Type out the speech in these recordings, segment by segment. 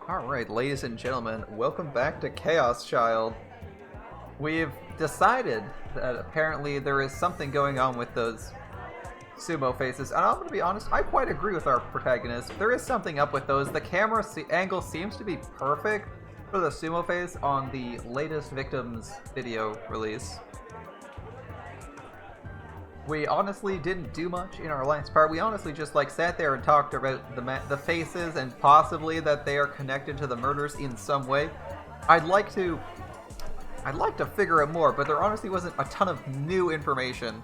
Alright, ladies and gentlemen, welcome back to Chaos Child. We've decided that apparently there is something going on with those Sumo faces, and I'm going to be honest, I quite agree with our protagonist. There is something up with those. The camera angle seems to be perfect for the Sumo face on the latest Victims video release. We honestly didn't do much in our last part. We honestly just sat there and talked about the faces and possibly that they are connected to the murders in some way. I'd like to figure out more, but there honestly wasn't a ton of new information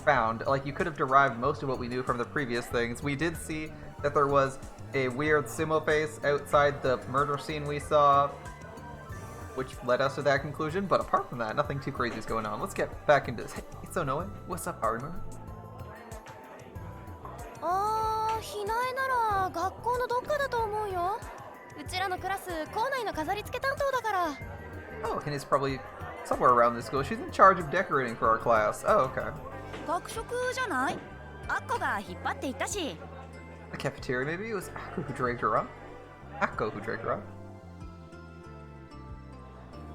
found. You could have derived most of what we knew from the previous things. We did see that there was a weird Sumo face outside the murder scene we saw, which led us to that conclusion, but apart from that, nothing too crazy is going on. Let's get back into this. Hey, it's Noe. What's up, Harima? ひなえなら学校のどっかだと思うよ。うちらのクラス校内の飾り付け担当だから。Oh, and it's probably somewhere around this school. She's in charge of decorating for our class. Oh, okay. 学食じゃない？アッコが引っ張っていったし。The cafeteria, maybe? It was Akko who dragged her up? Akko who dragged her up?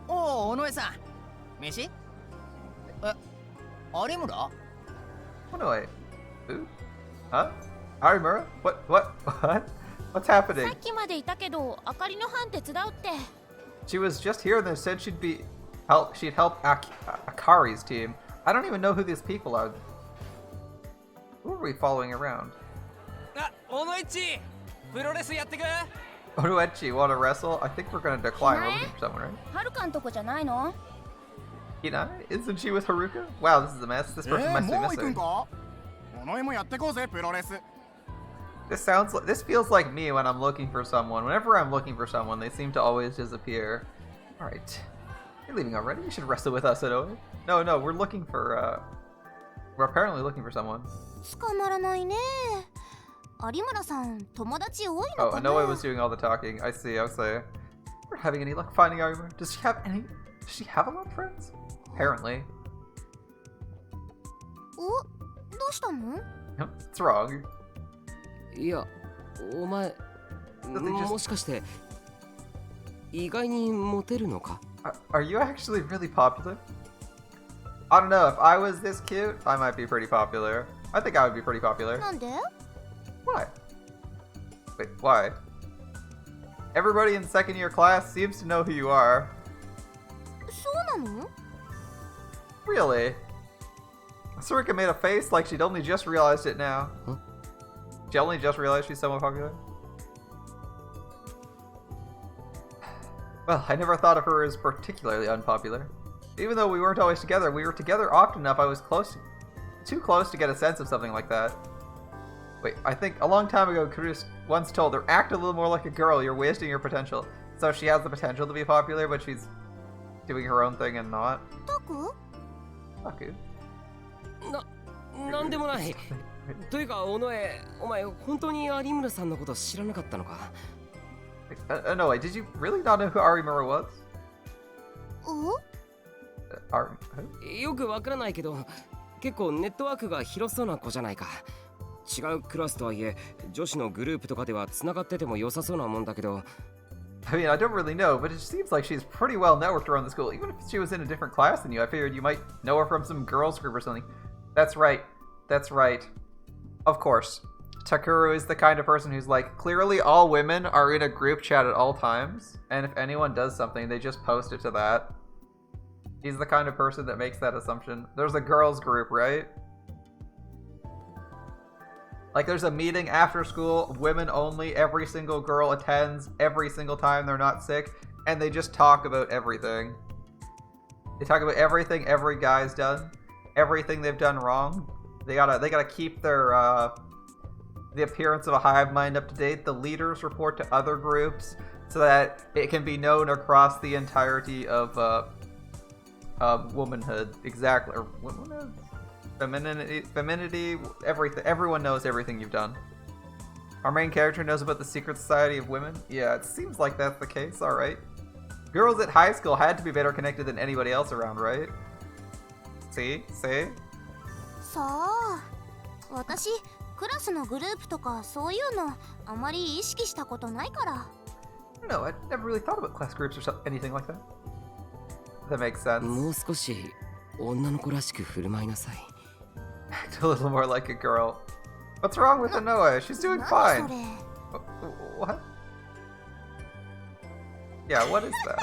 おお、尾上さん。飯？有村？ Oh, no, wait. Who? Huh? Arimura? What? What's happening? さっきまでいたけど、あかりの班手伝うって。She was just here and they said she'd help Akari's team. I don't even know who these people are. Who are we following around? 尾上プロレスやってくOnuechi, wanna wrestle? I think we're gonna decline. We're looking for someone, right? はるかんとこじゃないの？ Hinai? Isn't she with Haruka? Wow, this is a mess. This person must be もう行くん missing. か？尾上もやってこうぜプロレス。This feels like me when I'm looking for someone. Whenever I'm looking for someone, they seem to always disappear. Alright. You're leaving already? You should wrestle with us, Inoue. No, we're looking for, we're apparently looking for someone. 捕まらないね。有村さん、友達多いの Oh, かな？ Inoue was doing all the talking. I see. We're having any luck finding Arima. Does she have a lot of friends? Apparently. お、どうしたの？ What's wrong? いや、お前、もしかして意外にモテるのか？ Are you actually really popular? I don't know. If I was this cute, I might be pretty popular. I think I would be pretty popular. なんで？ Why? Wait, why? Everybody in second year class seems to know who you are. そうなの？ Really? Surika made a face like she'd only just realized it now. Huh? She only just realized she's somewhat popular? Well, I never thought of her as particularly unpopular. Even though we weren't always together, we were together often enough I was too close to get a sense of something like that. Wait, I think a long time ago, Cruz once told her, act a little more like a girl, you're wasting your potential. So she has the potential to be popular, but she's doing her own thing and not. タク？ Taku. なんでもない。というか、尾上、お前本当に有村さんのこと知らなかったのか？ No, wait, did you really not know who Arimura was? お？ Who? よくわからないけど、結構ネットワークが広そうな子じゃないか。違うクラスとはいえ、女子のグループとかでは繋がってても良さそうなもんだけど。I mean, I don't really know, but it seems like she's pretty well networked around the school. Even if she was in a different class than you, I figured you might know her from some girls group or something. That's right. Of course. Takuru is the kind of person who's clearly all women are in a group chat at all times, and if anyone does something, they just post it to that. He's the kind of person that makes that assumption. There's a girls group, right? There's a meeting after school, women only, every single girl attends every single time they're not sick, and they just talk about everything. They talk about everything every guy's done, everything they've done wrong. They gotta keep their, the appearance of a hive mind up to date. The leaders report to other groups so that it can be known across the entirety of, womanhood. Exactly. Or womanhood? Femininity, everything. Everyone knows everything you've done. Our main character knows about the secret society of women. Yeah, it seems like that's the case. Alright. Girls at high school had to be better connected than anybody else around, right? See? さあ、私クラスのグループとかそういうのあまり意識したことないから。I don't know, I never really thought about class groups or anything like that. That makes sense. もう少し女の子らしく振る舞いなさい。 Act a little more like a girl. What's wrong with Inoue? She's doing 何 fine. それ。 What? Yeah, what is that?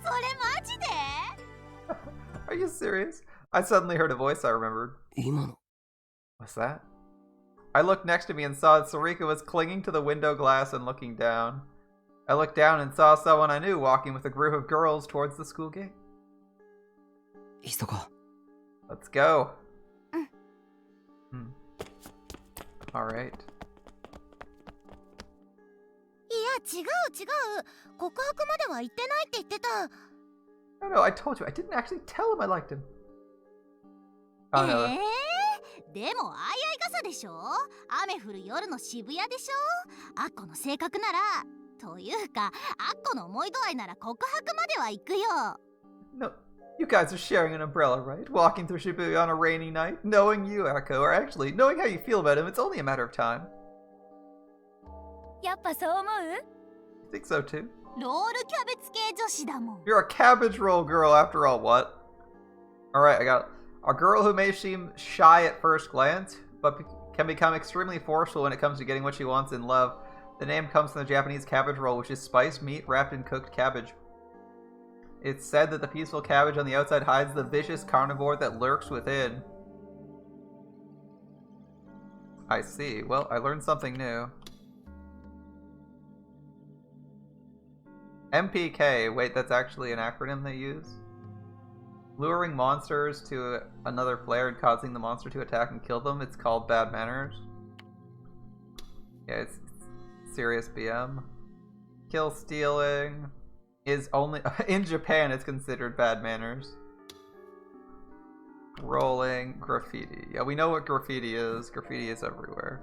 それマジで？ Are you serious? I suddenly heard a voice I remembered. 今の What's that? I looked next to me and saw that Sarika was clinging to the window glass and looking down. I looked down and saw someone I knew walking with a group of girls towards the school gate. 急ごう。 Let's go. Alright. いや違う。告白までは言ってないって言ってた。No, I told you. I didn't actually tell him I liked him. Oh, no. でもあいあい傘でしょ。雨降る夜の渋谷でしょ。アッコの性格ならというかアッコの思い度合いなら告白までは行くよ。 No, you guys are sharing an umbrella, right? Walking through Shibuya on a rainy night, knowing you, Echo, or actually knowing how you feel about him, it's only a matter of time. やっぱそう思う？ I think so too. ロールキャベツ系女子だもん。 You're a cabbage roll girl after all, what? Alright, I got a girl who may seem shy at first glance, but can become extremely forceful when it comes to getting what she wants in love. The name comes from the Japanese cabbage roll, which is spiced meat wrapped in cooked cabbage. It's said that the peaceful cabbage on the outside hides the vicious carnivore that lurks within. I see. Well, I learned something new. MPK. Wait, that's actually an acronym they use? Luring monsters to another player and causing the monster to attack and kill them. It's called bad manners. Yeah, it's serious BM. Kill stealing is only in Japan. It's considered bad manners. Rolling graffiti. Yeah, we know what graffiti is. Graffiti is everywhere.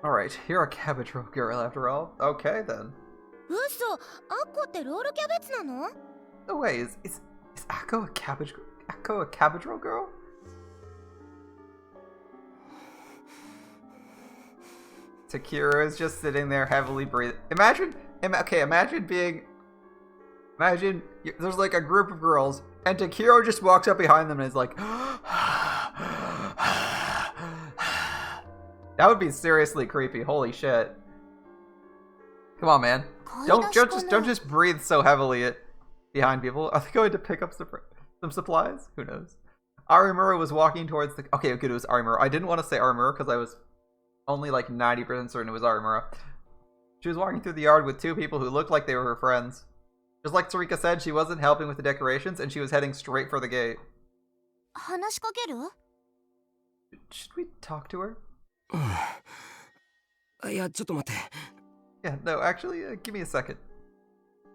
Alright, you're a cabbage roll girl after all. Okay then. 嘘、アッコってロールキャベツなの？ No way, is Akko a cabbage roll girl? Takuru is just sitting there heavily breathing. Imagine there's like a group of girls and Takuru just walks up behind them and is like that would be seriously creepy. Holy shit. Come on, man. Don't just breathe so heavily behind people. Are they going to pick up some supplies? Who knows? Arimura was walking towards the... Okay, good, it was Arimura. I didn't want to say Arimura because I was only like 90% certain it was Arimura. She was walking through the yard with two people who looked like they were her friends. Just like Sarika said, she wasn't helping with the decorations and she was heading straight for the gate. 話しかける？ Should we talk to her? いや、ちょっと待って。 Yeah, no, actually, give me a second.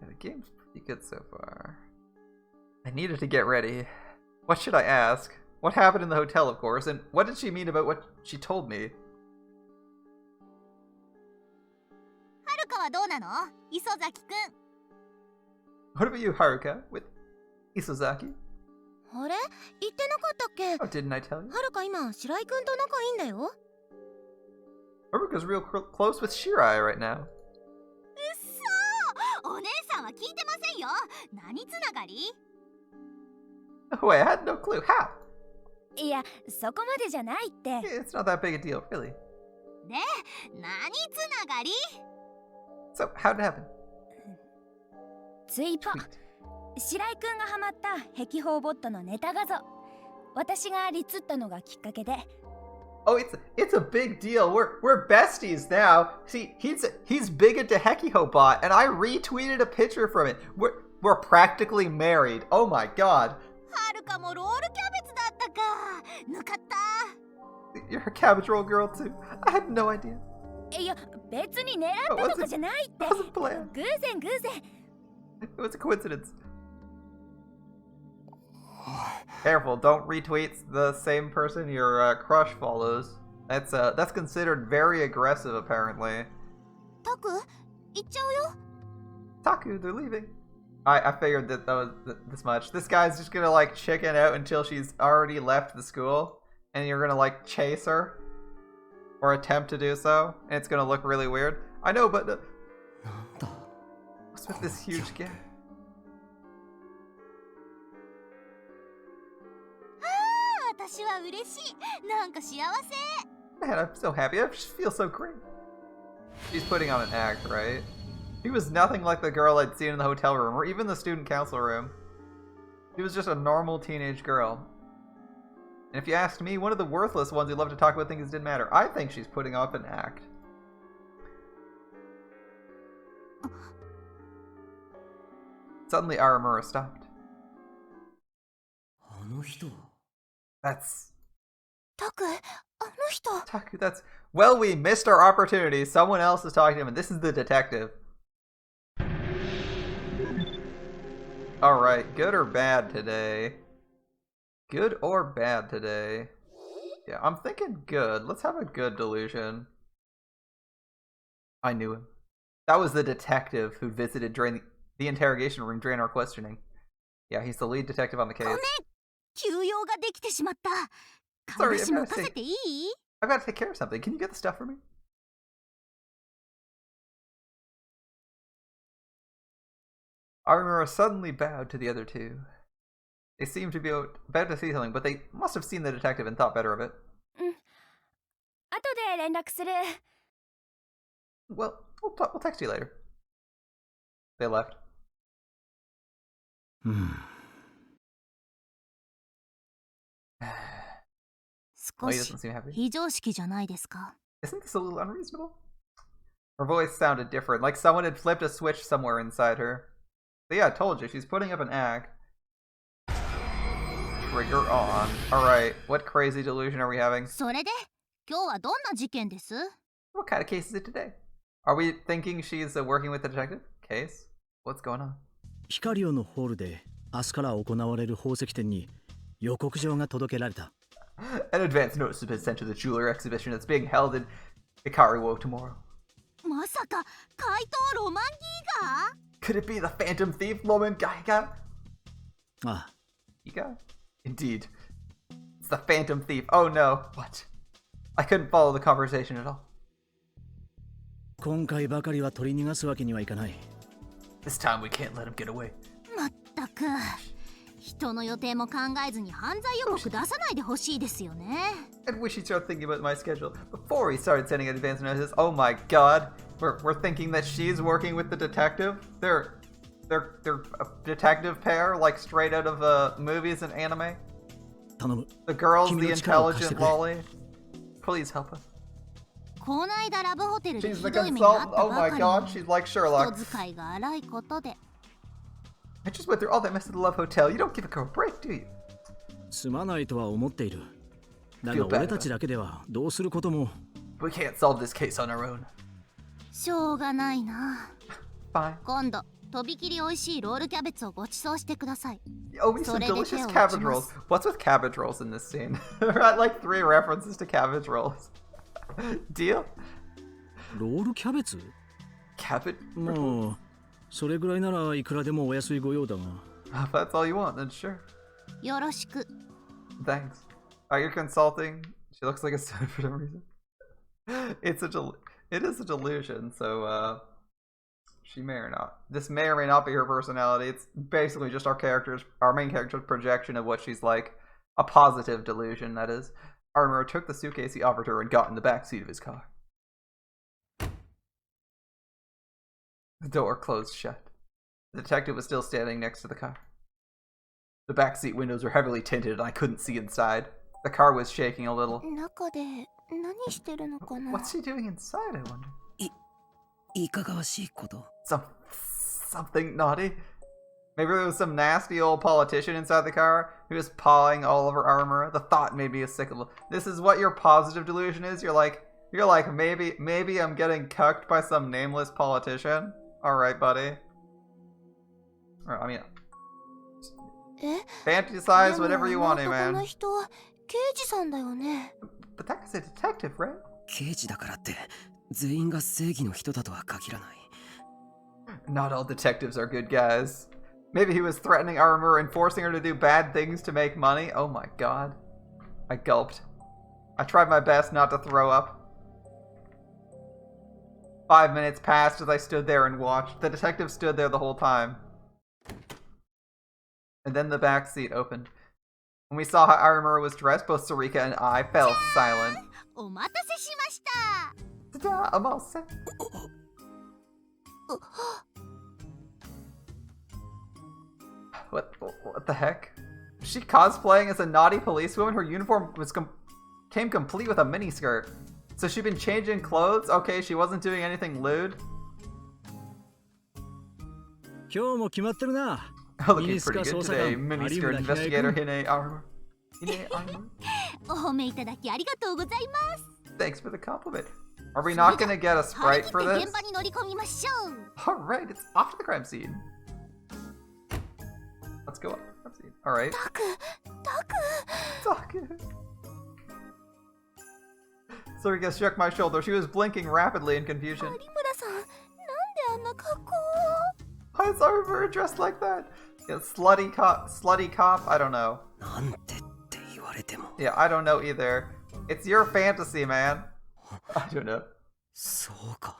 Yeah, the game's pretty good so far. I needed to get ready. What should I ask? What happened in the hotel, of course, and what did she mean about what she told me? はるかはどうなの？磯崎くん。 What about you, Haruka, with Isozaki? あれ？言ってなかったっけ？ Oh, didn't I tell you? はるか今白井くんと仲いいんだよ。 Haruka's real close with Shirai right now. 嘘！お姉さんは聞いてませんよ。何つながり？ No way, I had no clue. How? いや、そこまでじゃないって。 It's not that big a deal, really. ね、何つながり？ So, how'd it happen? ツイパ。白井くんがハマった壁宝ボットのネタ画像。私がリツったのがきっかけで。 Oh, it's a big deal. We're besties now. See, he's big into Hekihobot, and I retweeted a picture from it. We're practically married. Oh my god. はるかもロールキャベツだったか。ぬかった。 You're a cabbage roll girl too. I had no idea. いや、別に狙ったとかじゃないって。 Wasn't planned. 偶然。 It was a coincidence. Careful, don't retweet the same person your crush follows. That's considered very aggressive, apparently. タク、行っちゃうよ。 Taku, they're leaving. I figured that was this much. This guy's just gonna like chicken out until she's already left the school, and you're gonna like chase her or attempt to do so, and it's gonna look really weird. I know, but what's with this huge gap? Man, I'm so happy. I just feel so great. She's putting on an act, right? She was nothing like the girl I'd seen in the hotel room or even the student council room. She was just a normal teenage girl. And if you asked me, one of the worthless ones who love to talk about things that didn't matter. I think she's putting off an act. Suddenly, Aramura stopped. That's... Taku, that's... Well, we missed our opportunity. Someone else is talking to him, and this is the detective. Alright, good or bad today? Good or bad today? Yeah, I'm thinking good. Let's have a good delusion. I knew him. That was the detective who visited during the interrogation room during our questioning. Yeah, he's the lead detective on the case. Sorry, I've got to take care of something. Can you get the stuff for me? Aramura suddenly bowed to the other two. They seemed to be about to see something, but they must have seen the detective and thought better of it. Well, we'll text you later. They left. Oh, he doesn't seem happy. Isn't this a little unreasonable? Her voice sounded different, like someone had flipped a switch somewhere inside her. But yeah, I told you, she's putting up an act. Trigger on. Alright, what crazy delusion are we having? What kind of case is it today? Are we thinking she's working with the detective? Case? What's going on? 光のホールで明日から行われる宝石展に予告状が届けられた。An advance notice has been sent to the jewelry exhibition that's being held in Hikariwo tomorrow. Could it be the Phantom Thief, Loman Gaiga? Ah. Giga? Indeed. It's the Phantom Thief. Oh no. What? I couldn't follow the conversation at all. 今回ばかりは取り逃がすわけにはいかない。This time we can't let him get away. 人の予定も考えずに犯罪予告出さないでほしいですよね。And we should start thinking about my schedule before we started sending advance notices. Oh my god, we're thinking that she's working with the detective. They're a detective pair, like straight out of movies and anime. The girl's the intelligent lolly. Please help us. She's the consultant. Oh my god, she's like Sherlock. I just went through all that mess at the Love Hotel. You don't give a girl a break, do you? すまないとは思っている。だが俺たちだけではどうすることも。We can't solve this case on our own. しょうがないな。Fine. 今度とびきり美味しいロールキャベツをご馳走してください。Oh, we some delicious cabbage rolls. What's with cabbage rolls in this scene? There are like 3 references to cabbage rolls. Deal? ロールキャベツ？ Cabbage? もうそれぐらいならいくらでもお安いご用だが。If that's all you want, then sure. よろしく。Thanks. You're consulting. She looks like a stone for some reason. It is a delusion, so she may or not. This may or may not be her personality. It's basically just our main character's projection of what she's like. A positive delusion, that is. Aramura took the suitcase he offered her and got in the back seat of his car. The door closed shut. The detective was still standing next to the car. The backseat windows were heavily tinted and I couldn't see inside. The car was shaking a little. What's she doing inside, I wonder? いかがわしいこと。 Something naughty? Maybe there was some nasty old politician inside the car who was pawing all over Aramura. The thought made me sick a little. This is what your positive delusion is? You're like maybe I'm getting cucked by some nameless politician? Alright, buddy. I mean, fantasize whatever you want, man. But that guy's a detective, right? 刑事だからって全員が正義の人だとは限らない。 Not all detectives are good guys. Maybe he was threatening Aramura and forcing her to do bad things to make money. Oh my god. I gulped. I tried my best not to throw up. 5 minutes passed as I stood there and watched. The detective stood there the whole time. And then the back seat opened. When we saw how Aramura was dressed, both Sarika and I fell silent. お待たせしました。 Ta-da! I'm all set. What the heck? Was she cosplaying as a naughty policewoman? Her uniform came complete with a miniskirt. So she'd been changing clothes? Okay, she wasn't doing anything lewd. 今日も決まってるな。 Looking pretty good today, miniskirt investigator Hine Armor. Hine Armor? お褒めいただきありがとうございます。 Thanks for the compliment. Are we not gonna get a sprite for 張り this? 切って現場に乗り込みましょう。 Alright, it's off to the crime scene. Let's go up to the crime scene. Alright. タク。 Taku. Sarika struck my shoulder. She was blinking rapidly in confusion. 有村さん、なんであんな格好を。 Why is Armor dressed like that? Yeah, slutty cop? I don't know. なんてって言われても。 Yeah, I don't know either. It's your fantasy, man. I don't know. そうか。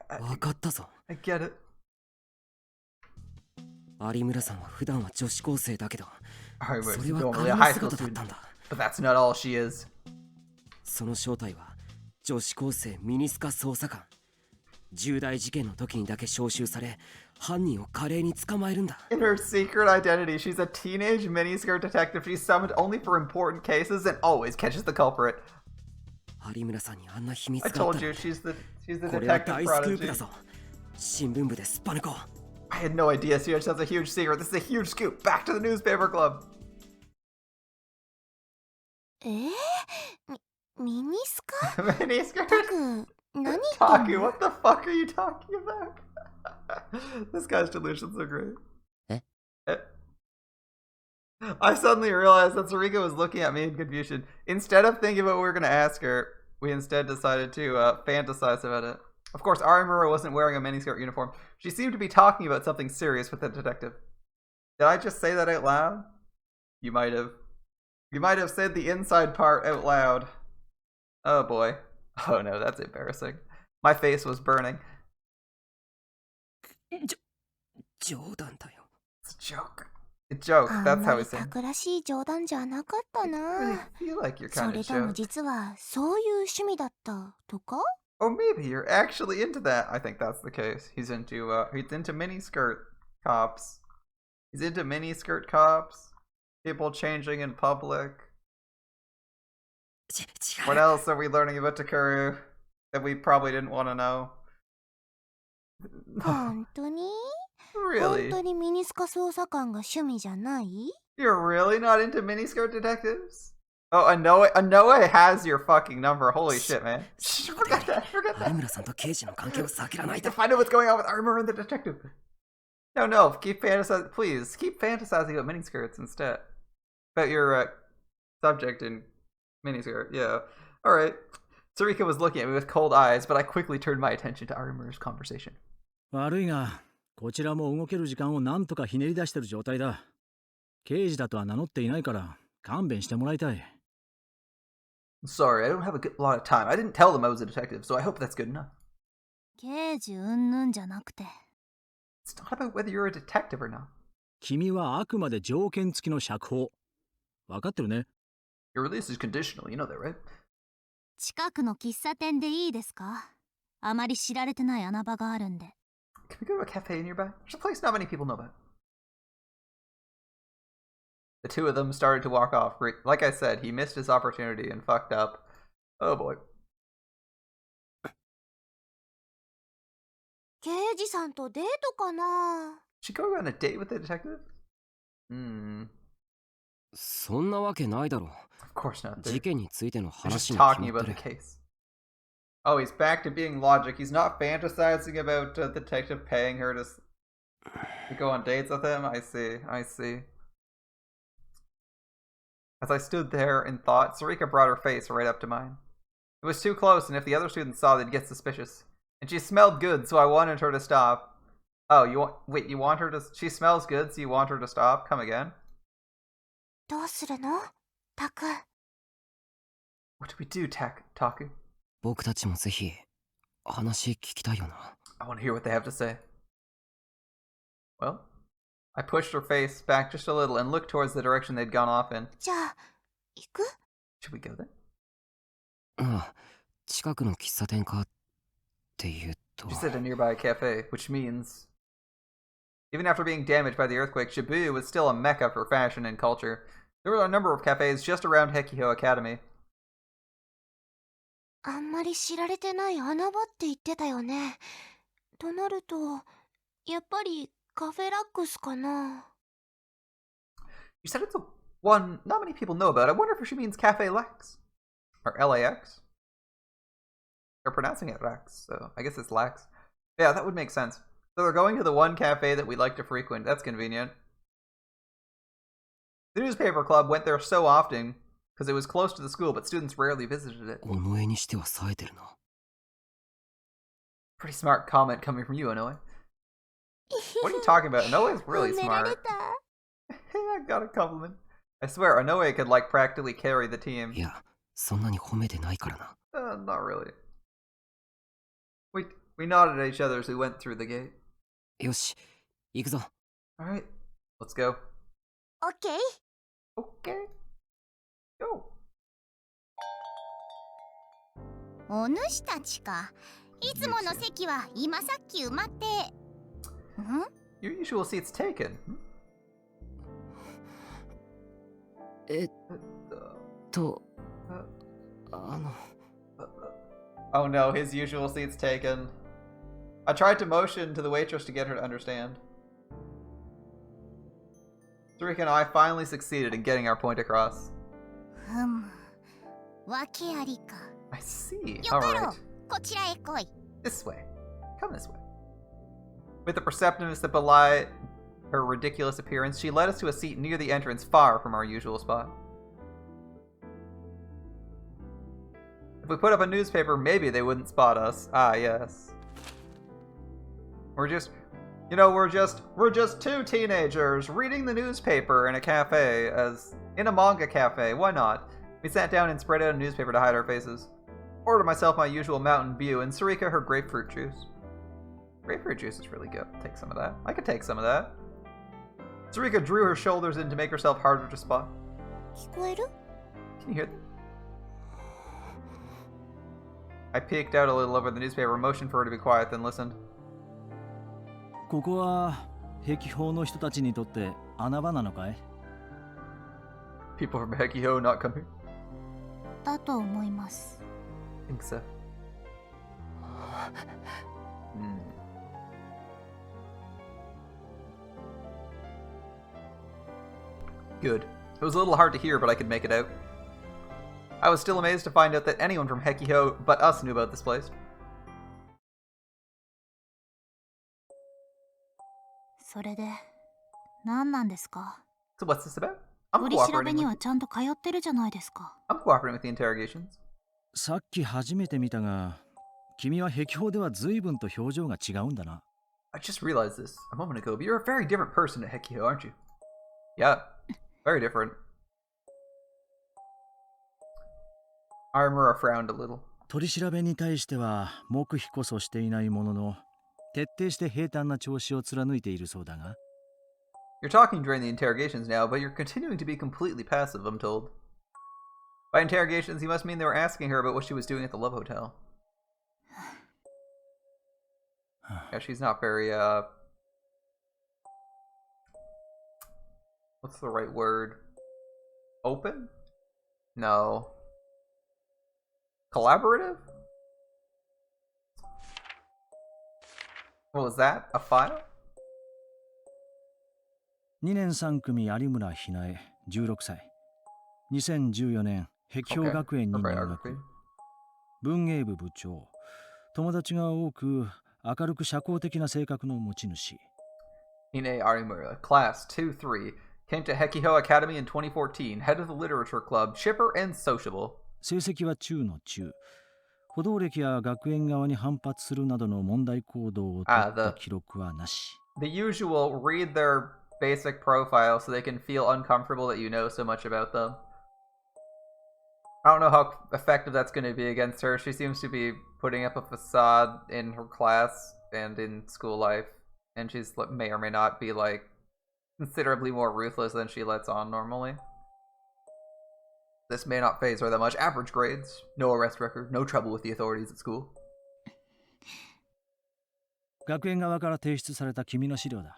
わかったぞ。I get it. 有村さんは普段は女子高生だけど、 Armor's それは normally 仮 a の high 姿 school だった student. んだ。 But that's not all she is. その正体は女子高生ミニスカ捜査官。重大事件の時にだけ招集され、犯人を華麗に捕まえるんだ。 In her secret identity, she's a teenage miniskirt detective. She's summoned only for important cases and always catches the culprit. 有村さんにあんな秘密 I があっ told た you, ら、 she's the これは detective 大スクープ prodigy. だぞ。新聞部でスパネコ。 I had no idea she has a huge secret. This is a huge scoop. Back to the newspaper club. ミニスカ Miniskirt? タク、何言ってん Taku, の what the fuck are you talking about? This guy's delusion's so great. Eh? I suddenly realized that Sarika was looking at me in confusion. Instead of thinking about what we were going to ask her, we instead decided to fantasize about it. Of course, Arimura wasn't wearing a miniskirt uniform. She seemed to be talking about something serious with the detective. Did I just say that out loud? You might have. You might have said the inside part out loud. Oh boy. Oh no, that's embarrassing. My face was burning. 冗談だよ。 It's a joke. A joke. あん That's ま how we り say. タクらしい冗談じゃなかった I really な。 feel like you're そ kind れ of とも joke. 実はそういう趣味だったとか？ Or maybe you're actually into that. I think that's the case. He's into miniskirt cops. He's into miniskirt cops. People changing in public. 違 What う。 else are we learning about Takuru that we probably didn't want to know? 本当に？ Really? 本当にミニスカ捜査官が趣味じゃない？ You're really not into miniskirt detectives? Oh, Anoa has your fucking number. Holy shit, man. Shh, forget that. Forget 有 that. 村さんと刑事の関係を避けら I ない need to と。 find out what's going on with Armor and the detective. No, keep fantasizing. Please, keep fantasizing about miniskirts instead. About your subject in miniskirt. Yeah. Alright. Sarika was looking at me with cold eyes, but I quickly turned my attention to Armor's conversation. 悪いが、こちらも動ける時間をなんとかひねり出してる状態だ。刑事だとは名乗っていないから勘弁してもらいたい。Sorry, I don't have a lot of time. I didn't tell them I was a detective, so I hope that's good enough. 刑事うんぬんじゃなくて。 It's not about whether you're a detective or not. 君はあくまで条件付きの釈放。わかってるね。 Your release is conditional, you know that, right? 近くの喫茶店でいいですか？あまり知られてない穴場があるんで。 Can we go to a cafe nearby? There's a place not many people know about. The two of them started to walk off. Like I said, he missed his opportunity and fucked up. Oh boy. 刑事さんとデートかな？ She go on a date with the detective? Hmm. そんなわけないだろ Of course not. う。 They're, 事件についての they're 話 just に決 talking まっ about て the る。 case. Oh, he's back to being logic. He's not fantasizing about the detective paying her to go on dates with him. I see. As I stood there in thought, Sarika brought her face right up to mine. It was too close, and if the other students saw, they'd get suspicious. And she smelled good, so I wanted her to stop. Oh, you want her to... She smells good, so you want her to stop? Come again? どうするのタク。 What do we do, Taku? 僕たちもぜひ話聞きたいよな。 I want to hear what they have to say. Well, I pushed her face back just a little and looked towards the direction they'd gone off in. じゃあ、行く？ Should we go there? ああ、近くの喫茶店かっていうと。 She said a nearby cafe, which means... Even after being damaged by the earthquake, Shibuya was still a mecca for fashion and culture. There were a number of cafes just around Hekiho Academy. あんまり知られてない穴場って言ってたよね。となると、やっぱりカフェラックスかな。 You said it's a one not many people know about. I wonder if she means Cafe Lex. Or LAX. They're pronouncing it Rex, so I guess it's Lex. Yeah, that would make sense. So they're going to the one cafe that we like to frequent. That's convenient. The newspaper club went there so often because it was close to the school, but students rarely visited it. 尾上にしては冴えてるな。 Pretty smart comment coming from you, Inoue. What are you talking about? Inoue is really 褒められ smart. た。 I got a compliment. I swear, Inoue could like practically carry the team. いや、そんなに褒めてないからな。 Not really. We nodded at each other as we went through the gate. よし、行くぞ。 Alright, let's go. オッケー。 Okay. Go. お主たちか。いつもの席は今さっき埋まって。ん？ Your usual seat's taken. Oh no, his usual seat's taken. I tried to motion to the waitress to get her to understand. Sarika and I finally succeeded in getting our point across. ふむ。わけありか。 I see. よかろ Alright. う。こちらへ来い。 This way. Come this way. With the perceptiveness that belied her ridiculous appearance, she led us to a seat near the entrance, far from our usual spot. If we put up a newspaper, maybe they wouldn't spot us. Ah, yes. We're just two teenagers reading the newspaper in a cafe, in a manga cafe. Why not? We sat down and spread out a newspaper to hide our faces. Ordered myself my usual Mountain Dew and Sarika her grapefruit juice. Grapefruit juice is really good. Take some of that. I could take some of that. Sarika drew her shoulders in to make herself harder to spot. 聞こえる？ Can you hear that? I peeked out a little over the newspaper, motioned for her to be quiet, then listened. ここは壁法の人たちにとって穴場なのかい？ People from Hekiho not coming? だと思います。 Think so. Good. It was a little hard to hear, but I could make it out. I was still amazed to find out that anyone from Hekiho but us knew about this place. それで、何なんですか？ So what's this about? I'm 取り調べ cooperating に with はちゃんと通ってるじゃないですか。I'm cooperating with the interrogations. さっき初めて見たが、君は壁法では随分と表情が違うんだな。I just realized this a moment ago, but you're a very different person at Hekiho, aren't you? Yeah, very different. Armura frowned a little. 取り調べに対しては黙秘こそしていないものの、徹底して平坦な調子を貫いているそうだが。You're talking during the interrogations now, but you're continuing to be completely passive, I'm told. By interrogations, you must mean they were asking her about what she was doing at the Love Hotel. Yeah, she's not very, what's the right word? Open? No. Collaborative? What was that? A file? 2年3組有村ひなえ16歳2014年壁標学園に入学、文芸部部長、友達が多く明るく社交的な性格の持ち主。 Ine Arimura, Class 2-3, came to Hekiho Academy in 2014, head of the literature club, chipper and sociable. 成績は中の中。補導歴や学園側に反発するなどの問題行動を取った記録はなし。the usual read their basic profile so they can feel uncomfortable that you know so much about them. I don't know how effective that's going to be against her. She seems to be putting up a facade in her class and in school life, and she's may or may not be like considerably more ruthless than she lets on normally. This may not faze her that much. Average grades, no arrest record, no trouble with the authorities at school. 学園側から提出された君の資料だ。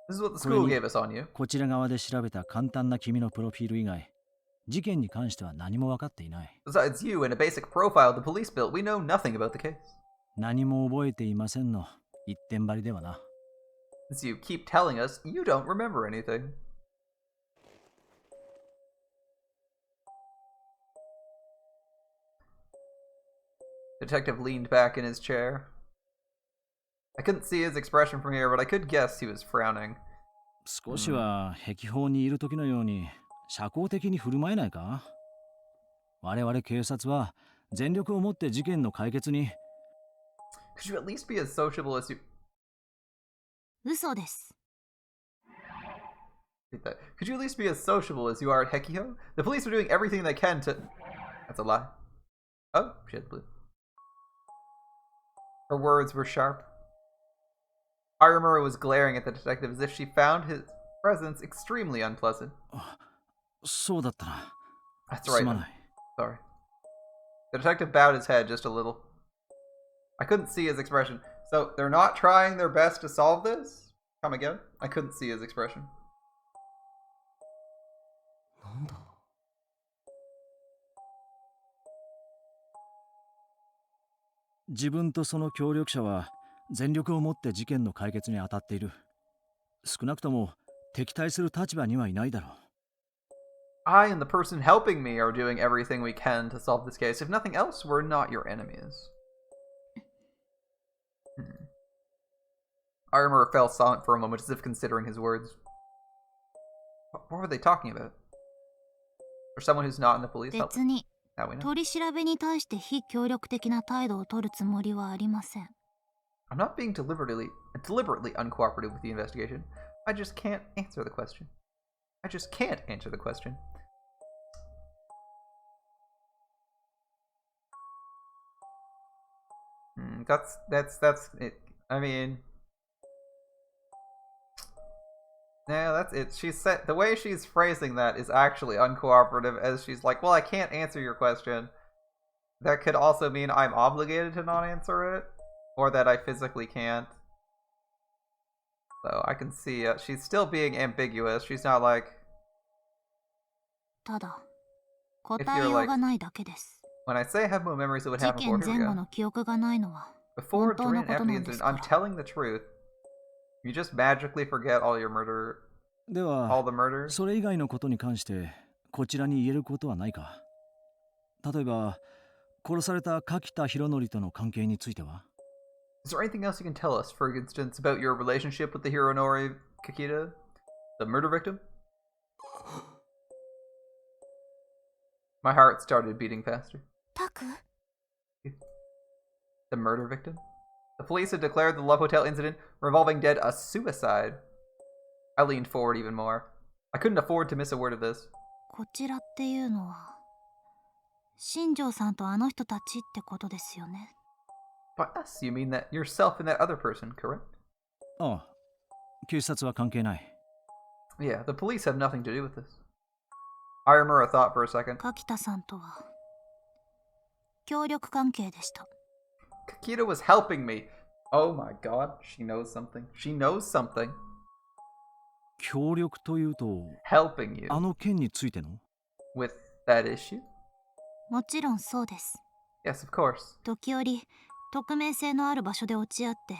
This is what the school gave us on you. こちら側で調べた簡単な君のプロフィール以外、事件に関しては何も分かっていない。Besides you and a basic profile the police built, we know nothing about the case. 何も覚えていませんの一点張りではな。Since you keep telling us, you don't remember anything. Detective leaned back in his chair. I couldn't see his expression from here, but I could guess he was frowning. 少しは壁法にいる時のように社交的に振る舞えないか？我々警察は全力を持って事件の解決に。Could you at least be as sociable as you... 嘘です。Could you at least be as sociable as you are at Hekiho? The police are doing everything they can to... That's a lie. Oh, shit, blue. Her words were sharp. Aramura was glaring at the detective as if she found his presence extremely unpleasant. そうだったな。That's right. Sorry. The detective bowed his head just a little. I couldn't see his expression. So they're not trying their best to solve this? Come again? I couldn't see his expression. なんだ。自分とその協力者は全力を持って事件の解決に当たっている。少なくとも敵対する立場にはいないだろう。I and the person helping me are doing everything we can to solve this case. If nothing else, we're not your enemies. Aramura fell silent for a moment as if considering his words. What were they talking about? For someone who's not in the police? 別に Now we know. 取り調べに対して非協力的な態度を取るつもりはありません。I'm not being deliberately uncooperative with the investigation. I just can't answer the question. I just can't answer the question. That's it. I mean, yeah, that's it. She said the way she's phrasing that is actually uncooperative, as she's like, well, I can't answer your question. That could also mean I'm obligated to not answer it, or that I physically can't. So I can see she's still being ambiguous. She's not like... ただ、答えようがないだけです。When I say I have no memories of what 事 happened 件 before, 前 here 後 we の記憶がないのは go. Before, 本当 during, の and こ after と the なんです incident, か I'm ら。 telling the truth. You just magically forget all your murder, では all the murders. それ以外のことに関してこちらに言えることはないか？例えば殺された柿田博則との関係については？ Is there anything else you can tell us, for instance, about your relationship with the Hironori Kakita, the murder victim? My heart started beating faster. タク The murder victim? The police had declared the Love Hotel incident revolving Dead a suicide. I leaned forward even more. I couldn't afford to miss a word of this. こちらっていうのは新庄さんとあの人たちってことですよね。 By us, you mean that yourself and that other person, correct? ああ、警察は関係ない。Yeah, the police have nothing to do with this. Aramura thought for a second. 柿田さんとは協力関係でした。 Kakita was helping me. Oh my god, she knows something. She knows something. 協力というと、Helping you あの件についての？ with that issue? もちろんそうです。 Yes, of course. 時折匿名性のある場所で落ち合って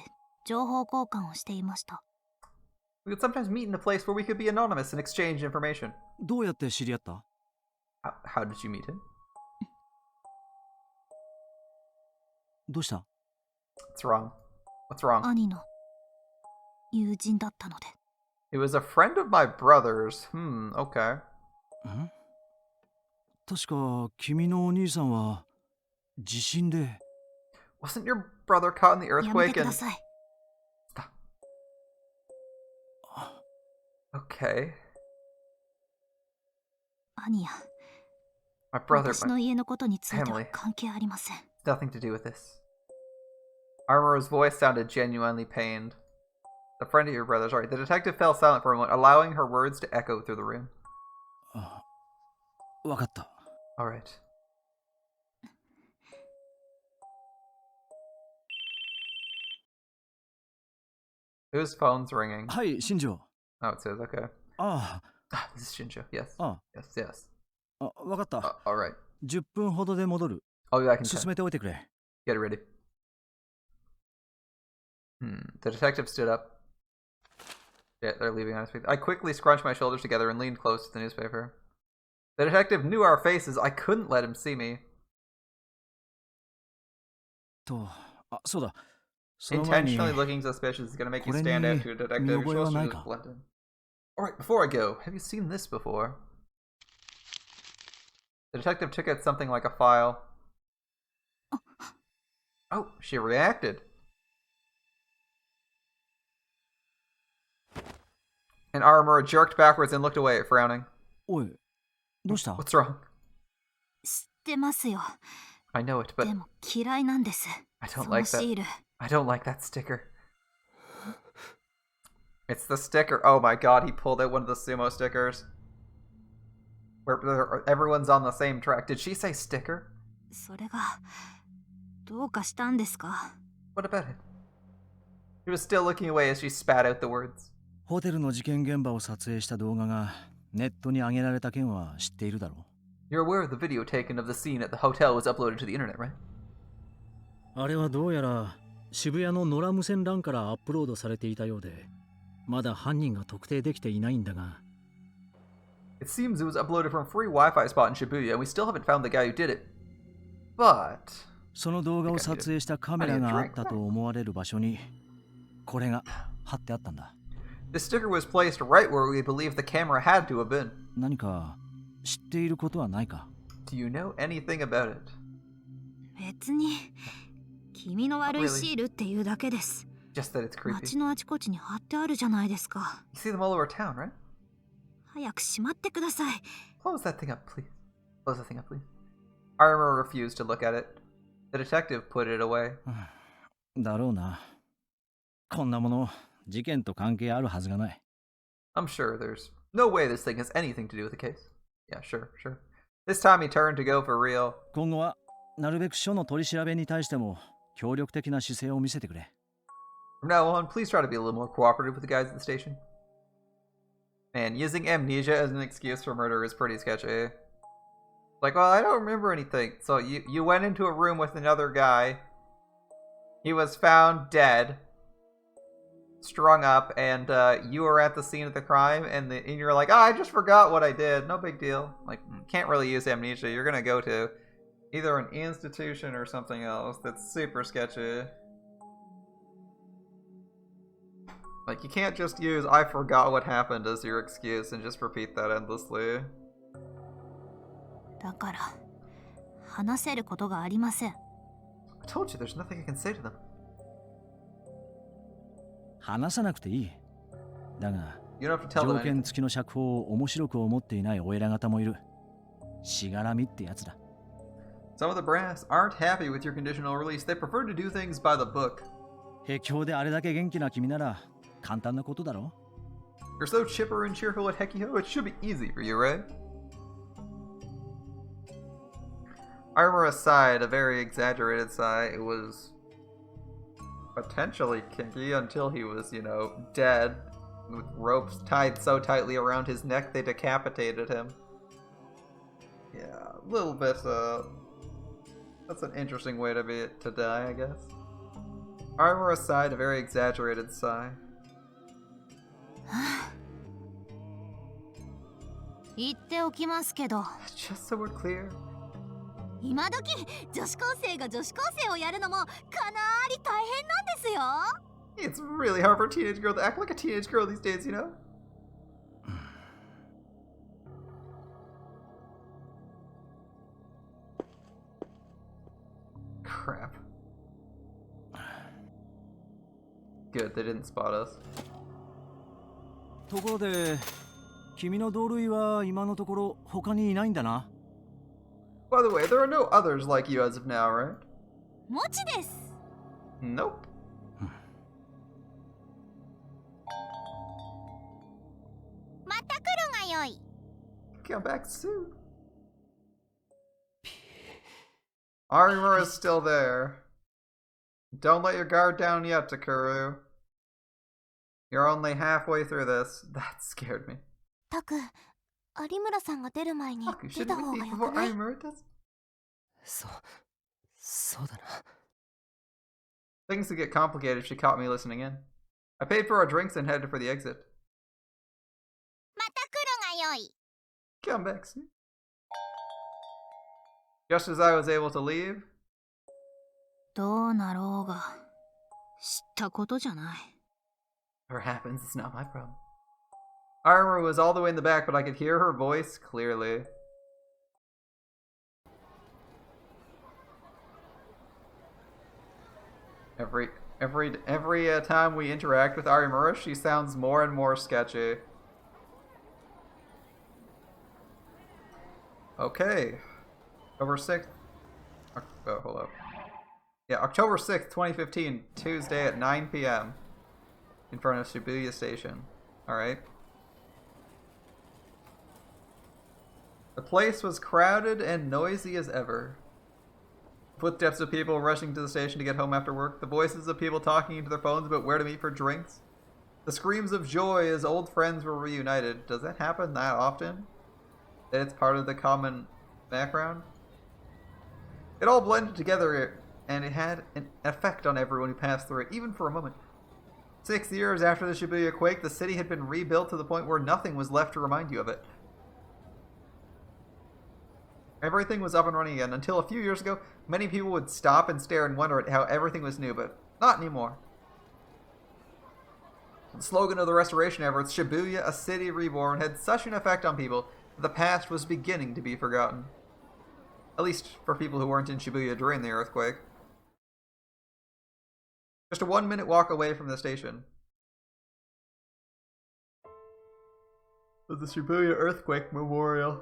情報交換をしていました。 We would sometimes meet in a place where we could be anonymous and exchange information. どうやって知り合った？ How did you meet him? どうした？ What's wrong? What's wrong? 兄の友人だったので。 It was a friend of my brother's. Okay. ん？確か君のお兄さんは地震で。 Wasn't your brother caught in the やめ earthquake てくだ and... さい。Okay. 兄や、 My brother, 私の家のことについては family. 関係ありません。 Nothing to do with this. Armor's voice sounded genuinely pained. The friend of your brother, sorry. The detective fell silent for a moment, allowing her words to echo through the room. わかった。 Alright. Whose phone's ringing? はい、新庄。 Oh, it says, okay. あ Ah, this is Shinjo. Yes. あ、 Yes, yes. わかった。 Alright. 10分ほどで戻る。 I'll be back in 進 10. めておいてくれ。 Get it ready. The detective stood up. Yeah, they're leaving on his feet. I quickly scrunched my shoulders together and leaned close to the newspaper. The detective knew our faces. I couldn't let him see me. そうだ。その前に Intentionally looking suspicious is going to make you これに stand out to a detective. 見 You're 覚えは supposed な to い just か？ blend in. Alright, before I go, have you seen this before? The detective took out something like a file. Oh, she reacted. And Armor jerked backwards and looked away, frowning. おい、どうした？ What's wrong? 知ってますよ。 I know it, but でも嫌いなんです。 I そ don't の like シ that. ール。 I don't like that sticker. It's the sticker. Oh my god, he pulled out one of the sumo stickers. Where everyone's on the same track. Did she say sticker? それがどうかしたんですか？ What about it? She was still looking away as she spat out the words. ホテルの事件現場を撮影した動画がネットに上げられた件は知っているだろう。 You're aware of the video taken of the scene at the hotel was uploaded to the internet, right? あれはどうやら渋谷の野良無線 LAN からアップロードされていたようで、まだ犯人が特定できていないんだが。 It seems it was uploaded from a free Wi-Fi spot in Shibuya, and we still haven't found the guy who did it. But その動画を撮影したカメラがあったと思われる場所にこれが貼ってあったんだ。 the sticker was placed right where we believe the camera had to have been. 何か知っていることはないか？ Do you know anything about it? 別に君の悪いシールっていうだけです。 Just that it's creepy. 街のあちこちに貼ってあるじゃないですか。 You see them all over town, right? 早くしまってください。 Close that thing up, please. Close that thing up, please. Armor refused to look at it. The detective put it away. だろうな。こんなもの事件と関係あるはずがない。 I'm sure there's no way this thing has anything to do with the case. Yeah, sure. This time he turned to go for real. 今後はなるべく署の取り調べに対しても協力的な姿勢を見せてくれ。 From now on, please try to be a little more cooperative with the guys at the station. Man, using amnesia as an excuse for murder is pretty sketchy. Like, well, I don't remember anything. So you went into a room with another guy. He was found dead, strung up, and you were at the scene of the crime, and you're like, oh, I just forgot what I did. No big deal. Like, can't really use amnesia. You're gonna go to either an institution or something else that's super sketchy. Like, you can't just use I forgot what happened as your excuse and just repeat that endlessly. だから話せることがありません。 I told you there's nothing I can say to them. 話さなくていい。だが You don't have to tell 条 them 件 anything. 付きの釈放を面白く思っていないお偉方もいる。しがらみってやつだ。 Some of the brass aren't happy with your conditional release. They prefer to do things by the book. へきょうであれだけ元気な君なら簡単なことだろ。 You're so chipper and cheerful at Hekiho, it should be easy for you, right? Armor aside, a very exaggerated sigh. It was potentially kinky until he was, dead. With ropes tied so tightly around his neck they decapitated him. Yeah, a little bit, that's an interesting way to die, I guess. Armor aside, a very exaggerated sigh. 言っておきますけど、 Just so we're clear. 今時女子高生が女子高生をやるのもかなり大変なんですよ。 It's really hard for a teenage girl to act like a teenage girl these days, you know? Crap. Good, they didn't spot us. ところで君の同類は今のところ他にいないんだな。 By the way, there are no others like you as of now, right? もちです。 Nope. また来るがよい。 Come back soon. Armor is still there. Don't let your guard down yet, Takuru. You're only halfway through this. That scared me. タク、有村さんが出る前に Fuck, 出た shouldn't 方 we が leave よ before くない？ Armor does? そうだな。 Things would get complicated if she caught me listening in. I paid for our drinks and headed for the exit. また来るがよい。 Come back soon. Just as I was able to leave, どうなろうが知ったことじゃない。 whatever happens, it's not my problem. Armor was all the way in the back, but I could hear her voice clearly. Every time we interact with Arimura, she sounds more and more sketchy. Okay. October 6th. Oh, hold up. Yeah, October 6th, 2015, Tuesday at 9 p.m. in front of Shibuya Station. Alright. The place was crowded and noisy as ever. Footsteps of people rushing to the station to get home after work. The voices of people talking into their phones about where to meet for drinks. The screams of joy as old friends were reunited. Does that happen that often? That it's part of the common background? It all blended together, and it had an effect on everyone who passed through it, even for a moment. 6 years after the Shibuya quake, the city had been rebuilt to the point where nothing was left to remind you of it. Everything was up and running again. Until a few years ago, many people would stop and stare and wonder at how everything was new, but not anymore. The slogan of the restoration efforts, Shibuya, a city reborn, had such an effect on people that the past was beginning to be forgotten. At least for people who weren't in Shibuya during the earthquake. Just a 1-minute walk away from the station was the Shibuya Earthquake Memorial.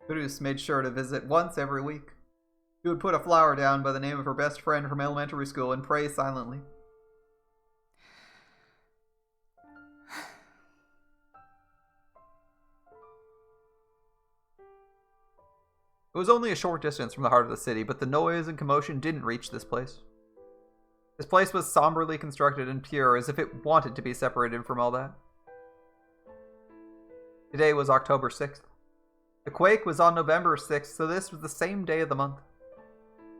Bruce made sure to visit once every week. He would put a flower down by the name of her best friend from elementary school and pray silently. It was only a short distance from the heart of the city, but the noise and commotion didn't reach this place. This place was somberly constructed and pure, as if it wanted to be separated from all that. Today was October 6th. The quake was on November 6th, so this was the same day of the month.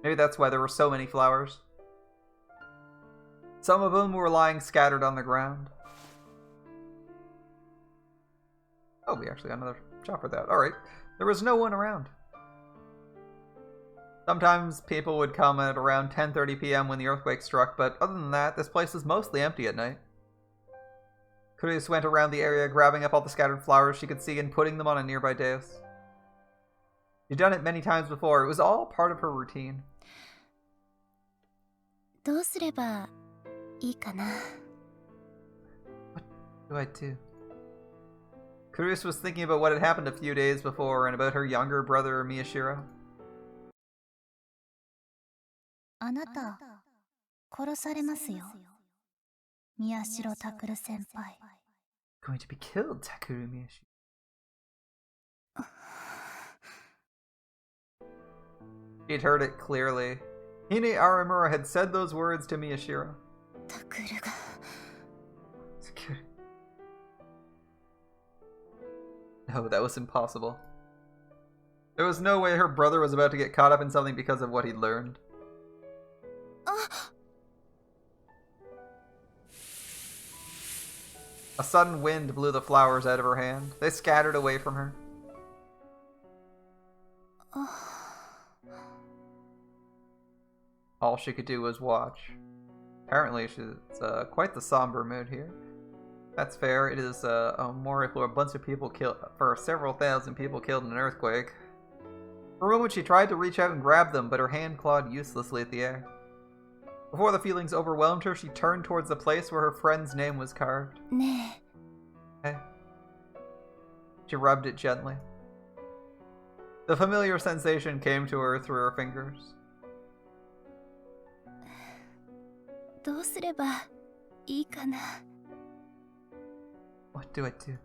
Maybe that's why there were so many flowers. Some of them were lying scattered on the ground. Oh, we actually got another shop for that. Alright. There was no one around. Sometimes people would come at around 10:30 p.m. when the earthquake struck, but other than that, this place was mostly empty at night. Chris went around the area grabbing up all the scattered flowers she could see and putting them on a nearby dais. She'd done it many times before. It was all part of her routine. どうすればいいかな。 What do I do? Chris was thinking about what had happened a few days before and about her younger brother Miyashiro. あなた殺されますよ。宮代拓先輩。 Going to be killed, Takuru Miyashiro. He'd heard it clearly. Hine Arimura had said those words to Miyashiro. タクルが No, that was impossible. There was no way her brother was about to get caught up in something because of what he'd learned. A sudden wind blew the flowers out of her hand. They scattered away from her. All she could do was watch. Apparently, she's quite the somber mood here. That's fair. It is a memorial for a bunch of people killed, for several thousand people killed in an earthquake. For a moment, she tried to reach out and grab them, but her hand clawed uselessly at the air. Before the feelings overwhelmed her, she turned towards the place where her friend's name was carved. ね Okay. She rubbed it gently. The familiar sensation came to her through her fingers. えどうすればいいかな What do I do?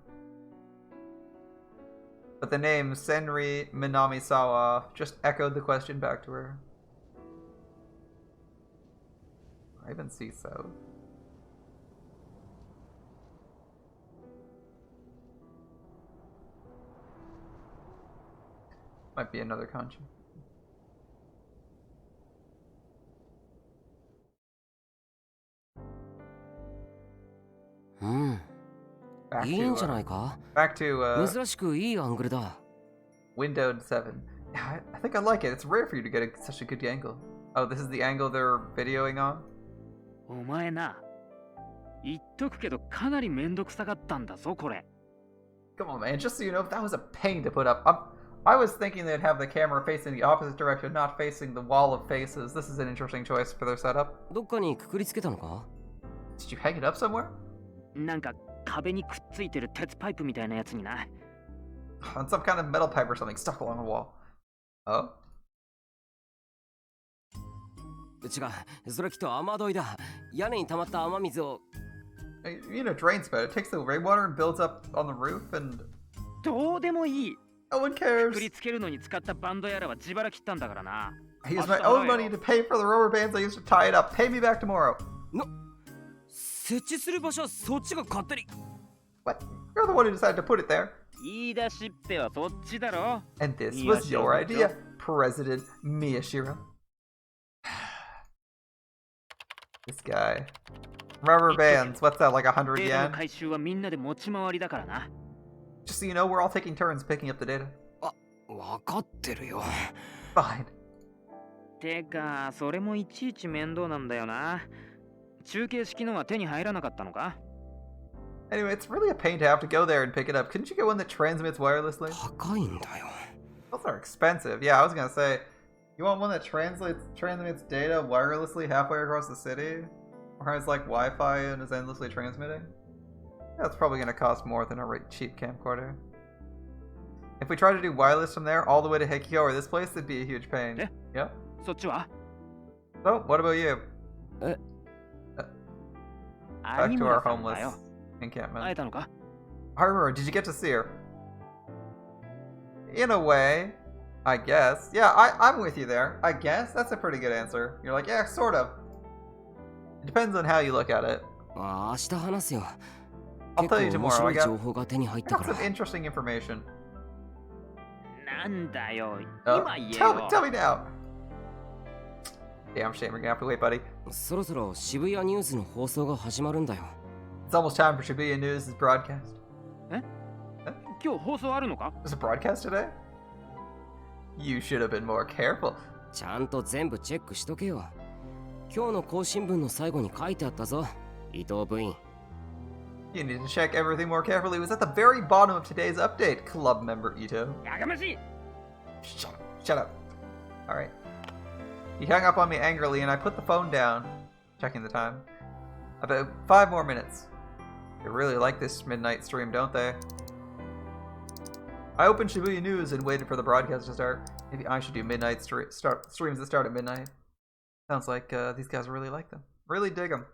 But the name Senri Minamisawa just echoed the question back to her. I even see so. Might be another kanji. Back いいん to じゃないか back to 珍しくいいアングルだ windowed 7. Yeah, I think I like it. It's rare for you to get such a good angle. Oh, this is the angle they're videoing on? お前な、言っとくけどかなりめんどくさかったんだぞこれ。 Come on, man. Just so you know, that was a pain to put up. I was thinking they'd have the camera facing the opposite direction, not facing the wall of faces. This is an interesting choice for their setup. どっかにくくりつけたのか Did you hang it up somewhere? なんか壁にくっついてる鉄パイプみたいなやつにな。 On some kind of metal pipe or something stuck along the wall. Oh? 違うそれきっと雨どいだ屋根に溜まった雨水を You know, drain spout. It takes the rainwater and builds up on the roof, and どうでもいい。 no one く cares. くりつけるのに使ったバンドやらは自腹切ったんだからな。 I used my own money to pay for the rubber bands I used to tie it up. Pay me back tomorrow. 設置する場所はそっちが勝手に What? You're the one who decided to put it there. 言い出しっぺはそっちだろ。 And this was your idea, President Miyashiro. This guy. Rubber bands. What's that, like 100データの yen? 回収はみんなで持ち回りだからな。 Just so you know, we're all taking turns picking up the data. 分かってるよ Fine. てか、それもいちいち面倒なんだよな。中継式のは手に入らなかったのか？ Anyway, it's really a pain to have to go there and pick it up. Couldn't you get one that transmits wirelessly? 高いんだよ Those are expensive. Yeah, I was gonna say, you want one that transmits data wirelessly halfway across the city? Or has like Wi-Fi and is endlessly transmitting? That's probably gonna cost more than a cheap camcorder. If we try to do wireless from there all the way to Heikyo or this place, it'd be a huge pain. Eh? Yep. そっちは？ So, what about you? 有 Back to 村 our さんだよ。 homeless encampment. 会えたのか？ Harura, did you get to see her? In a way, I guess. Yeah, I'm with you there. I guess that's a pretty good answer. You're like, yeah, sort of. It depends on how you look at it. 明日話すよ I'll tell you 結構面 tomorrow. 白 I い got, 情報が手に入っ I た got から some interesting information. なんだよ。 Oh, 今言え tell よ。 me now. Damn shame, we're gonna have to wait, buddy. そろそろ渋谷ニュースの放送が始まるんだよ It's almost time for Shibuya News' broadcast. 今日放送あるのか？ There's a broadcast today? You should have been more careful. ちゃんと全部チェックしとけよ今日の更新文の最後に書いてあったぞ伊藤部員 You need to check everything more carefully. It was at the very bottom of today's update, club member Ito. やがましい。 Shut up. Alright. He hung up on me angrily and I put the phone down, checking the time. About 5 more minutes. They really like this midnight stream, don't they? I opened Shibuya News and waited for the broadcast to start. Maybe I should do midnight streams that start at midnight. Sounds like these guys really like them. Really dig them.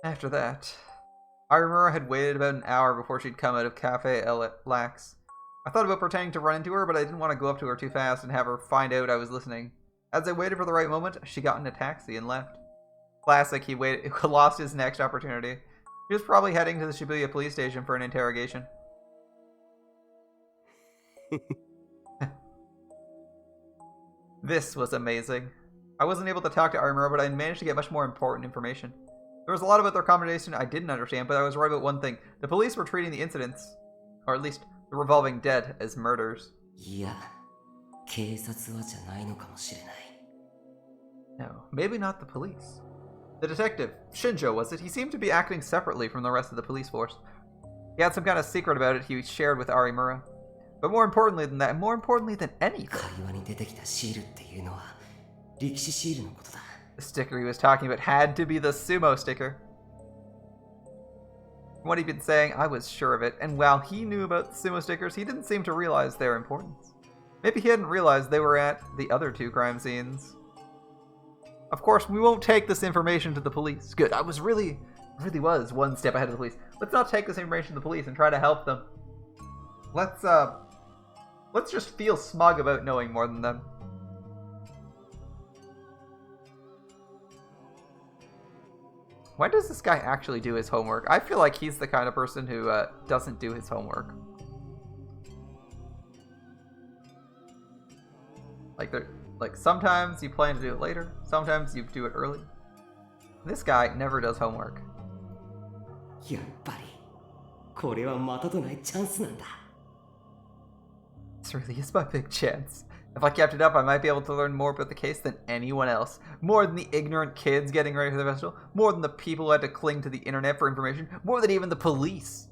After that, Arimura had waited about an hour before she'd come out of Cafe El Lax. I thought about pretending to run into her, but I didn't want to go up to her too fast and have her find out I was listening. As I waited for the right moment, she got in a taxi and left. Classic, he lost his next opportunity. He was probably heading to the Shibuya police station for an interrogation. This was amazing. I wasn't able to talk to Arimura, but I managed to get much more important information. There was a lot about their conversation I didn't understand, but I was right about one thing. The police were treating the incidents, or at least the revolving dead, as murders. いや警察はじゃないのかもしれない No, maybe not the police. The detective, Shinjo was it, he seemed to be acting separately from the rest of the police force. He had some kind of secret about it he shared with Arimura. But more importantly than that, more importantly than anything, 会話に出てきたシールっていうのは歴史シールのことだ The sticker he was talking about had to be the Sumo sticker. From what he'd been saying, I was sure of it, and while he knew about the Sumo stickers, he didn't seem to realize their importance. Maybe he hadn't realized they were at the other 2 crime scenes. Of course, we won't take this information to the police. Good, I was really was one step ahead of the police. Let's not take this information to the police and try to help them. Let's just feel smug about knowing more than them. When does this guy actually do his homework? I feel like he's the kind of person who doesn't do his homework. Like sometimes you plan to do it later, sometimes you do it early. This guy never does homework. やっぱりこれはまたとないチャンスなんだ。 This really is my big chance. If I kept it up, I might be able to learn more about the case than anyone else. More than the ignorant kids getting ready for the festival. More than the people who had to cling to the internet for information. More than even the police.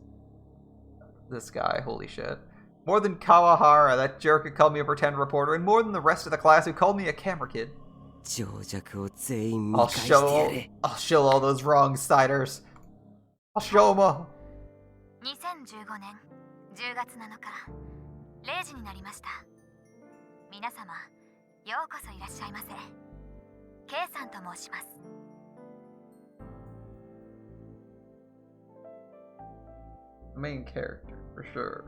This guy, holy shit. More than Kawahara, that jerk who called me a pretend reporter. And more than the rest of the class who called me a camera kid. 情弱を全員見返してやれ。 I'll show all those wrong siders. I'll show them all. 2015年10月7日0時になりました。皆様ようこそいらっしゃいませ。K さんと申します。 Main character, for sure.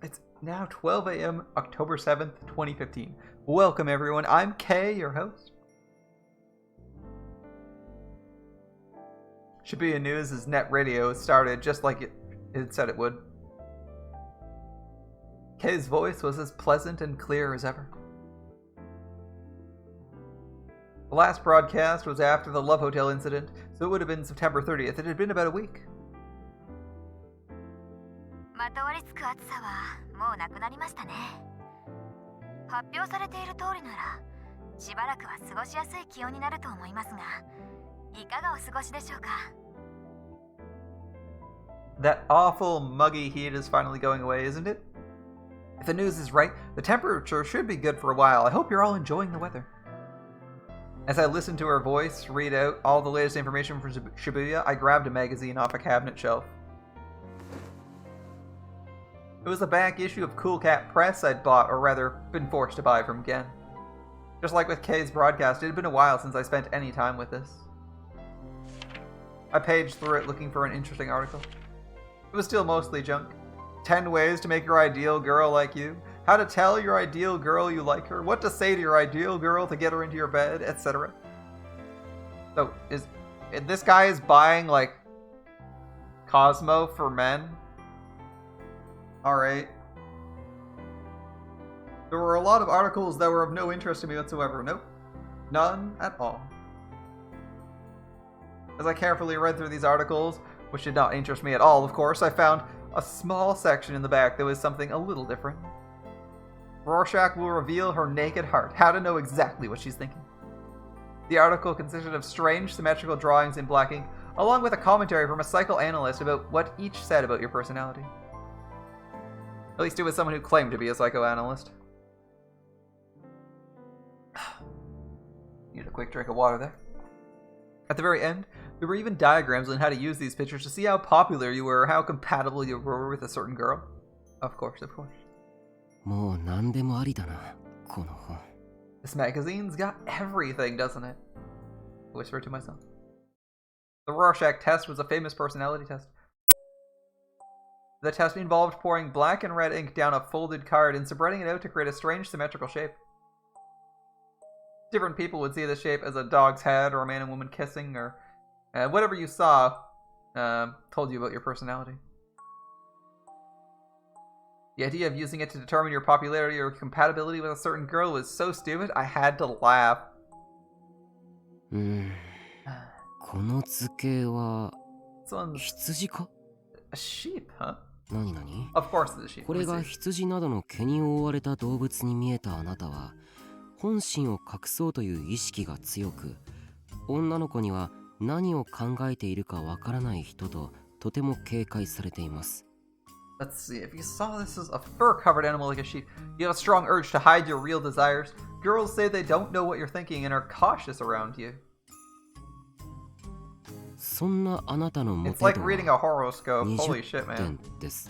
It's now 12 a.m. October 7th, 2015. Welcome everyone, I'm Kay, your host. Shibuya News' net radio started just like it said it would. Kay's voice was as pleasant and clear as ever. The last broadcast was after the Love Hotel incident, so it would have been September 30th. It had been about a week. まとわりつく暑さはもうなくなりましたね。発表されている通りならしばらくは過ごしやすい気温になると思いますが、いかがお過ごしでしょうか。 That awful muggy heat is finally going away, isn't it? If the news is right, the temperature should be good for a while. I hope you're all enjoying the weather. As I listened to her voice read out all the latest information from Shibuya, I grabbed a magazine off a cabinet shelf. It was a back issue of Cool Cat Press I'd bought, or rather, been forced to buy from Gen. Just like with Kay's broadcast, it had been a while since I spent any time with this. I paged through it looking for an interesting article. It was still mostly junk. 10 ways to make your ideal girl like you. How to tell your ideal girl you like her. What to say to your ideal girl to get her into your bed, etc. So, this guy is buying, like, Cosmo for men? Alright. There were a lot of articles that were of no interest to me whatsoever. Nope. None at all. As I carefully read through these articles, which did not interest me at all, of course, I found a small section in the back that was something a little different. Rorschach will reveal her naked heart. How to know exactly what she's thinking. The article consisted of strange symmetrical drawings in black ink, along with a commentary from a psychoanalyst about what each said about your personality. At least it was someone who claimed to be a psychoanalyst. Need a quick drink of water there. At the very end, there were even diagrams on how to use these pictures to see how popular you were or how compatible you were with a certain girl. Of course, of course. もう何でもありだな、この本。 This magazine's got everything, doesn't it? I whispered to myself. The Rorschach test was a famous personality test. The test involved pouring black and red ink down a folded card and spreading it out to create a strange symmetrical shape. Different people would see the shape as a dog's head or a man and woman kissing, or whatever you saw told you about your personality. The idea of using it to determine your popularity or compatibility with a certain girl was so stupid, I had to laugh. この図形は This one's 羊か？ a sheep, huh? 何何？ Of course it's a sheep. これが Let me see. 羊などの毛に覆われた動物に見えたあなたは、本心を隠そうという意識が強く、女の子には何を考えているかわからない人ととても警戒されています。Let's see, if you saw this as a fur-covered animal like a sheep, you have a strong urge to hide your real desires. Girls say they don't know what you're thinking and are cautious around you. そんなあなたのモ It's テ like 度 reading a は horoscope. Holy 20 shit, man. 点です。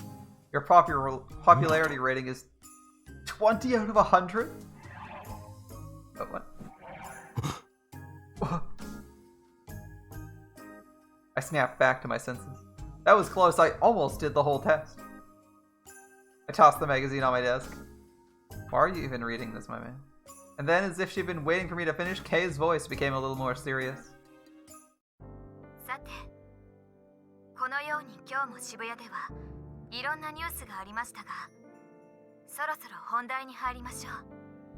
Your popularity rating is 20 out of 100? Oh, what? I snapped back to my senses. That was close. I almost did the whole test. I tossed the magazine on my desk. Why are you even reading this, my man? And then, as if she'd been waiting for me to finish, Kay's voice became a little more serious. さて、このように今日も渋谷ではいろんなニュースがありましたが、そろそろ本題に入りましょう。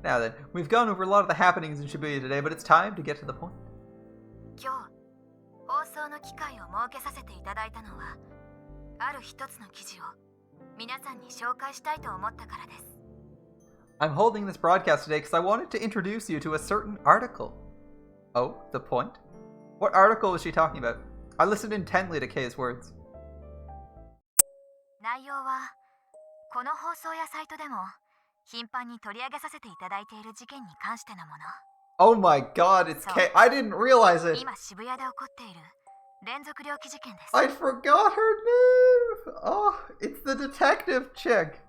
Now then, we've gone over a lot of the happenings in Shibuya today, but it's time to get to the point. 今日、放送の機会を設けさせていただいたのは、ある一つの記事を皆さんに紹介したいと思ったからです。 I'm holding this broadcast today because I wanted to introduce you to a certain article. Oh, the point? What article was she talking about? I listened intently to Kay's words. 内容は、この放送やサイトでも頻繁に取り上げさせていただいている事件に関してのもの。 Oh my god, it's Kay. I didn't realize it. 今渋谷で起こっている連続猟奇事件です。 I forgot her name. Oh, it's the detective chick.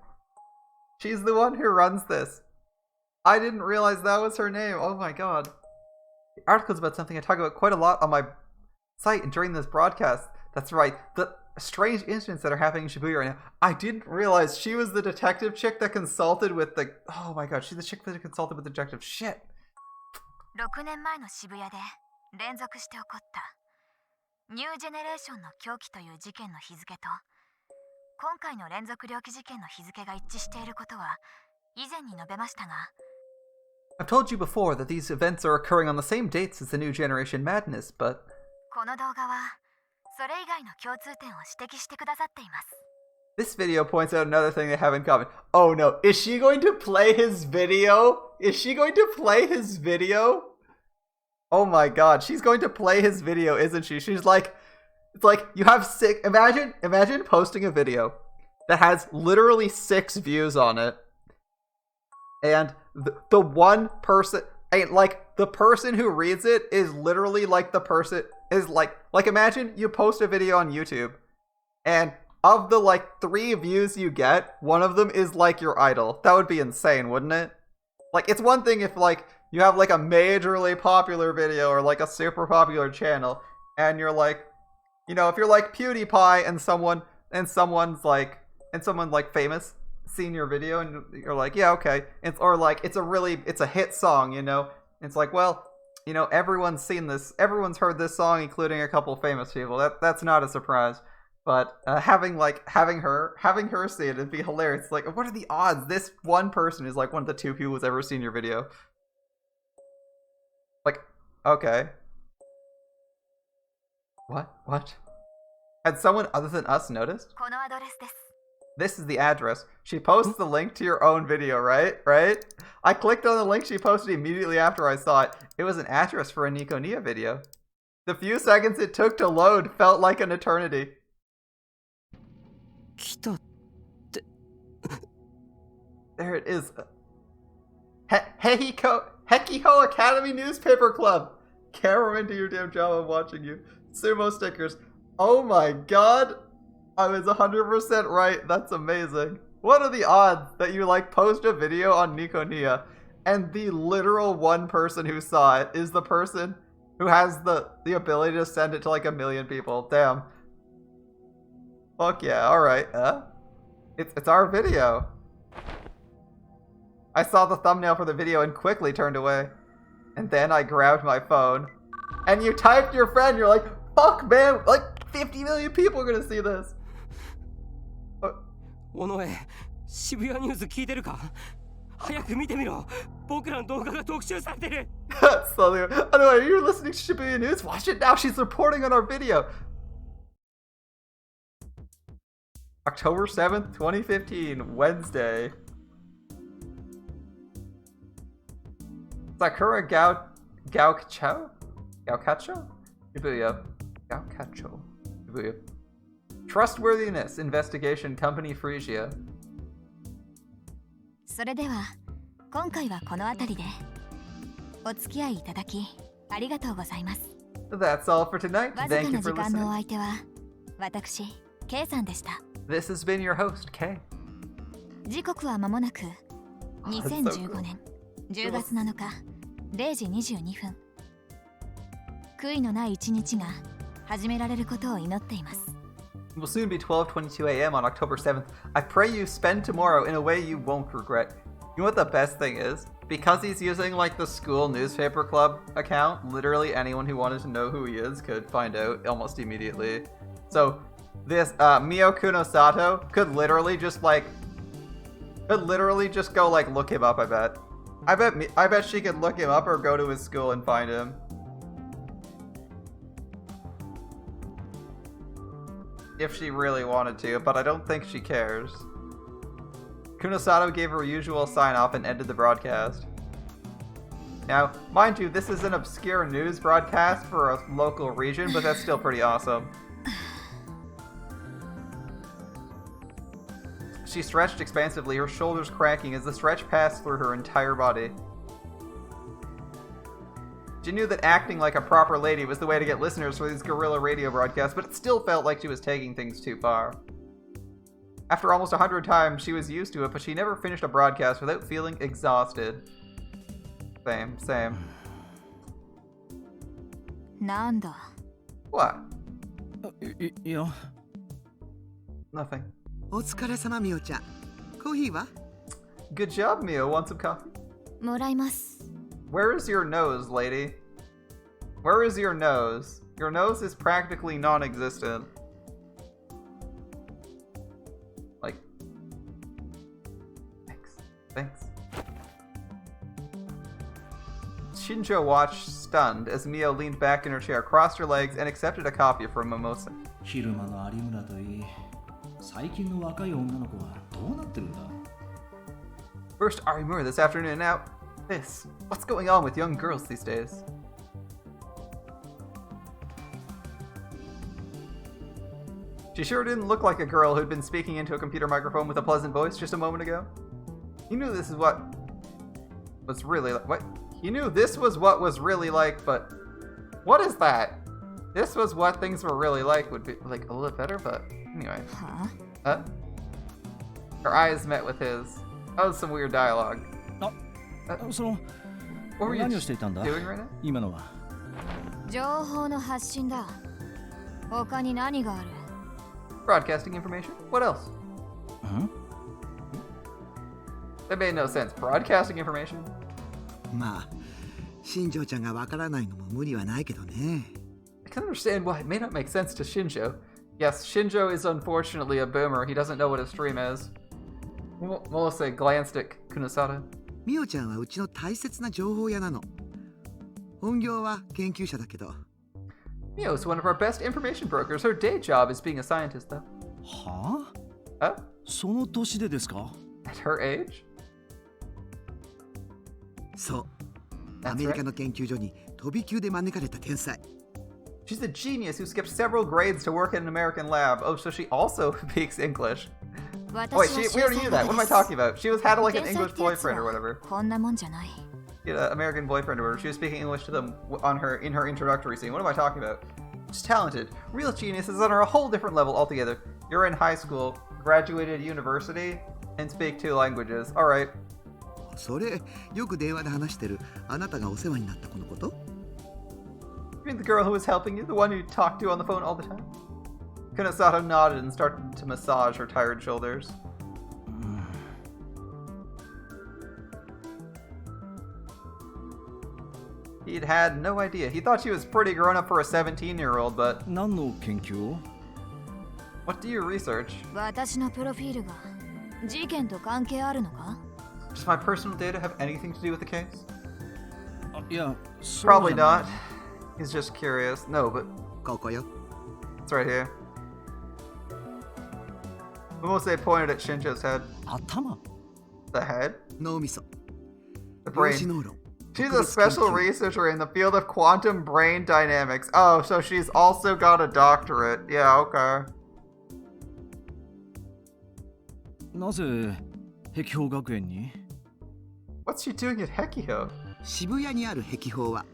She's the one who runs this. I didn't realize that was her name. Oh my god. The article's about something I talk about quite a lot on my site and during this broadcast. That's right. The strange incidents that are happening in Shibuya right now. I didn't realize she was the detective chick that consulted with the... Oh my god, she's the chick that consulted with the detective. Shit. 6年前の渋谷で連続して起こったニュージェネレーションの狂気という事件の日付と今回の連続猟奇事件の日付が一致していることは以前に述べましたが I've told you before that these events are occurring on the same dates as the New Generation Madness, but... この動画はそれ以外の共通点を指摘してくださっています This video points out another thing they have in common. Oh no, is she going to play his video? Is she going to play his video? Oh my god, she's going to play his video, isn't she? She's like, it's like, you have six, imagine posting a video that has literally 6 views on it. And the one person, and like, the person who reads it is literally like the person, is like imagine you post a video on YouTube, and of the like 3 views you get, one of them is like your idol. That would be insane, wouldn't it? Like, it's one thing if like you have like a majorly popular video or like a super popular channel, and you're like, you know, if you're like PewDiePie and someone famous seen your video and you're like, yeah, okay. It's a hit song, you know. It's like, well, you know, everyone's seen this, everyone's heard this song, including a couple famous people. That's not a surprise. But having her see it, it'd be hilarious. It's like, what are the odds this one person is like one of the 2 people who's ever seen your video? Like, okay. What? Had someone other than us noticed? このアドレスです This is the address. She posts the link to your own video, right? I clicked on the link she posted immediately after I saw it. It was an address for a NicoNiya video. The few seconds it took to load felt like an eternity. 来た。 There it is. Hekiho Academy Newspaper Club. Camera into your damn job, I'm watching you. Sumo stickers. Oh my god. I was 100% right. That's amazing. What are the odds that you like post a video on NicoNiya and the literal one person who saw it is the person who has the ability to send it to like 1 million people? Damn. Fuck yeah, alright. It's our video. I saw the thumbnail for the video and quickly turned away. And then I grabbed my phone. And you typed your friend, you're like, fuck man, like 50 million people are gonna see this. 尾上、渋谷ニュース聞いてるか？早く見てみろ。僕らの動画が特集されてる。So, anyway, you're listening to Shibuya News? Watch it now, she's reporting on our video. October 7th, 2015, Wednesday. Sakura Gaukacho? Shibuya. Gaukacho. Shibuya. Trustworthiness Investigation Company Frisia. それでは今回はこの辺りでお付き合いいただきありがとうございます。 That's all for tonight. わず Thank か you な for 時間のお listening. 相手は私 K さんでした。 This has been your host, Kay. 時刻は間もなく2015年10月7日0時22分。悔いのない一日が始められることを祈っています。 It will soon be 12:22 a.m. on October 7th. I pray you spend tomorrow in a way you won't regret. You know what the best thing is? Because he's using like the school newspaper club account, literally anyone who wanted to know who he is could find out almost immediately. So this Mio Kunosato could literally just go like look him up, I bet. I bet she could look him up or go to his school and find him. If she really wanted to, but I don't think she cares. Kunosato gave her usual sign-off and ended the broadcast. Now, mind you, this is an obscure news broadcast for a local region, but that's still pretty awesome. She stretched expansively, her shoulders cracking as the stretch passed through her entire body. She knew that acting like a proper lady was the way to get listeners for these guerrilla radio broadcasts, but it still felt like she was taking things too far. After almost 100 times, she was used to it, but she never finished a broadcast without feeling exhausted. Same. なんだ。 What? いや Nothing. お疲れ様みおちゃん。コーヒーは？ Good job, Mio. Want some coffee? もらいます。 Where is your nose, lady? Where is your nose? Your nose is practically non-existent. Like... Thanks. Shinjo watched, stunned, as Mio leaned back in her chair, crossed her legs, and accepted a coffee from Mimosa. 昼間の有村といい最近の若い女の子はどうなってるんだ First Arimura this afternoon, and now this. What's going on with young girls these days? She sure didn't look like a girl who'd been speaking into a computer microphone with a pleasant voice just a moment ago. He knew this is what was really like. What? He knew this was what was really like, but what is that? This was what things were really like would be like a little bit better, but anyway. Huh? Her eyes met with his. That was some weird dialogue. その What were you 何をしていたんだ doing right now? 今のは情報の発信だ。他に何がある？ Broadcasting information? What else? That made no sense. Broadcasting information? まあ、新庄ちゃんがわからないのも無理はないけどね。I can understand why it may not make sense to Shinjo. Yes, Shinjo is unfortunately a boomer. He doesn't know what a stream is. Melissa glanced at Kunosada. みおちゃんはうちの大切な情報屋なの。本業は研究者だけど。Mio is one of our best information brokers. Her day job is being a scientist, though. は Huh? あその年でですか At her age? そう。 That's アメリカの研究所に飛び級で招かれた天才。 She's a genius who skipped several grades to work in an American lab. Oh, so she also speaks English. Oh, wait, we already knew that. What am I talking about? She had like an English boyfriend or whatever. こんなもんじゃない。 She had an American boyfriend or whatever. She was speaking English to them in her introductory scene. What am I talking about? She's talented. Real genius is on a whole different level altogether. You're in high school, graduated university, and speak 2 languages. All right. それ、よく電話で話してるあなたがお世話になった子のこと？ You mean the girl who was helping you? The one you talked to on the phone all the time? Kunosato nodded and started to massage her tired shoulders. He'd had no idea. He thought she was pretty grown up for a 17-year-old, but 何の研究を what do you research? 私のプロフィールが事件と関係あるのか？ Does my personal data have anything to do with the case? いやそう Probably じゃない not. He's just curious. No, but ここよ。 it's right here. Momose pointed at Shinjo's head. 頭 The head? 脳みそ。 The 量子 brain. 脳論。 She's a special researcher in the field of quantum brain dynamics. Oh, so she's also got a doctorate. Yeah, okay. なぜ壁標学園に？ What's she doing at Hekio? 渋谷にある壁標は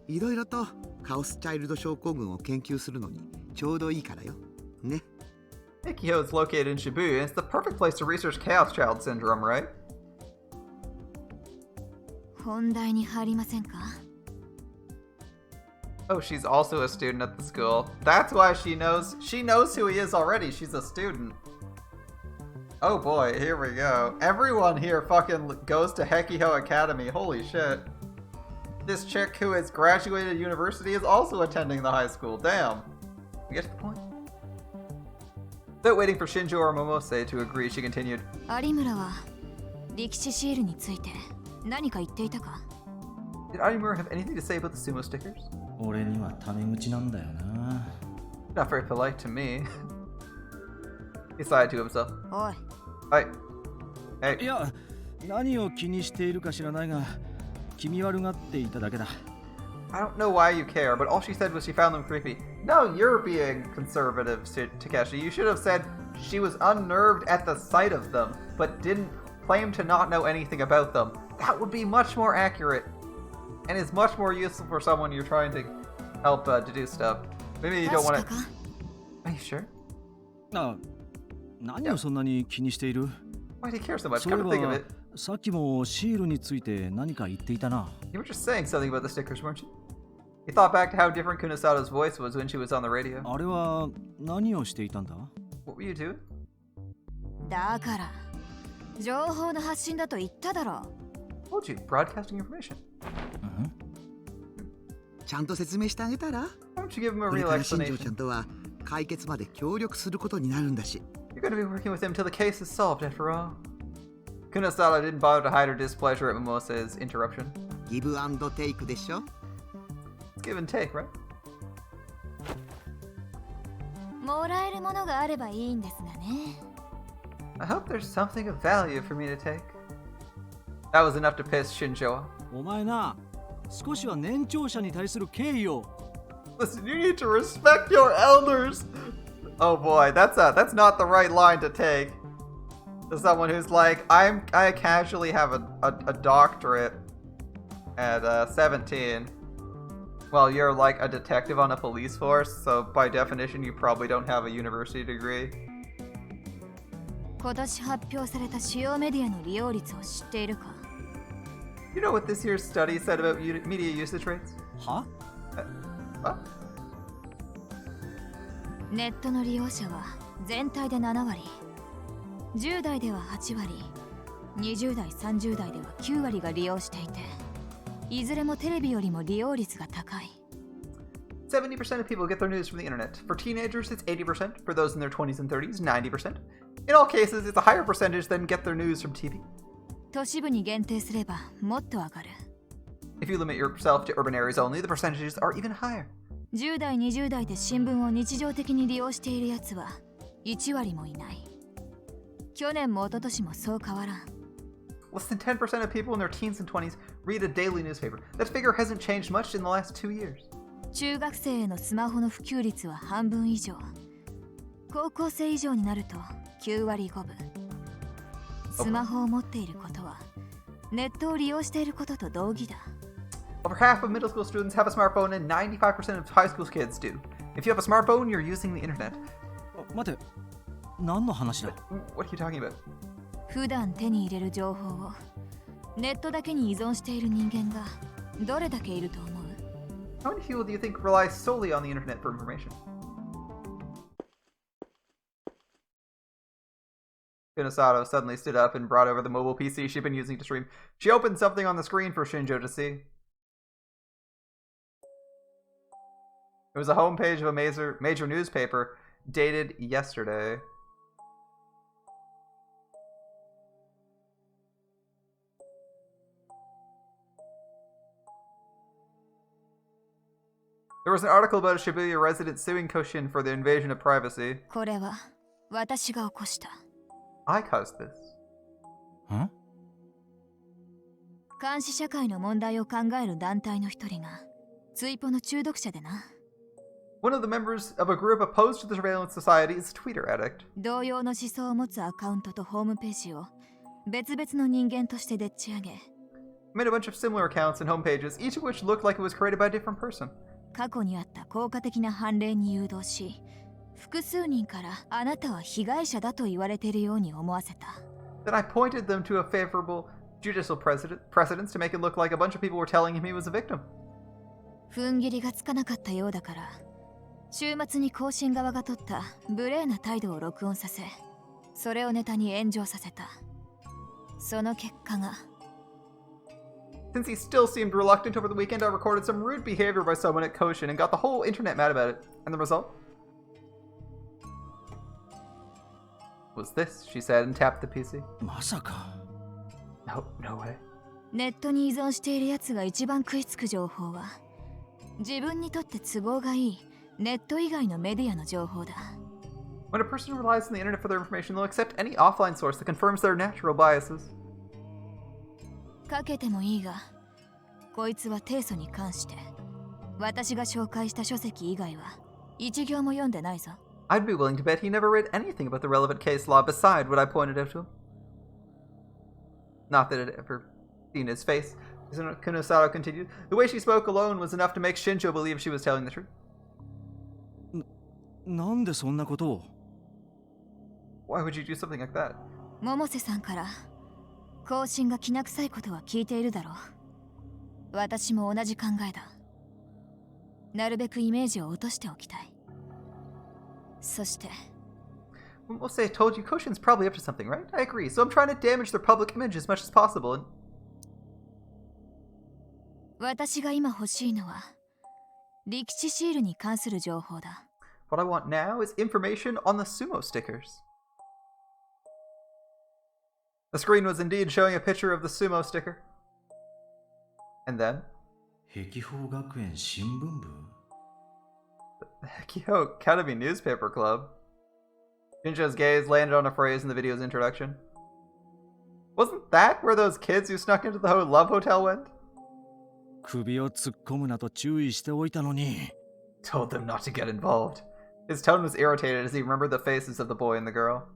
いろいろとカオスチャイルド症候群を研究するのにちょうどいいからよ。ね。Hekio is located in Shibuya, and it's the perfect place to research Chaos Child Syndrome, right? 本題に入りませんか？ Oh, she's also a student at the school. That's why she knows who he is already. She's a student. Oh boy, here we go. Everyone here fucking goes to Hekio Academy. Holy shit. This chick who has graduated university is also attending the high school. Damn. We get to the point. Without waiting for Shinjo or Momose to agree, she continued. 有村は力士シールについて何か言っていたか？ Did Arimura have anything to say about the sumo stickers? 俺にはタメ口なんだよな。 Not very polite to me. He sighed to himself. おい。はい。Hey. いや、何を気にしているか知らないが、気味悪がっていただけだ。I don't know why you care, but all she said was she found them creepy. No, you're being conservative, Takeshi. You should have said she was unnerved at the sight of them, but didn't claim to not know anything about them. That would be much more accurate, and is much more useful for someone you're trying to help deduce stuff. Maybe you don't want to... 確かか？ Are you sure? 何をそんなに気にしている？ Why do you care so much? そうい Come to think of え it, ば、さっきもシールについて何か言っていたな。 you were just saying something about the stickers, weren't you? He thought back to how different Kunisada's voice was when she was on the radio. あれは何をしていたんだ？ What were you doing? だから情報の発信だと言っただろ。 Told you, broadcasting information. ちゃんと説明してあげたら？ Why don't you give him a これ real から新庄ちゃ explanation? んとは解決まで協力することになるんだし。 You're going to be working with him till the case is solved, after all. Kunisada didn't bother to hide her displeasure at Mimose's interruption. ギブアンドテイクでしょ。 Give and take, right? もらえるものがあればいいんですがね。 I hope there's something of value for me to take. That was enough to piss Shinjo off. お前な、少しは年長者に対する敬意を。 Listen, you need to respect your elders. Oh boy, that's not the right line to take. To someone who's like, I casually have a doctorate at 17. Well, you're like a detective on a police force, so by definition, you probably don't have a university degree. 今年発表された主要メディアの利用率を知っているか？ You know what this year's study said about media usage rates? は？ What? ネットの利用者は全体で7割、10代では8割、20代、30代では9割が利用していて、いずれもテレビよりも利用率が高い。 70% of people get their news from the internet. For teenagers, it's 80%. For those in their 20s and 30s, 90%. In all cases, it's a higher percentage than get their news from TV. 都市部に限定すればもっと上がる。 If you limit yourself to urban areas only, the percentages are even higher. 10代、20代で新聞を日常的に利用しているやつは1割もいない。去年も一昨年もそう変わらん。 Less than 10% of people in their teens and 20s read a daily newspaper. That figure hasn't changed much in the last 2 years. 中学生へのスマホの普及率は半分以上。高校生以上になると9割5分。スマホを持っていることはネットを利用していることと同義だ。 Over half of middle school students have a smartphone, and 95% of high school kids do. If you have a smartphone, you're using the internet. 待て、何の話だ？ What are you talking about? 普段手に入れる情報をネットだけに依存している人間がどれだけいると思う？ How many people do you think rely solely on the internet for information? Kunisada suddenly stood up and brought over the mobile PC she'd been using to stream. She opened something on the screen for Shinjo to see. It was a homepage of a major newspaper dated yesterday. There was an article about a Shibuya resident suing Koshin for the invasion of privacy. これは私が起こした。 I caused this. ん？監視社会の問題を考える団体の一人がツイポの中毒者でな。One of the members of a group opposed to the surveillance society is a Twitter addict. 同様の思想を持つアカウントとホームページを別々の人間としてでっち上げ Made a bunch of similar accounts and homepages, each of which looked like it was created by a different person. 過去にあった効果的な判例に誘導し複数人からあなたは被害者だと言われているように思わせた Then I pointed them to a favorable judicial precedence to make it look like a bunch of people were telling him he was a victim. 踏ん切りがつかなかったようだから週末に更新側が取った無礼な態度を録音させそれをネタに炎上させたその結果が Since he still seemed reluctant over the weekend, I recorded some rude behavior by someone at Koshin and got the whole internet mad about it. And the result? Was this, she said, and tapped the PC. まさか No way. ネットに依存しているやつが一番食いつく情報は自分にとって都合がいいネット以外のメディアの情報だ When a person relies on the internet for their information, they'll accept any offline source that confirms their natural biases. かけてもいいがこいつは提訴に関して私が紹介した書籍以外は一行も読んでないぞ I'd be willing to bet he never read anything about the relevant case law beside what I pointed out to him. Not that it had ever seen his face. Kunosato continued. The way she spoke alone was enough to make Shinjo believe she was telling the truth. なんでそんなことを Why would you do something like that? 百瀬さんから更新がきな臭いことは聞いているだろう私も同じ考えだなるべくイメージを落としておきたいそして Mose told you Koshin's probably up to something, right? I agree. So I'm trying to damage their public image as much as possible. And 私が今欲しいのは力士シールに関する情報だ what I want now is information on the Sumo stickers. The screen was indeed showing a picture of the Sumo sticker. And then, 碧峰学園新聞部 the Hekio Academy Newspaper Club. Shinjo's gaze landed on a phrase in the video's introduction. Wasn't that where those kids who snuck into the Love Hotel went? 首を突っ込むなと注意しておいたのに Told them not to get involved. His tone was irritated as he remembered the faces of the boy and the girl.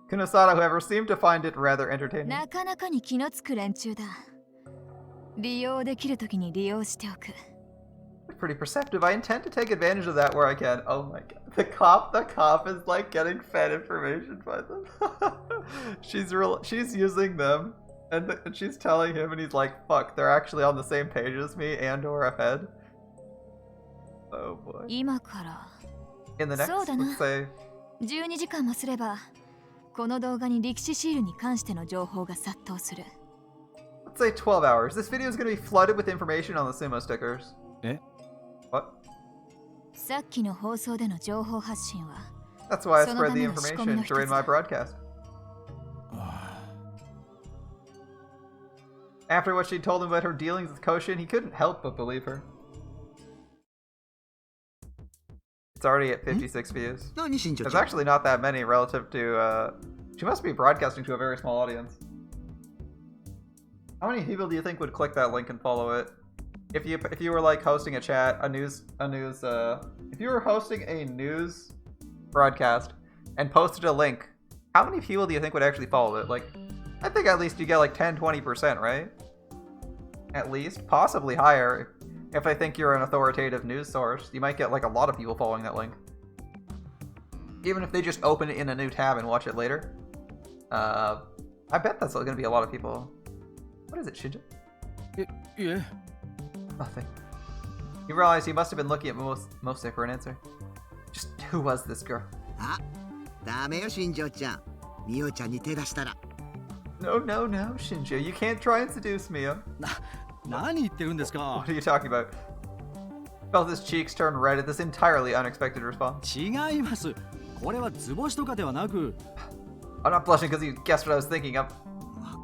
Kunosato, however, seemed to find it rather entertaining. なかなかに気のつく連中だ利用できるときに利用しておく Pretty perceptive. I intend to take advantage of that where I can. Oh my god. The cop is like getting fed information by them. She's using them and she's telling him and he's like, fuck, they're actually on the same page as me and or ahead. Oh boy. 今から In the next, そうだな let's say, 12時間もすればこの動画に力士シールに関しての情報が殺到する let's say 12 hours. This video is going to be flooded with information on the Sumo stickers. え What? さっきの放送での情報発信は That's why I その spread た the めの仕込みの information 一つ during my broadcast. After what she told him about her dealings with Koshin, he couldn't help but believe her. It's already at 56 views. 何しんちょ There's ちゃん actually not that many relative to, she must be broadcasting to a very small audience. How many people do you think would click that link and follow it? If you were like hosting a chat, if you were hosting a news broadcast and posted a link, how many people do you think would actually follow it? Like, I think at least you get like 10-20%, right? At least, possibly higher. If I think you're an authoritative news source, you might get like a lot of people following that link. Even if they just open it in a new tab and watch it later. I bet that's going to be a lot of people. What is it, Shinja? いえ Nothing. He realized he must have been looking at Mose for an answer. Just who was this girl? あ、ダメよしんちょちゃんみおちゃんに手出したら No, Shinjo. You can't try and seduce Mio. 何言ってるんですか What are you talking about? Felt his cheeks turn red at this entirely unexpected response. 違いますこれは図星とかではなく I'm not blushing because you guessed what I was thinking of.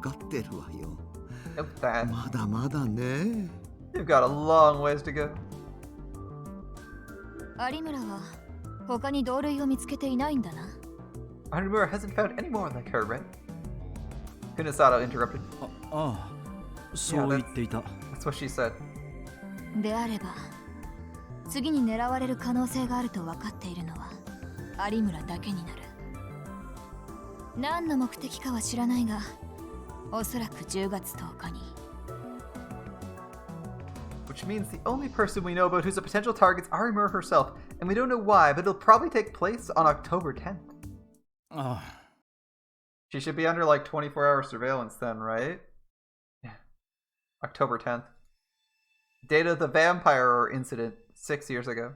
分かってるわよ Nope, that. まだまだね You've got a long ways to go. 有村は他に同類を見つけていないんだな Hanamura hasn't found any more like her, right? Kunosato interrupted. ああそう言っていた That's what she said. であれば次に狙われる可能性があると分かっているのは有村だけになる。何の目的かは知らないが、おそらく10月10日に。Which means the only person we know about who's a potential target is Arimura herself, and we don't know why, but it'll probably take place on October 10th. She should be under like 24-hour surveillance then, right? Yeah. October 10th. Date of the vampire incident 6 years ago.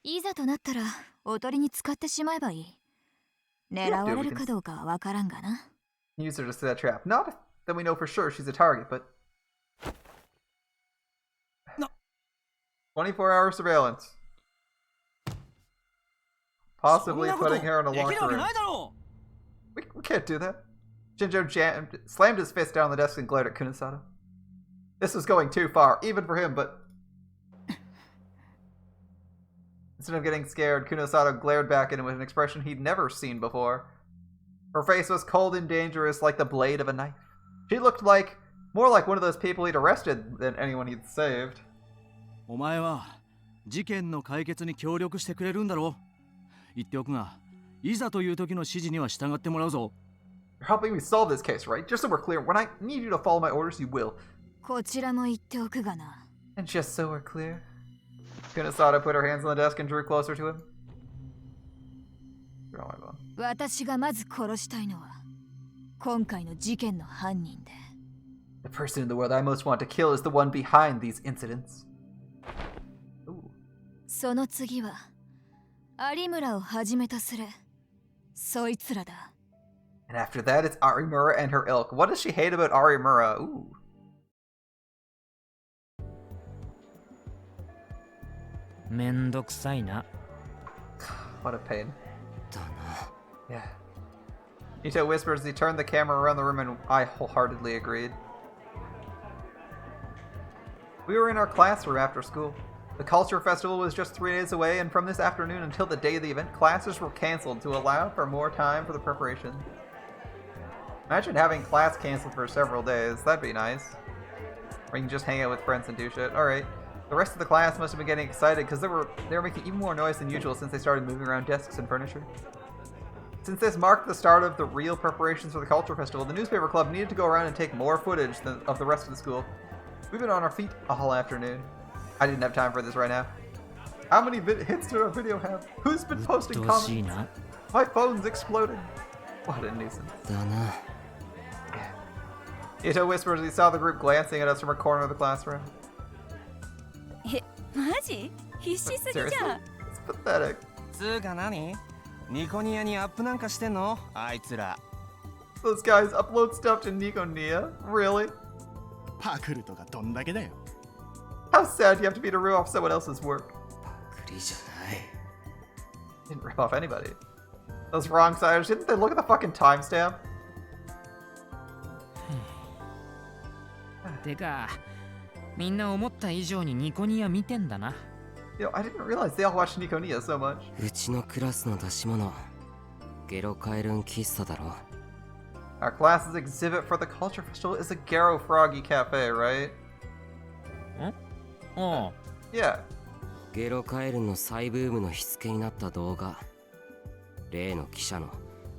いざとなったらおとりに使ってしまえばいい。狙われるかどうかは分からんがな。Use her to set that trap. Not that we know for sure she's a target, but 24-hour surveillance. Possibly putting her in a locker room. We can't do that. Shinjo slammed his fist down on the desk and glared at Kunisada. This was going too far, even for him, but... Instead of getting scared, Kunisada glared back at him with an expression he'd never seen before. Her face was cold and dangerous like the blade of a knife. She looked like... more like one of those people he'd arrested than anyone he'd saved. お前は事件の解決に協力してくれるんだろう。言っておくが、いざという時の指示には従ってもらうぞ。You're helping me solve this case, right? Just so we're clear, when I need you to follow my orders, you will. こちらも言っておくがな。And just so we're clear, Kunisada put her hands on the desk and drew closer to him. 私がまず殺したいのは今回の事件の犯人で。The person in the world I most want to kill is the one behind these incidents. その次は有村をはじめとするそいつらだ。And after that, it's Arimura and her ilk. What does she hate about Arimura? Ooh. めんどくさいな。What a pain. だな。 Yeah. Ito whispers as he turned the camera around the room, and I wholeheartedly agreed. We were in our classroom after school. The culture festival was just 3 days away, and from this afternoon until the day of the event, classes were cancelled to allow for more time for the preparation. Imagine having class cancelled for several days. That'd be nice. Or you can just hang out with friends and do shit. Alright. The rest of the class must have been getting excited because they were making even more noise than usual since they started moving around desks and furniture. Since this marked the start of the real preparations for the culture festival, the newspaper club needed to go around and take more footage of the rest of the school. We've been on our feet all afternoon. I didn't have time for this right now. How many hits did our video have? Who's been posting comments? My phone's exploding. What a nuisance. だな。 Ito whispers as he saw the group glancing at us from a corner of the classroom. マジ？必死すぎじゃん。 Seriously? It's pathetic. つうか何？ニコニヤにアップなんかしてんの？あいつら。 Those guys upload stuff to NicoNiya? Really? パクるとかどんだけだよ。 How sad do you have to be to rip off someone else's work? パクリじゃない。 Didn't rip off anybody. Those wrong siders, didn't they look at the fucking timestamp? てか、みんな思った以上にニコニヤ見てんだな。You know, I didn't realize they all watched NicoNiya so much. うちのクラスの出し物、ゲロカエルン喫茶だろ。 Our class's exhibit for the culture festival is a Garo Froggy Cafe, right? おう。 Yeah. ゲロカエルンの再ブームの火付けになった動画。例の記者の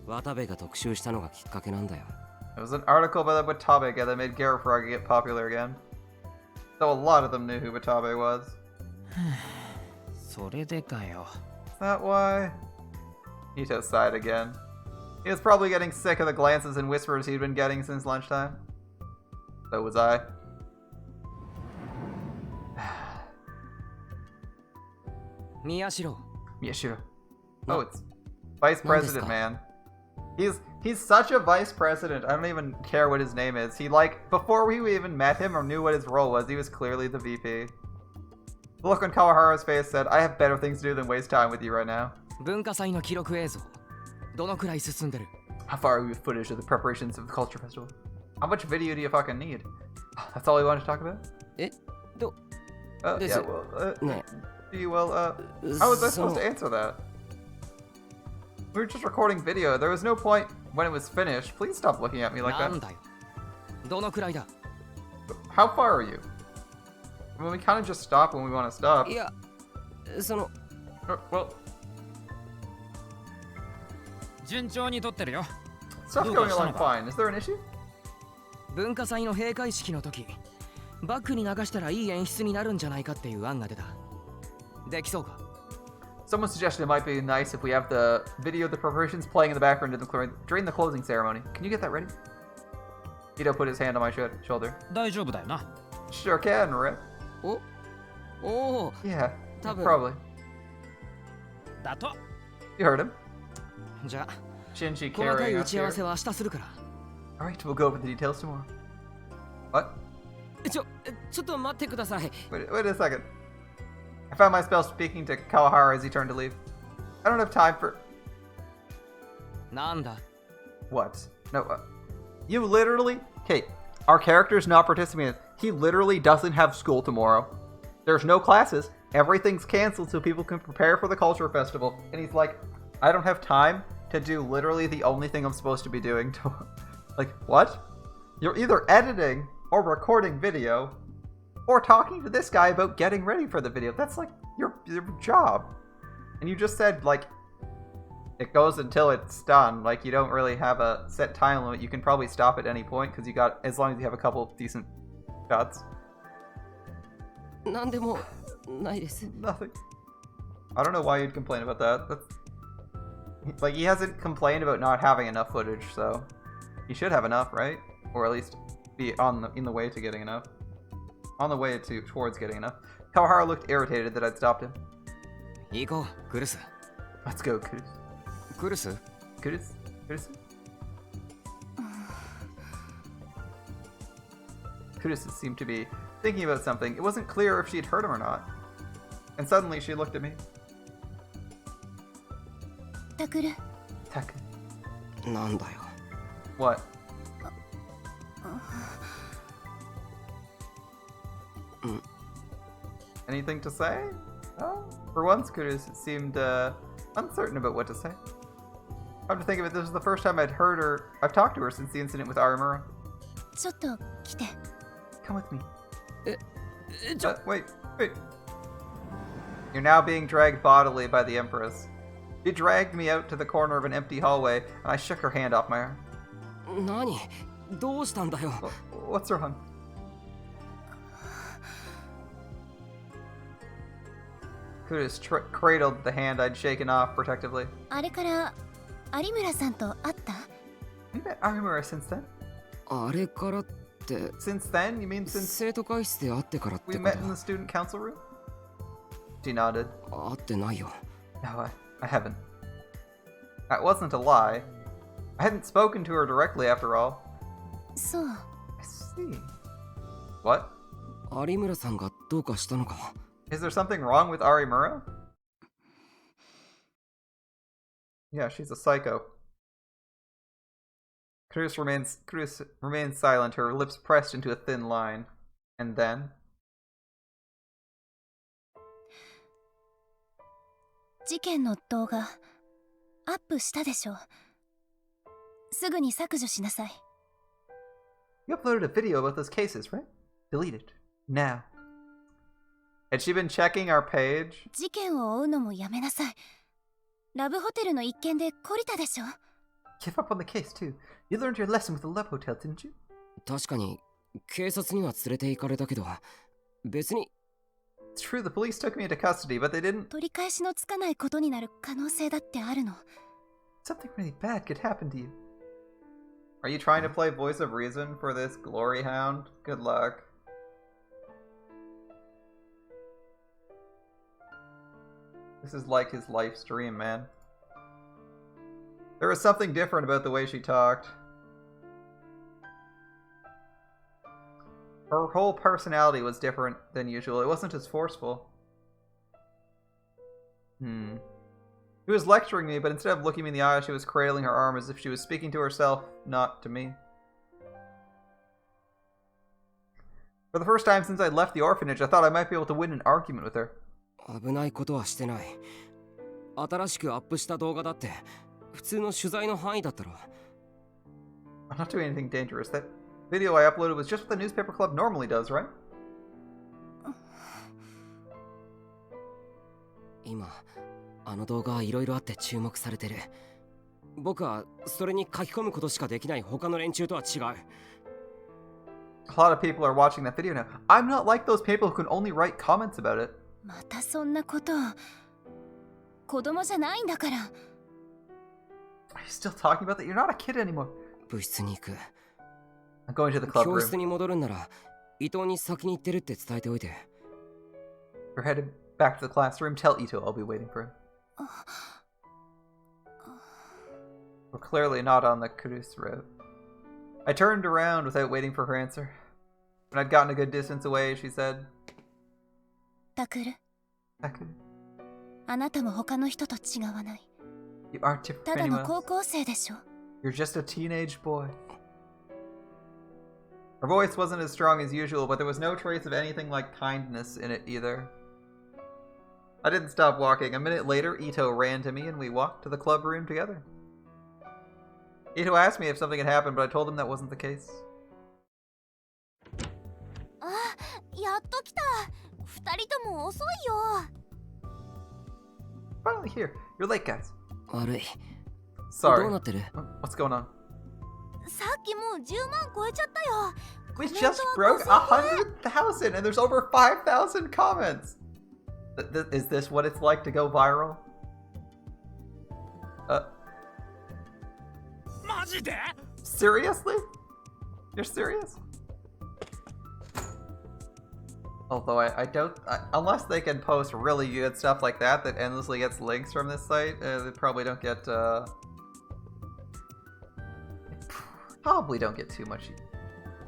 渡部が特集したのがきっかけなんだよ。 It was an article by the Watabe guy that made Garo Froggy get popular again. Though a lot of them knew who Watabe was. それでかよ。 Is that why? Ito sighed again. He was probably getting sick of the glances and whispers he'd been getting since lunchtime. So was I. Miyashiro. Miyashiro. Oh, it's Vice President, man. He's such a vice president. I don't even care what his name is. He before we even met him or knew what his role was, he was clearly the VP. The look on Kawahara's face said, I have better things to do than waste time with you right now. 文化祭の記録映像。どのくらい進んでる？ How far are we with footage of the preparations of the culture festival? How much video do you fucking need? That's all you wanted to talk about? え、ど、 Yeah, Listen, well, no. do you, how was I supposed to answer that? We were just recording video. There was no point when it was finished. Please stop looking at me like なん that. だよ。どのくらいだ？ How far are you? I mean, we kind of just stop when we want to stop. いや、その Well, 順調にとってるよ。 stuff's going along fine. Is there an issue? 文化祭の閉会式の時バックに流したらいい演出になるんじゃないかっていう案が出た。できそうか？ Someone suggested it might be nice if we have the video of the preparations playing in the background during the closing ceremony. Can you get that ready? Ito put his hand on my shoulder. 大丈夫だよな。 Sure can, Rip. おお Yeah, 多分 probably. だと。 You heard him. じゃあ Shinji 細かい carrying 打 us ち合わ here. せは明日するから。 Alright, we'll go over the details tomorrow. What? ちょっと待ってください。 Wait a second. I found myself speaking to Kawahara as he turned to leave. I don't have time for... なんだ What? No, you literally... Kate, our character's not participating. He literally doesn't have school tomorrow. There's no classes. Everything's canceled so people can prepare for the culture festival. And he's like, I don't have time to do literally the only thing I'm supposed to be doing. Like, what? You're either editing or recording video or talking to this guy about getting ready for the video. That's like your job. And you just said, like, it goes until it's done. Like, you don't really have a set time limit. You can probably stop at any point because you got, as long as you have a couple of decent shots. なんでもないです。 Nothing. I don't know why you'd complain about that. That's, like, he hasn't complained about not having enough footage, so he should have enough, right? Or at least be in the way to getting enough. On the way towards getting enough. Kawahara looked irritated that I'd stopped him. 行こう、クルス。 Let's go, Kurus. クルス Kurus? Kurus? Kurus seemed to be thinking about something. It wasn't clear if she'd heard him or not. And suddenly she looked at me. Takuru. Taku. なんだよ。 What? Anything to say? No? For once, Kurus seemed uncertain about what to say. Come to think of it, this is the first time I've talked to her since the incident with Arimura. ちょっと来て。 Come with me. ちょ、 Wait. You're now being dragged bodily by the Empress. She dragged me out to the corner of an empty hallway, and I shook her hand off my arm. 何どうしたんだよ。 What's wrong? Kurus cradled the hand I'd shaken off protectively. あれから有村さんと会った？ We met Arimura since then? あれからって Since then? You mean since 生徒会室で会ってからって we こ met in the student council room? She nodded. と会ってないよ。 No, I haven't. That wasn't a lie. I hadn't spoken to her directly after all. そう。 I see. What? 有村さんがどうかしたのか？ Is there something wrong with Arimura? Yeah, she's a psycho. Kurus remains silent, her lips pressed into a thin line. And then... 事件の動画アップしたでしょ。すぐに削除しなさい。 You uploaded a video about those cases, right? Delete it. Now. Had she been checking our page? 事件を追うのもやめなさい。ラブホテルの一件で懲りたでしょ。 Give up on the case, too. You learned your lesson with the love hotel, didn't you? 確かに警察には連れて行かれたけど、別に It's true, the police took me into custody, but they didn't... 取り返しのつかないことになる可能性だってあるの。 Something really bad could happen to you. Are you trying to play voice of reason for this glory hound? Good luck. This is like his life's dream, man. There was something different about the way she talked. Her whole personality was different than usual. It wasn't as forceful. She was lecturing me, but instead of looking me in the eye, she was cradling her arm as if she was speaking to herself, not to me. For the first time since I left the orphanage, I thought I might be able to win an argument with her. 危ないことはしてない。新しくアップした動画だって普通の取材の範囲だったろ。I'm not doing anything dangerous. That video I uploaded was just what the newspaper club normally does, right? 今あの動画はいろいろあって注目されてる。僕はそれに書き込むことしかできない他の連中とは違う。 A lot of people are watching that video now. I'm not like those people who can only write comments about it. またそんなことを。子供じゃないんだから。 Are you still talking about that? You're not a kid anymore. 部室に行く。 I'm going to the club 教室 room. に戻るんなら伊藤に先に行ってるって伝えておいて。 We're headed back to the classroom. Tell Ito I'll be waiting for him. We're clearly not on the Kurus road. I turned around without waiting for her answer. When I'd gotten a good distance away, she said, タクル、 Takuru, あなたも他の人と違わない。 you aren't different た from だ anyone の else. 高校生でしょ。 You're just a teenage boy. Her voice wasn't as strong as usual, but there was no trace of anything like kindness in it either. I didn't stop walking. A minute later, Ito ran to me and we walked to the club room together. Ito asked me if something had happened, but I told him that wasn't the case. あ、やっと来た。二人とも遅いよ。 Finally here. You're late, guys. 悪い。 Sorry. どうなってる？ What's going on? さっきもう10万超えちゃったよ。 We just broke 100,000 and there's over 5,000 comments. Is this what it's like to go viral? マジで？ Seriously? You're serious? Although I don't, unless they can post really good stuff like that endlessly gets links from this site, they probably don't get, probably don't get too much.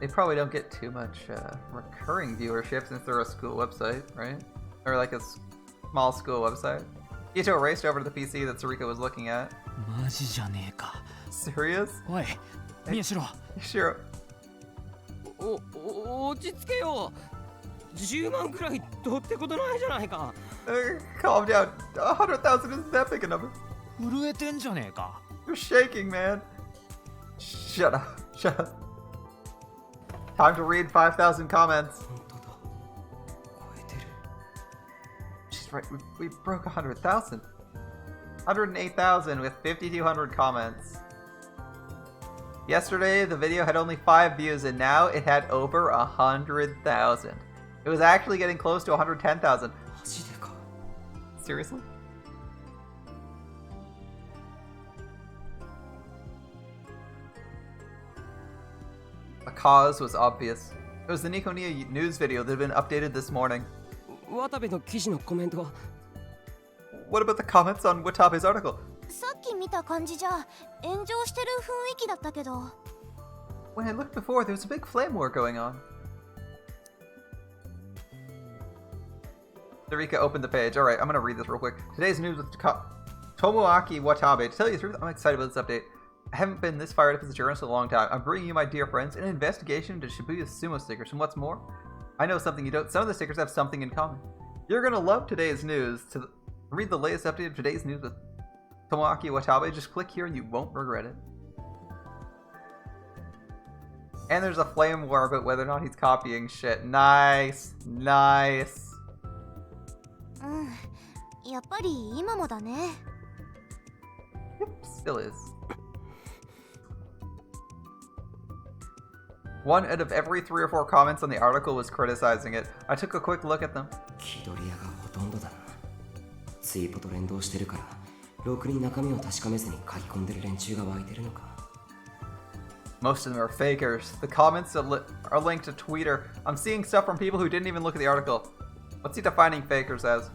They probably don't get too much recurring viewership since they're a school website, right? Or like a small school website. Ito raced over to the PC that Sarika was looking at. マジじゃねえか。 Serious? おい、宮代。 Sure. 落ち着けよ。10万くらいどうってことないじゃないか。Calm down. 100,000 isn't that big a number. 震えてんじゃねえか。 You're shaking, man. Shut up. Shut up. Time to read 5,000 comments. 本当だ。超えてる。 She's right. We broke 100,000. 108,000 with 5,200 comments. Yesterday, the video had only 5 views, and now it had over 100,000. It was actually getting close to 110,000. マジでか。 Seriously? The cause was obvious. It was the NicoNiya news video that had been updated this morning. 渡部の記事のコメントは。 What about the comments on Watabe's article? さっき見た感じじゃ炎上してる雰囲気だったけど。 When I looked before, there was a big flame war going on. Sarika opened the page. Alright, I'm gonna read this real quick. Today's news with Tomoaki Watabe. To tell you the truth, I'm excited about this update. I haven't been this fired up as a journalist in a long time. I'm bringing you, my dear friends, an investigation into Shibuya's sumo stickers. And what's more, I know something you don't. Some of the stickers have something in common. You're gonna love today's news. To read the latest update of today's news with Tomoaki Watabe, just click here and you won't regret it. And there's a flame war about whether or not he's copying shit. Nice. Nice. うん、やっぱり今もだね。 Yep, still is. One out of every 3 or 4 comments on the article was criticizing it. I took a quick look at them. 気取り屋がほとんどだな。ツイートと連動してるから、ろくに中身を確かめずに書き込んでる連中が湧いてるのか。 Most of them are fakers. The comments are linked to Twitter. I'm seeing stuff from people who didn't even look at the article. What's he defining fakers as?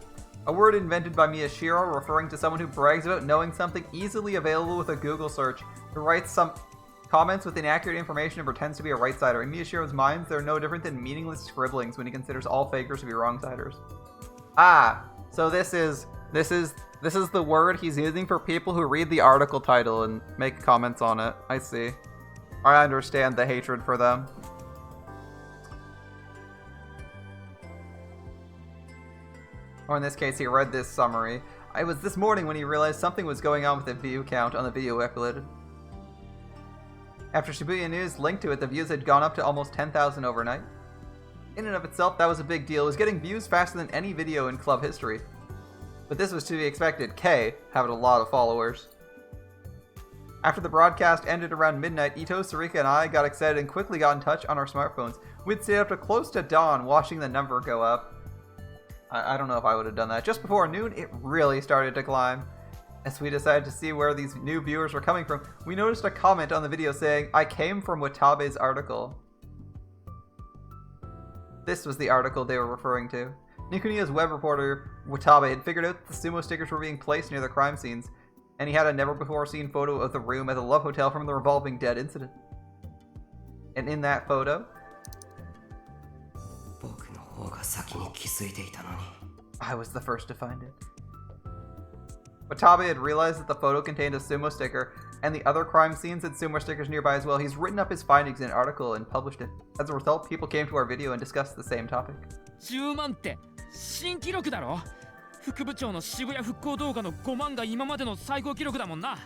A word invented by Miyashiro referring to someone who brags about knowing something easily available with a Google search, who writes some comments with inaccurate information and pretends to be a right-sider. In Miyashiro's minds, they're no different than meaningless scribblings when he considers all fakers to be wrong-siders. Ah, so this is the word he's using for people who read the article title and make comments on it. I see. I understand the hatred for them. Or in this case, he read this summary. It was this morning when he realized something was going on with the view count on the video uploaded. After Shibuya News linked to it, the views had gone up to almost 10,000 overnight. In and of itself, that was a big deal. It was getting views faster than any video in club history. But this was to be expected, K having a lot of followers. After the broadcast ended around midnight, Ito, Sarika, and I got excited and quickly got in touch on our smartphones. We'd stayed up to close to dawn watching the number go up. I don't know if I would have done that. Just before noon, it really started to climb. As we decided to see where these new viewers were coming from, we noticed a comment on the video saying, "I came from Watabe's article." This was the article they were referring to. NicoNiya's web reporter, Watabe, had figured out that the sumo stickers were being placed near the crime scenes, and he had a never-before-seen photo of the room at the Love Hotel from the revolving dead incident. And in that photo, I was the first to find it. Watabe had realized that the photo contained a sumo sticker, and the other crime scenes had sumo stickers nearby as well. He's written up his findings in an article and published it. As a result, people came to our video and discussed the same topic. 10万って新記録だろ。副部長の渋谷復興動画の5万が今までの最高記録だもんな。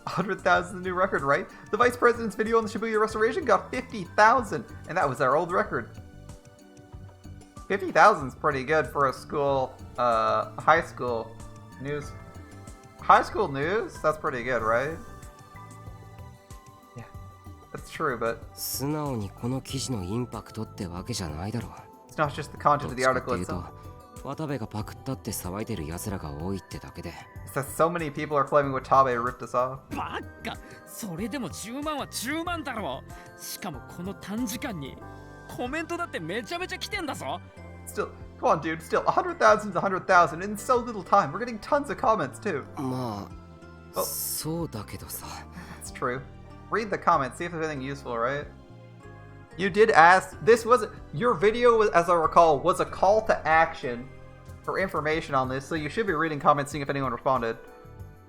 100,000 is the new record, right? The vice president's video on the Shibuya restoration got 50,000, and that was our old record. 50,000 is pretty good for a school, high school news. High school news? That's pretty good, right? Yeah, that's true, but 素直にこの記事のインパクトってわけじゃないだろう。 it's not just the content of the article どっちか itself. っていうと渡部がパクったって騒いでる奴らが多いってだけで。 It's that so many people are claiming Watabe ripped us off. バカ、それでも10万は10万だろ。しかもこの短時間にコメントだってめちゃめちゃ来てんだぞ。 Still, come on, dude. Still, 100,000 is 100,000 in so little time. We're getting tons of comments too. まあ、 Oh. そうだけどさ。 It's true. Read the comments, see if there's anything useful, right? You did ask. This was your video, was, as I recall, was a call to action for information on this. So you should be reading comments, seeing if anyone responded.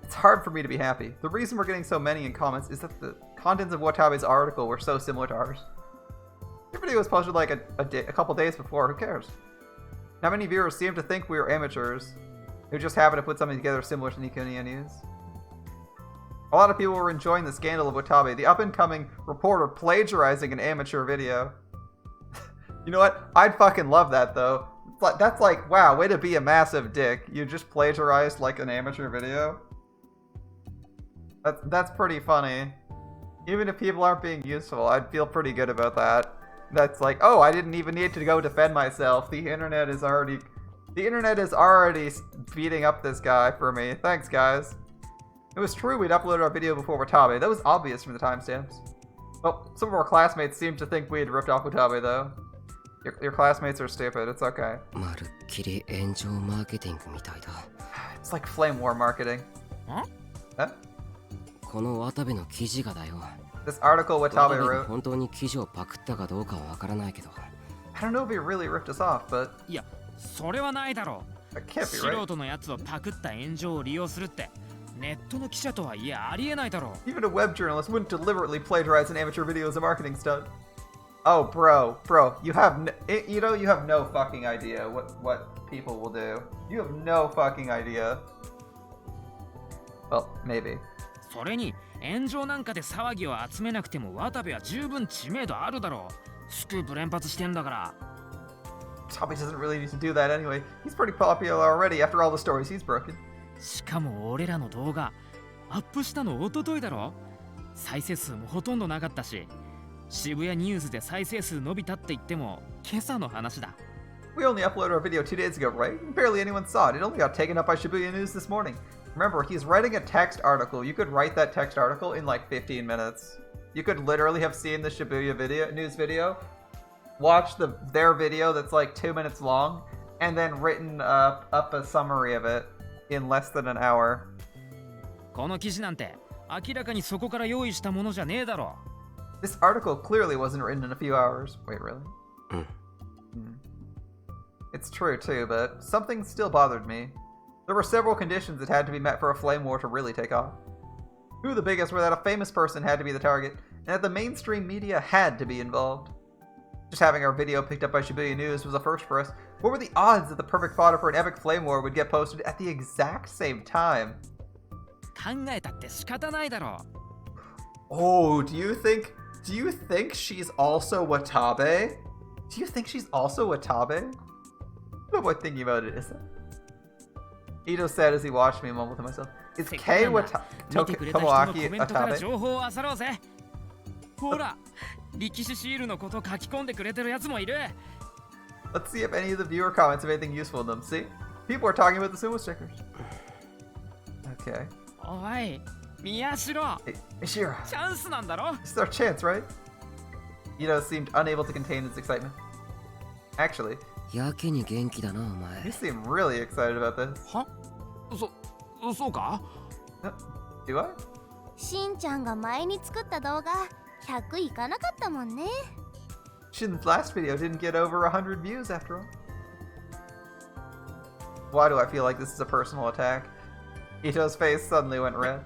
It's hard for me to be happy. The reason we're getting so many in comments is that the contents of Watabe's article were so similar to ours. Your video was posted like a couple days before. Who cares? Now many viewers seem to think we are amateurs who just happen to put something together similar to NicoNiya News. A lot of people were enjoying the scandal of Watabe, the up-and-coming reporter plagiarizing an amateur video. You know what? I'd fucking love that, though. That's like, wow, way to be a massive dick. You just plagiarized, like, an amateur video. That's pretty funny. Even if people aren't being useful, I'd feel pretty good about that. That's like, oh, I didn't even need to go defend myself. The internet is already beating up this guy for me. Thanks, guys. It was true we'd uploaded our video before Watabe. That was obvious from the timestamps. Well, some of our classmates seemed to think we had ripped off Watabe, though. Your classmates are stupid. It's okay. まるっきり炎上マーケティングみたいだ。 It's like flame war marketing. Huh? この渡部の記事がだよ。 This article Watabe 渡部が wrote. 本当に記事をパクったかどうかはわからないけど。 I don't know if he really ripped us off, but いや、それはないだろう。 that can't be 素 right. 人のやつをパクった炎上を利用するってネットの記者とはいえありえないだろう。 Even a web journalist wouldn't deliberately plagiarize an amateur video as a marketing stunt. Oh, bro, you have you have no fucking idea what people will do. You have no fucking idea. Well, maybe. それに炎上なんかで騒ぎを集めなくても渡部は十分知名度あるだろう。スクープ連発してんだから。 Tommy doesn't really need to do that anyway. He's pretty popular already after all the stories he's broken. しかも俺らの動画アップしたの一昨日だろ。再生数もほとんどなかったし、渋谷ニュースで再生数伸びたって言っても今朝の話だ。 We only uploaded our video 2 days ago, right? Barely anyone saw it. It only got taken up by Shibuya News this morning. Remember, he's writing a text article. You could write that text article in like 15 minutes. You could literally have seen the Shibuya news video, watched their video that's like 2 minutes long, and then written up a summary of it in less than an hour. この記事なんて明らかにそこから用意したものじゃねえだろ。 This article clearly wasn't written in a few hours. Wait, really? It's true too, but something still bothered me. There were several conditions that had to be met for a flame war to really take off. Two of the biggest were that a famous person had to be the target, and that the mainstream media had to be involved. Just having our video picked up by Shibuya News was a first for us. What were the odds that the perfect fodder for an epic flame war would get posted at the exact same time? 考えたって仕方ないだろ。 Oh, do you think she's also Watabe? Do you think she's also Watabe? No boy thinking about it, is it? Ito said as he watched me mumble to myself. Is Kei Tomoaki Atabe? 情報を漁ろうぜ。ほら、力士シールのこと書き込んでくれてるやつもいる。Let's see if any of the viewer comments have anything useful in them. See? People are talking about the sumo stickers. Okay. おい、宮代。 Hey, Ishira. チャンスなんだろ。 This is our chance, right? Ito seemed unable to contain his excitement. Actually, やけに元気だなお前 you seem really excited about this. は？そうか？ Do I? しんちゃんが前に作った動画100いかなかったもんね。 Shin's last video didn't get over 100 views after all. Why do I feel like this is a personal attack? Ito's face suddenly went red.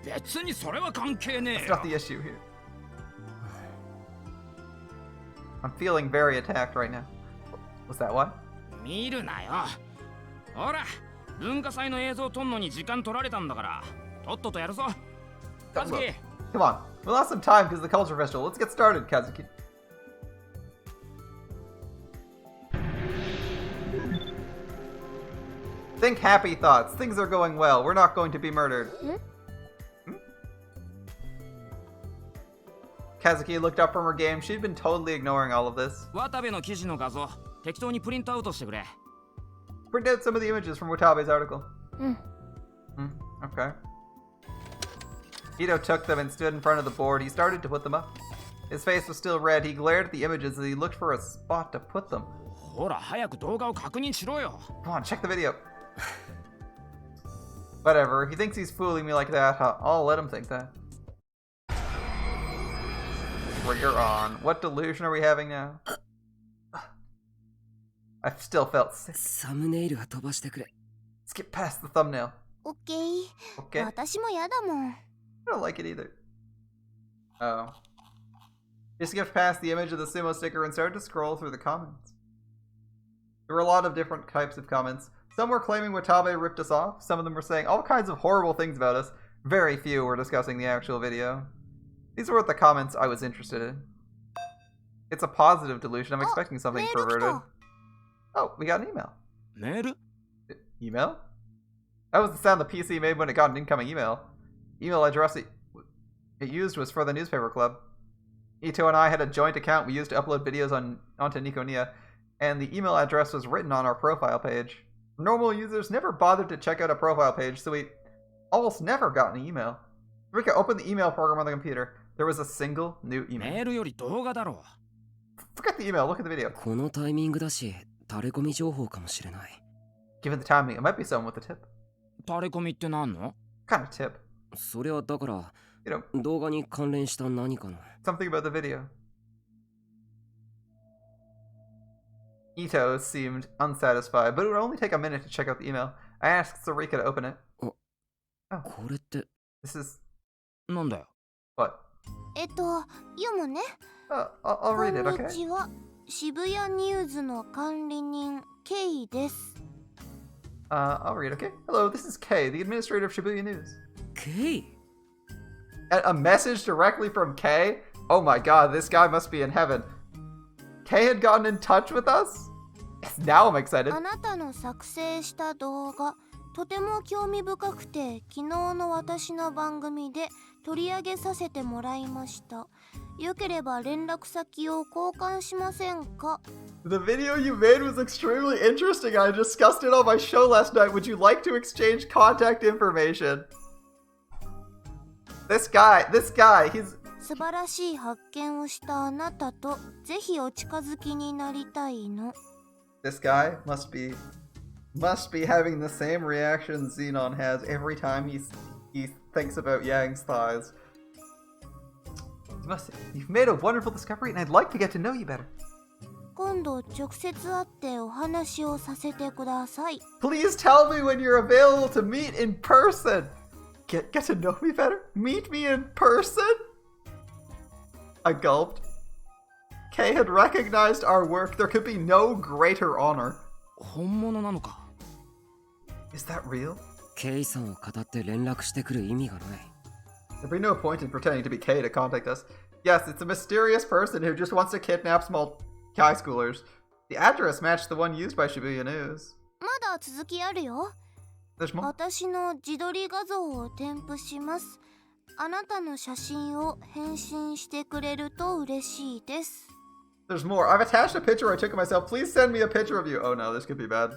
別にそれは関係ね That's えよ not。the issue here. I'm feeling very attacked right now. Was that why? 見るなよ。ほら、文化祭の映像撮んのに時間取られたんだから、とっととやるぞ。カズキ。 Come on. We lost some time because of the culture festival. Let's get started, Kazuki. Think happy thoughts. Things are going well. We're not going to be murdered. Kazuki looked up from her game. She'd been totally ignoring all of this. 渡部の記事の画像、適当にプリントアウトしてくれ。 Print out some of the images from Watabe's article. Okay. Ito took them and stood in front of the board. He started to put them up. His face was still red. He glared at the images as he looked for a spot to put them. ほら、早く動画を確認しろよ。 Come on, check the video. Whatever. If he thinks he's fooling me like that, I'll let him think that. Trigger on. What delusion are we having now? I still felt sick. サムネイルは飛ばしてくれ Let's get past the thumbnail. オッケー。 Okay? 私もやだもん。 I don't like it either. Oh. He skipped past the image of the sumo sticker and started to scroll through the comments. There were a lot of different types of comments. Some were claiming Watabe ripped us off. Some of them were saying all kinds of horrible things about us. Very few were discussing the actual video. These were the comments I was interested in. It's a positive delusion. I'm expecting something perverted. Oh, we got an email. メール？ Email? That was the sound the PC made when it got an incoming email. Email address it used was for the newspaper club. Ito and I had a joint account we used to upload videos onto NicoNiya, and the email address was written on our profile page. Normal users never bothered to check out a profile page, so we almost never got an email. Rika opened the email program on the computer. There was a single new メ email. ールより動画だろ Forget the email, look at the video. このタイミングだしタレコミ情報かもしれない Given the timing, it might be someone with a tip. う。タレコミってなんの？ Kind of tip. それはだから You know, 動画に関連した何かの something about the video. Ito seemed unsatisfied, but it would only take a minute to check out the email. I asked Sarika to open it. これって This is なんだよ。 what? 読むね。 I'll こ read ん it, に okay? ちは。渋谷ニューズの管理人、ケイです。I'll read, okay? Hello, this is Kei, the administrator of Shibuya News. ケイ A message directly from Kei? Oh my god, this guy must be in heaven. Kei had gotten in touch with us? Yes, now I'm excited. あなたの作成した動画、とても興味深くて、昨日の私の番組で取り上げさせてもらいました。よければ連絡先を交換しませんか？ The video you made was extremely interesting. I discussed it on my show last night. Would you like to exchange contact information? This guy, he's... 素晴らしい発見をしたあなたとぜひお近づきになりたいの。 This guy must be having the same reaction Xenon has every time he thinks about Yang's thighs. You've made a wonderful discovery, and I'd like to get to know you better. 今度直接会ってお話をさせてください。 Please tell me when you're available to meet in person. Get to know me better? Meet me in person? I gulped. Kei had recognized our work. There could be no greater honor. 本物なのか？ Is that real? ケイさんを語って連絡してくる意味がない There'd be no point in pretending to be Kei to contact us. Yes, it's a mysterious person who just wants to kidnap small high schoolers. The address matched the one used by Shibuya News. まだ続きあるよ。 There's more. 私の自撮り画像を添付します。あなたの写真を返信してくれると嬉しいです。 There's more. I've attached a picture I took of myself. Please send me a picture of you. Oh no, this could be bad.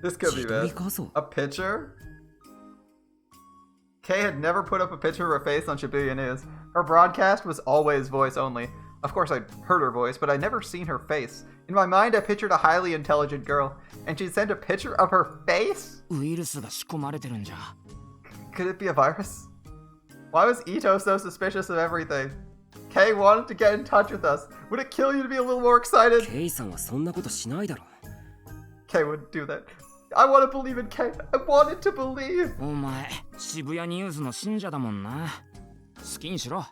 This could be bad. A picture? Kay had never put up a picture of her face on Shibuya News. Her broadcast was always voice only. Of course, I'd heard her voice, but I'd never seen her face. In my mind, I pictured a highly intelligent girl, and she'd send a picture of her face? ウイルスが仕込まれてるんじゃ。 Could it be a virus? Why was Ito so suspicious of everything? Kay wanted to get in touch with us. Would it kill you to be a little more excited? ケイさんはそんなことしないだろ。 Kay wouldn't do that. I want to believe in Kay. I wanted to believe. お前、渋谷ニュースの信者だもんな。好きにしろ。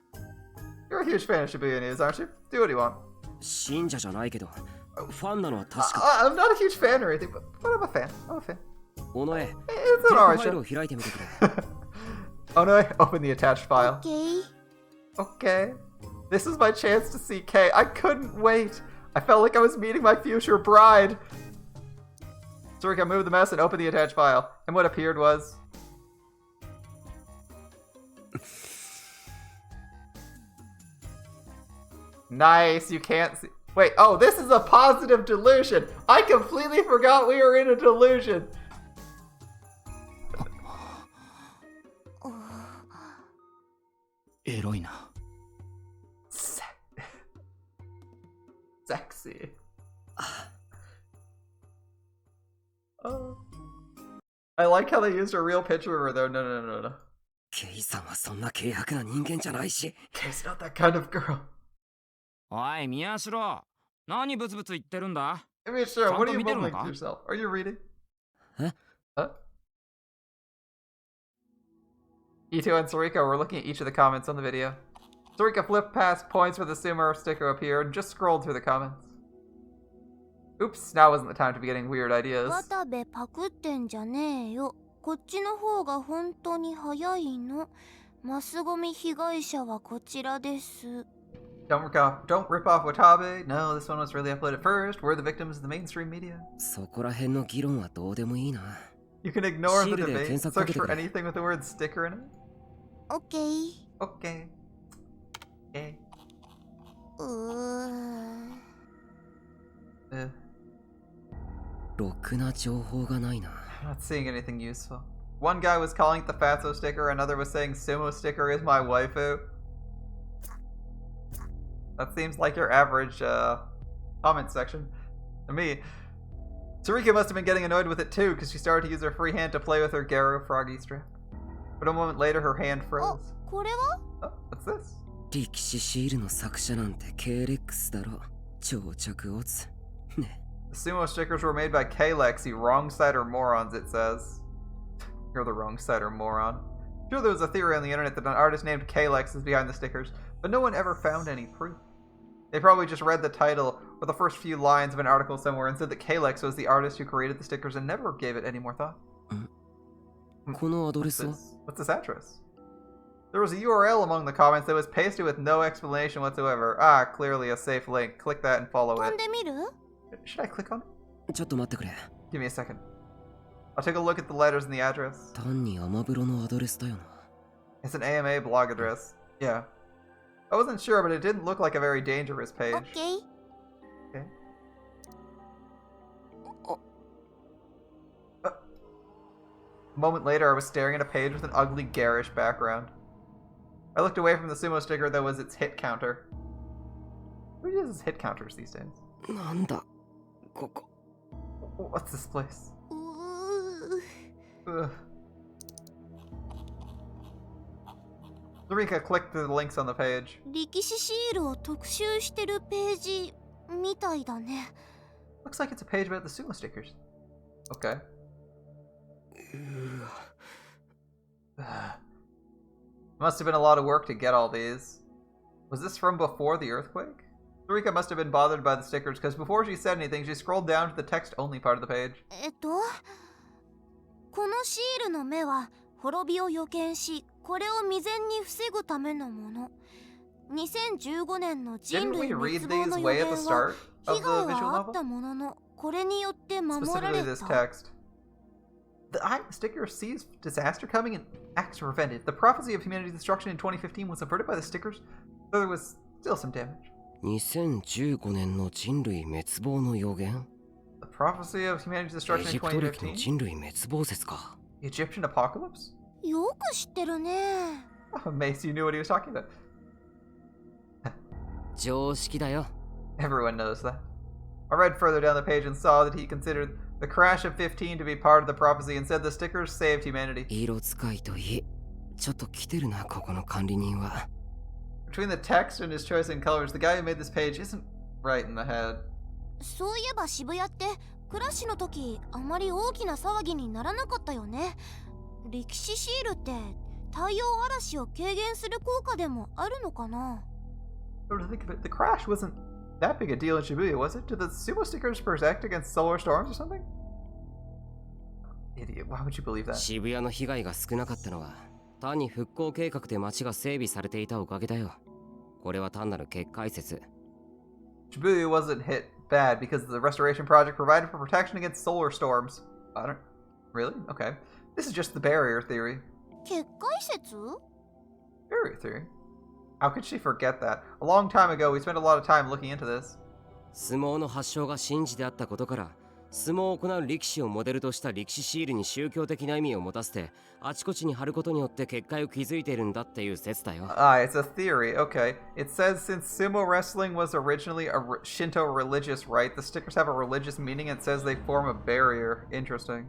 You're a huge fan of Shibuya News, aren't you? Do what you want. 信者じゃないけど、ファンなのは確か。I'm not a huge fan or anything, but I'm a fan. I'm a fan. 尾上、 It's テ an ー alright プファイル show. を開いてみてくれ。Oh no, open the attached file. OK。 Okay. This is my chance to see Kay. I couldn't wait. I felt like I was meeting my future bride. Zurika moved the mess and opened the attached file. And what appeared was... Nice, you can't see... Wait, oh, this is a positive delusion. I completely forgot we were in a delusion. Sexy. Oh. I like how they used a real picture of her though. No. ケイさんはそんな軽薄な人間じゃないし。 Kay's not that kind of girl. おい、宮代。何ブツブツ言ってるんだ？ I mean, sure, what are you mumbling to yourself? Are you reading? Huh? Ito and Sarika were looking at each of the comments on the video. Sarika flipped past points where the Sumo sticker appeared and just scrolled through the comments. Oops, now wasn't the time to be getting weird ideas. 渡部パクってんじゃねえよ。こっちの方が本当に早いの。マスゴミ被害者はこちらです。 Don't rip off Watabe. No, this one was really uploaded first. We're the victims of the mainstream media. そこら辺の議論はどうでもいいな。 You can ignore the Shieldで debate. 検索かけ Search て for くれ。 anything with the word sticker in it. OK。 Okay. Okay. ろくな情報がないな。 I'm not seeing anything useful. One guy was calling it the Fatso sticker, another was saying Sumo sticker is my waifu. That seems like your average comment section to me. Sarika must have been getting annoyed with it too, because she started to use her free hand to play with her Garo froggy strap. But a moment later, her hand froze. これは？ Oh, what's this? 力士シールの作者なんて K-Lex だろ。長着オツ。ね。 The Sumo stickers were made by K-Lex, you wrong side or morons, it says. You're the wrong side or moron. Sure, there was a theory on the internet that an artist named K-Lex is behind the stickers, but no one ever found any proof. They probably just read the title or the first few lines of an article somewhere and said that K-Lex was the artist who created the stickers and never gave it any more thought. このアドレ What's スは this? What's this address? There was a URL among the comments that was pasted with no explanation whatsoever. Ah, clearly a safe link. Click that and follow 飛ん it. でみる？ Should I click on it? ちょっと待ってくれ。 Give me a second. I'll take a look at the letters in the address. 単にアマブロのアドレスだよな。 It's an AMA blog address. Yeah. I wasn't sure, but it didn't look like a very dangerous page. OK。 Okay. A moment later, I was staring at a page with an ugly, garish background. I looked away from the Sumo sticker that was its hit counter. Who uses hit counters these days? なんだここ。 What's this place? うー。 Ugh. Zurika clicked through the links on the page. 力士シールを特集してるページみたいだね。 Looks like it's a page about the Sumo stickers. Okay. Must have been a lot of work to get all these. Was this from before the earthquake? Zurika must have been bothered by the stickers because before she said anything, she scrolled down to the text-only part of the page. このシールの目は滅びを予見し、これを未然に防ぐためのもの。2015年の人 Didn't 類 we 滅 read 亡 these の予 way at 言 the は start? of 被害 the visual はあった novel? もののこれによって守ら Specifically れ this た。 text. The eye sticker sees disaster coming and acts to prevent it. The prophecy of humanity's destruction in 2015 was averted by the stickers, though there was still some damage. 2015年の人類滅亡の予言 The prophecy of humanity's エ destruction ジ in プト歴の 2015? 人類滅亡説か The Egyptian apocalypse? よく知ってるね。 Oh, Mace, you knew what he was talking about. 常識だよ Everyone knows that. I read further down the page and saw that he considered the crash of 15 to be part of the prophecy and said the stickers saved humanity. 色使いといいちょっと来てるなここの管理人は Between the text and his choice in colors, the guy who made this page isn't right in the head. そういえば渋谷ってクラッシュの時あまり大きな騒ぎにならなかったよね。歴史シールって太陽嵐を軽減する効果でもあるのかな。 But to think of it, the crash wasn't that big a deal in Shibuya, was it? Did the sumo stickers protect against solar storms or something? Idiot, why would you believe that? 渋谷の被害が少なかったのは単に復興計画で街が整備されていたおかげだよこれは単なる結界説 Shibuya wasn't hit bad because the restoration project provided for protection against solar storms. I don't... Really? Okay. This is just the barrier theory. 結界説？ Barrier theory? How could she forget that? A long time ago, we spent a lot of time looking into this. 相撲の発祥が神事であったことから相撲を行う力士をモデルとした力士シールに宗教的な意味を持たせてあちこちに貼ることによって結界を築いているんだっていう説だよ It's a theory. Okay. It says since sumo wrestling was originally a Shinto religious rite, the stickers have a religious meaning and it says they form a barrier. Interesting.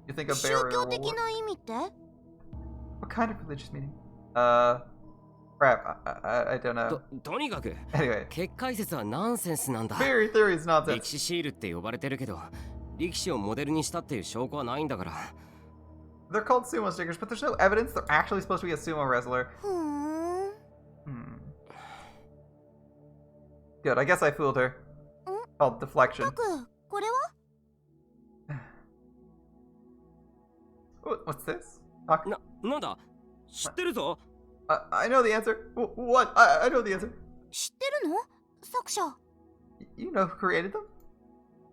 You think a 宗 barrier 教 will 的 work? な意味って？ What kind of religious meaning? Crap. I don't know. とにかく Anyway. 結界説はナンセンスなんだ Barrier theory is 力 nonsense. 士シールって呼ばれてるけど力士をモデルにしたっていう証拠はないんだから They're called sumo stickers, but there's no evidence they're actually supposed to be a sumo wrestler. ふーん。 Good. I guess I fooled her. Called deflection. タク、これは？ What's this? Talk- なんだ知ってるぞ I know the answer. What? I know the answer. 知ってるの？作者。 You know who created them?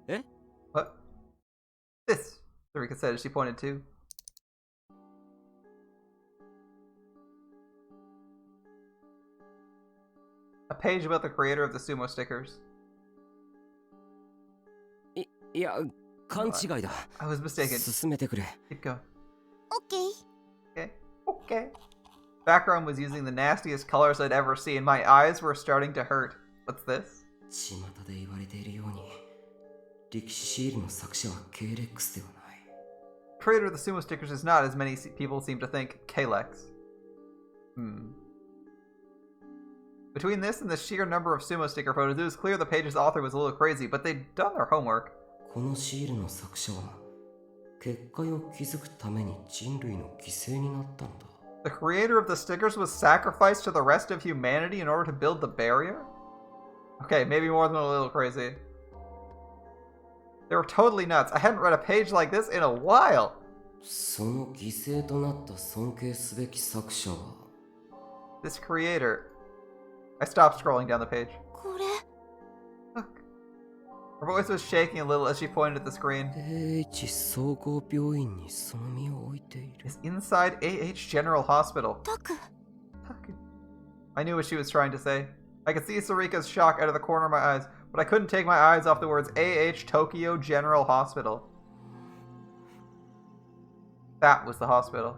え What? This, Sarika said as she pointed to. A page about the creator of the sumo stickers. いや勘違いだ I was mistaken. 進めてくれ Keep going. オッケー。 Okay. Background was using the nastiest colors I'd ever seen. My eyes were starting to hurt. What's this? 巷で言われているように力士シールの作者は K-Rex ではない Creator of the sumo stickers is not, as many people seem to think, Kalex. Between this and the sheer number of sumo sticker photos, it was clear the page's author was a little crazy, but they'd done their homework. このシールの作者は結界を築くために人類の犠牲になったんだ The creator of the stickers was sacrificed to the rest of humanity in order to build the barrier? Okay, maybe more than a little crazy. They were totally nuts. I hadn't read a page like this in a while. その犠牲となった尊敬すべき作者は This creator... I stopped scrolling down the page. これ。 Look. Her voice was shaking a little as she pointed at the screen. AH 総合病院にその身を置いている It's inside AH General Hospital. タク。 I knew what she was trying to say. I could see Sarika's shock out of the corner of my eyes, but I couldn't take my eyes off the words AH Tokyo General Hospital. That was the hospital.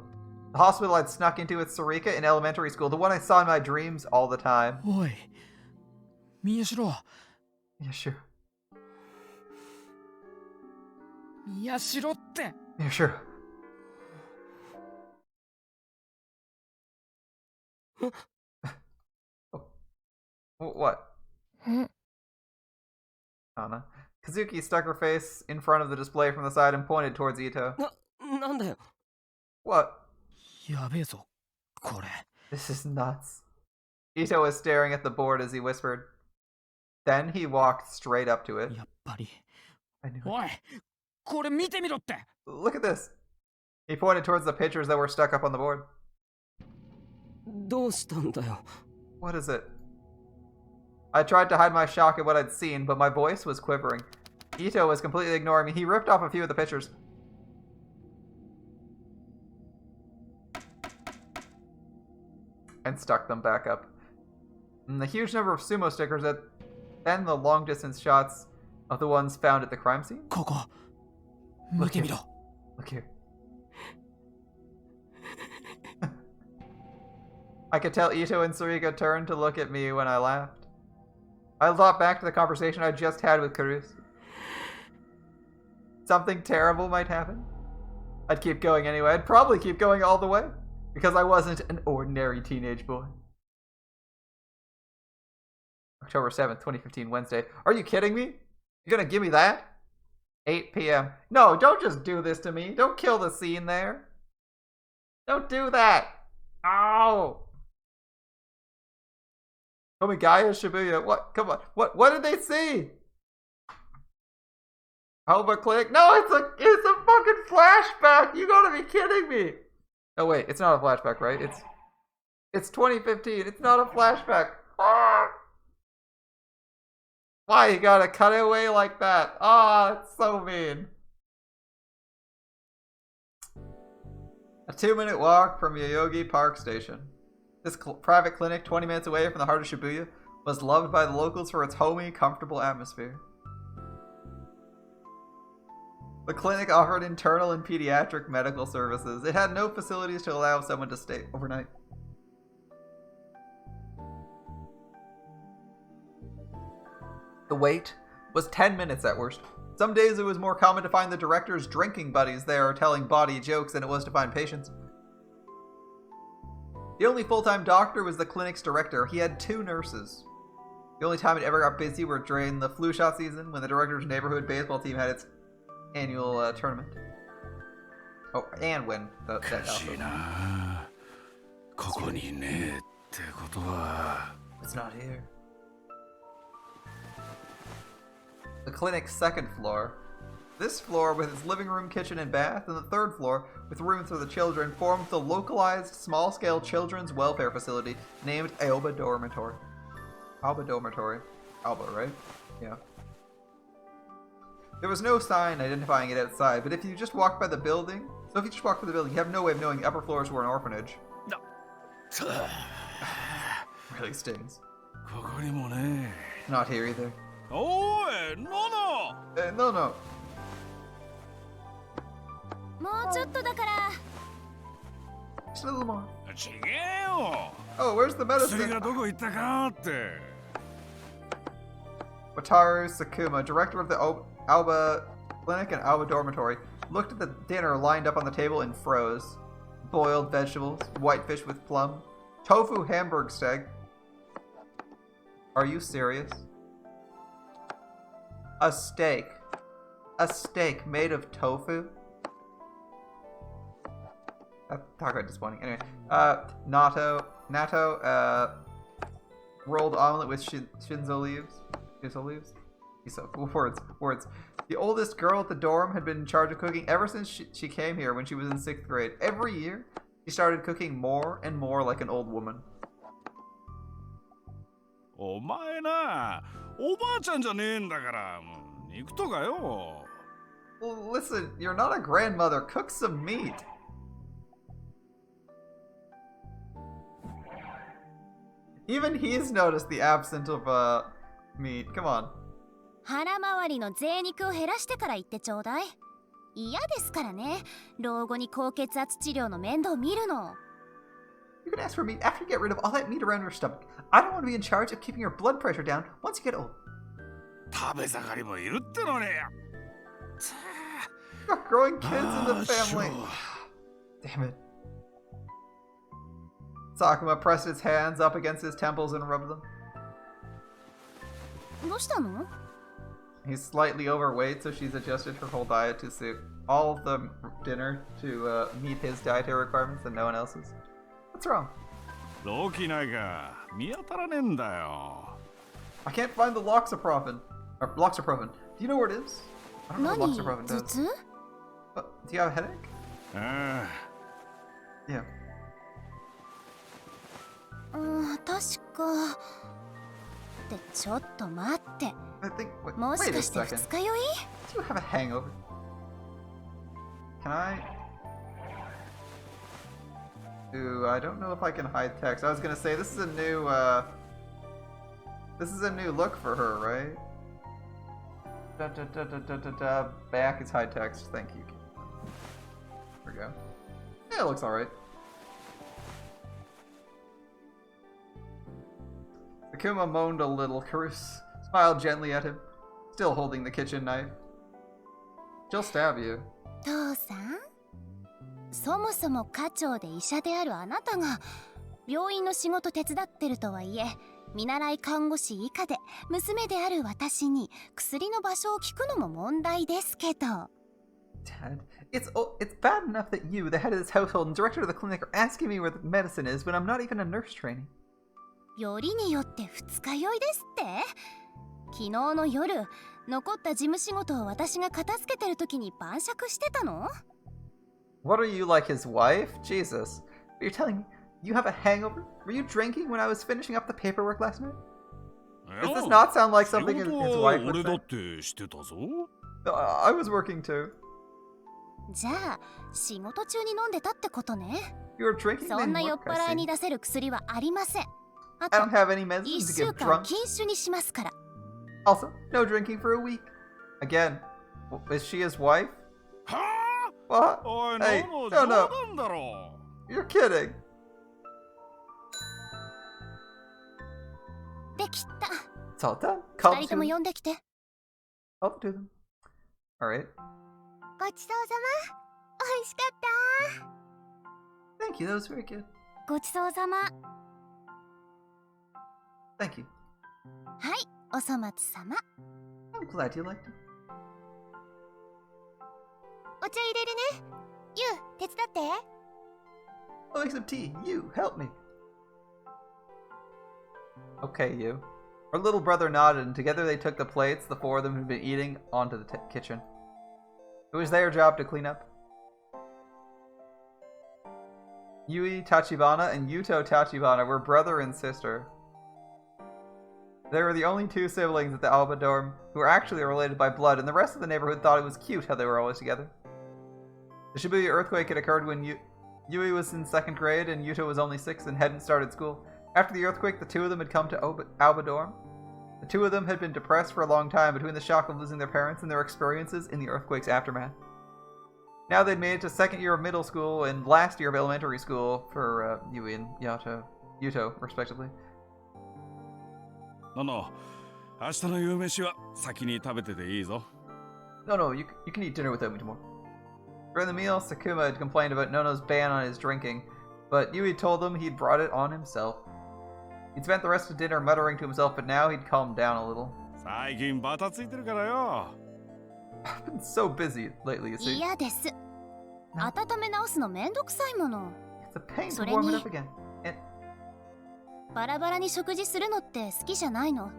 The hospital I'd snuck into with Sarika in elementary school, the one I saw in my dreams all the time. おい宮代 Yeah, sure. 宮代って Yeah, sure. What? Anna. Kazuki stuck her face in front of the display from the side and pointed towards Ito. なんだよ What? やべえぞこれ This is nuts. Ito was staring at the board as he whispered. Then he walked straight up to it. やっぱり I knew it. おいこれ見てみろって Look at this. He pointed towards the pictures that were stuck up on the board. どうしたんだよ What is it? I tried to hide my shock at what I'd seen, but my voice was quivering. Ito was completely ignoring me. He ripped off a few of the pictures. And stuck them back up. And the huge number of sumo stickers and the long distance shots of the ones found at the crime scene. Look here. Look here. I could tell Ito and Surika turned to look at me when I laughed. I thought back to the conversation I just had with Karus. Something terrible might happen. I'd keep going anyway. I'd probably keep going all the way. Because I wasn't an ordinary teenage boy. October 7th, 2015, Wednesday. Are you kidding me? You're gonna give me that? 8 p.m. No, don't just do this to me. Don't kill the scene there. Don't do that. Oh. Omigaya Shibuya. What? Come on. What did they see? Alba Clinic? No, it's a fucking flashback. You gotta be kidding me. Oh wait, it's not a flashback, right? It's 2015. It's not a flashback. Ah! Why you gotta cut it away like that? Ah, it's so mean. A 2-minute walk from Yoyogi Park Station. This private clinic, 20 minutes away from the heart of Shibuya, was loved by the locals for its homey, comfortable atmosphere. The clinic offered internal and pediatric medical services. It had no facilities to allow someone to stay overnight. The wait was 10 minutes at worst. Some days it was more common to find the director's drinking buddies there telling bawdy jokes than it was to find patients. The only full-time doctor was the clinic's director. He had 2 nurses. The only time it ever got busy were during the flu shot season when the director's neighborhood baseball team had its annual tournament. Oh, and when that also. It's not here. The clinic's 2nd floor. This floor, with its living room, kitchen, and bath, and the 3rd floor, with rooms for the children, formed the localized, small-scale children's welfare facility named Alba Dormitory. Alba Dormitory. Alba, right? Yeah. There was no sign identifying it outside, but if you just walked by the building, you have no way of knowing the upper floors were an orphanage. No. Really stings. Not here either. Oh, no. No. Just a little more. Oh, where's the medicine? Wataru Sakuma, director of the Alba Clinic and Alba Dormitory, looked at the dinner lined up on the table and froze. Boiled vegetables, white fish with plum, tofu Hamburg steak. Are you serious? A steak. A steak made of tofu? Talk about disappointing. Anyway, natto, rolled omelet with shinzo leaves. Shiso leaves? Words. The oldest girl at the dorm had been in charge of cooking ever since she came here when she was in 6th grade. Every year, she started cooking more and more like an old woman. Well, listen, you're not a grandmother. Cook some meat. Even he's noticed the absence of meat. Come on. 腹回りの贅肉を減らしてから言ってちょうだい。嫌ですからね。老後に高血圧治療の面倒見るの。You can ask for meat after you get rid of all that meat around your stomach. I don't want to be in charge of keeping your blood pressure down once you get old. You've got growing kids in the family. Damn it. Sakuma pressed his hands up against his temples and rubbed them. どうしたの? He's slightly overweight, so she's adjusted her whole diet to suit all of the dinner to meet his dietary requirements and no one else's. What's wrong? I can't find the loxaprofen. Or loxaprofen. Do you know where it is? I don't know what loxaprofen does. Do you have a headache? Yeah. 確かってちょっと待って。 I think. Wait, もし wait か a して second. 二日酔い？ Do you have a hangover? Can I? Ooh, I don't know if I can hide text. I was gonna say this is a new look for her, right? Back is hide text. Thank you. There we go. Yeah, it looks alright. Akuma moaned a little. Karus smiled gently at him, still holding the kitchen knife. She'll stab you. 父さん、そもそも課長で医者であるあなたが病院の仕事手伝ってるとはいえ、見習い看護師以下で娘である私に薬の場所を聞くのも問題ですけど。 Dad, it's bad enough that you, the head of this household and director of the clinic, are asking me where the medicine is when I'm not even a nurse training. よりによって二日酔いですって？昨日の夜、残った事務仕事を私が片付けてる時に晩酌してたの？ What are you, like his wife? Jesus. You're telling me you have a hangover? Were you drinking when I was finishing up the paperwork last night? Does this not sound like something his wife would say? I was working too. じゃあ、仕事中に飲んでたってことね。 You were drinking そん in な酔っ work, I 払い see. に出せる薬はありません。あ I don't と、 have any medicine 1 to 週 give 間 drunk. 禁酒にしますから。 Also, no drinking for a week. Again, is she his wife? What? Hey, no. You're kidding. できた。 It's all done. 二 Call 人 the とも two. 呼んできて。 I'll do them. Alright. ごちそうさま。おいしかった。 Thank you, that was very good. ごちそうさま。 Thank you. はい、お粗末さま。 I'm glad you liked it. お茶入れるね。ゆう、手伝って。 I'll make some tea. You, help me. Okay, you. Our little brother nodded, and together they took the plates the four of them had been eating onto the kitchen. It was their job to clean up. Yui Tachibana and Yuto Tachibana were brother and sister. They were the only two siblings at the Alba dorm who were actually related by blood, and the rest of the neighborhood thought it was cute how they were always together. The Shibuya earthquake had occurred when Yui was in 2nd grade and Yuto was only 6 and hadn't started school. After the earthquake, the two of them had come to Alba dorm. The two of them had been depressed for a long time between the shock of losing their parents and their experiences in the earthquake's aftermath. Now they'd made it to 2nd year of middle school and last year of elementary school for Yui and Yuto, respectively. No, 明日の夕飯は先に食べてていいぞ。 No, you can eat dinner without me tomorrow. During the meal, Sakuma had complained about Nono's ban on his drinking, but Yui told him he'd brought it on himself. He'd spent the rest of dinner muttering to himself, but now he'd calmed down a little. 最近バタついてるからよ。 I've been so busy lately, you see. 嫌です。温め直すのめんどくさいもの。 It's a pain to それ warm に it up again. And バラバラに食事するのって好きじゃないの。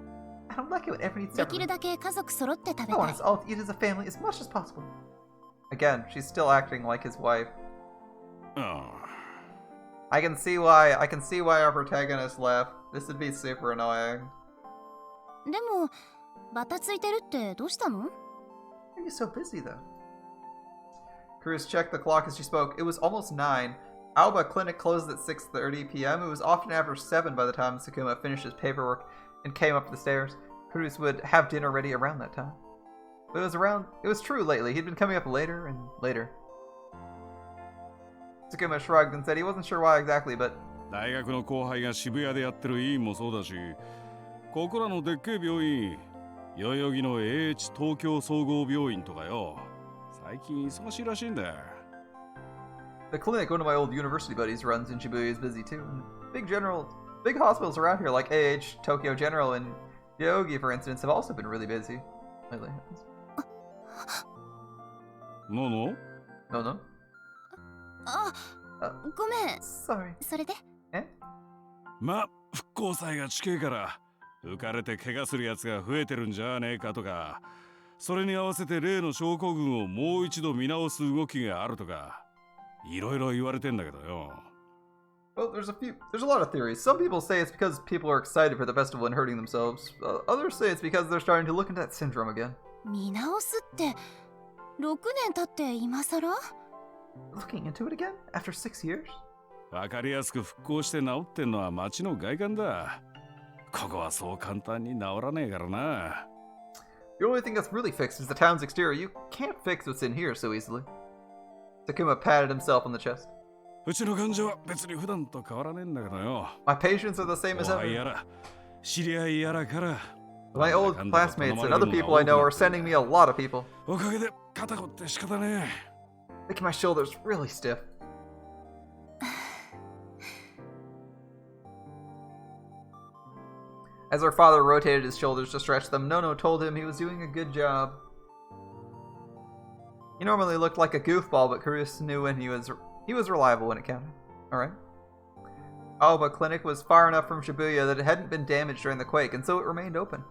I don't like it when everyone eats できる separately. だけ家族揃って食べ I た want い us。all to eat as a family as much as possible. Again, she's still acting like his wife. I can see why our protagonist left. This would be super annoying. でも、バタついてるってどうしたの？ Why are you so busy though? Cruz checked the clock as she spoke. It was almost 9. Alba Clinic closed at 6:30 p.m. It was often after 7 by the time Sakuma finished his paperwork and came up the stairs. Cruz would have dinner ready around that time. But it was true lately. He'd been coming up later and later. Sakuma shrugged and said he wasn't sure why exactly, but 大学の後輩が渋谷でやってる医院もそうだし、ここらのでっけえ病院、代々木の AH 東京総合病院とかよ。最近忙しいらしいんだよ。 the clinic one of my old university buddies runs in Shibuya is busy too. And big hospitals around here like AH, Tokyo General, and Yogi, for instance, have also been really busy lately. No? No? あ、ごめん。 Sorry. それで？ま、復興祭が近いから浮かれて怪我するやつが増えてるんじゃねえかとか、それに合わせて例の症候群をもう一度見直す動きがあるとか、いろいろ言われてんだけどよ。Well, there's a lot of theories. Some people say it's because people are excited for the festival and hurting themselves. Others say it's because they're starting to look into that syndrome again. 見直すって6年経って今さら Looking into it again? After 6 years? わかりやすく復興して治ってんのは街の外観だ。ここはそう簡単に治らねえからな。The only thing that's really fixed is the town's exterior. You can't fix what's in here so easily. Takuma patted himself on the chest. うちの患者は別に普段と変わらねえんだけどよ。My patients are the same as 後輩 ever. やら知り合いやらから。My old classmates and other people I know are sending me a lot of people. おかげで肩こって仕方ねえ。Making my shoulders really stiff. As her father rotated his shoulders to stretch them, Nono told him he was doing a good job. He normally looked like a goofball, but Karus knew when he was reliable when it counted. Alright. Aoba Clinic was far enough from Shibuya that it hadn't been damaged during the quake, and so it remained open.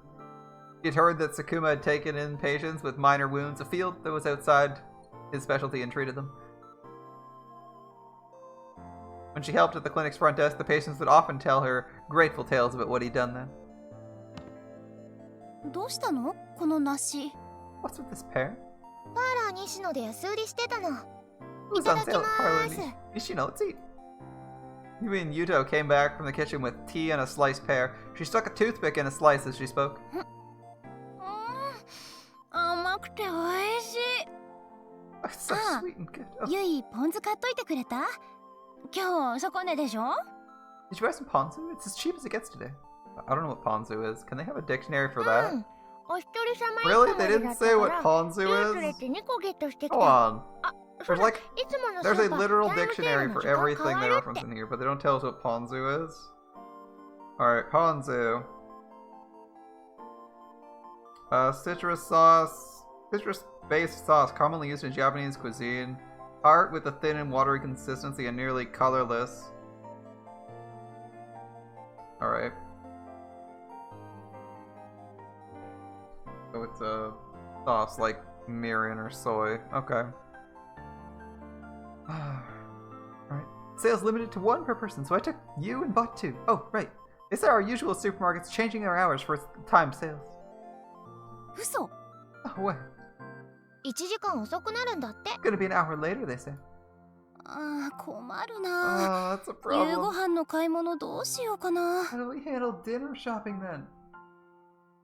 He had heard that Sakuma had taken in patients with minor wounds, a field that was outside his specialty, and treated them. When she helped at the clinic's front desk, the patients would often tell her grateful tales about what he'd done then. どうしたのこの梨 What's with this pear? パーラー西野で安売りしてたの It was on sale at Parlor Nishino. Let's eat. Yui and Yuto came back from the kitchen with tea and a sliced pear. She stuck a toothpick in a slice as she spoke. 甘くて美味しい It's so sweet and good. Oh. ゆいポン酢買っといてくれた今日底値でしょ Did you buy some ponzu? It's as cheap as it gets today. I don't know what ponzu is. Can they have a dictionary for that? お一人様 Really? They didn't say what ponzu is? 2個ゲットしてきた Go on. There's like いつもの there's ス a ーパー literal タイムセール dictionary の for 時間 everything 変わ they るって reference in here, but they don't tell us what ponzu is. Alright, ponzu. Citrus sauce. Citrus-based sauce commonly used in Japanese cuisine. Hard with a thin and watery consistency and nearly colorless. Alright. So it's a sauce like mirin or soy. Okay. Alright. Sales limited to 1 per person, so I took you and bought 2. Oh, right. They said our usual supermarkets changing their hours for time sales. 嘘 Oh, what? 1時間遅くなるんだって Gonna be an hour later, they said. ああ困るな That's a 夕ご problem. 飯の買い物どうしようかな How do we handle dinner shopping then?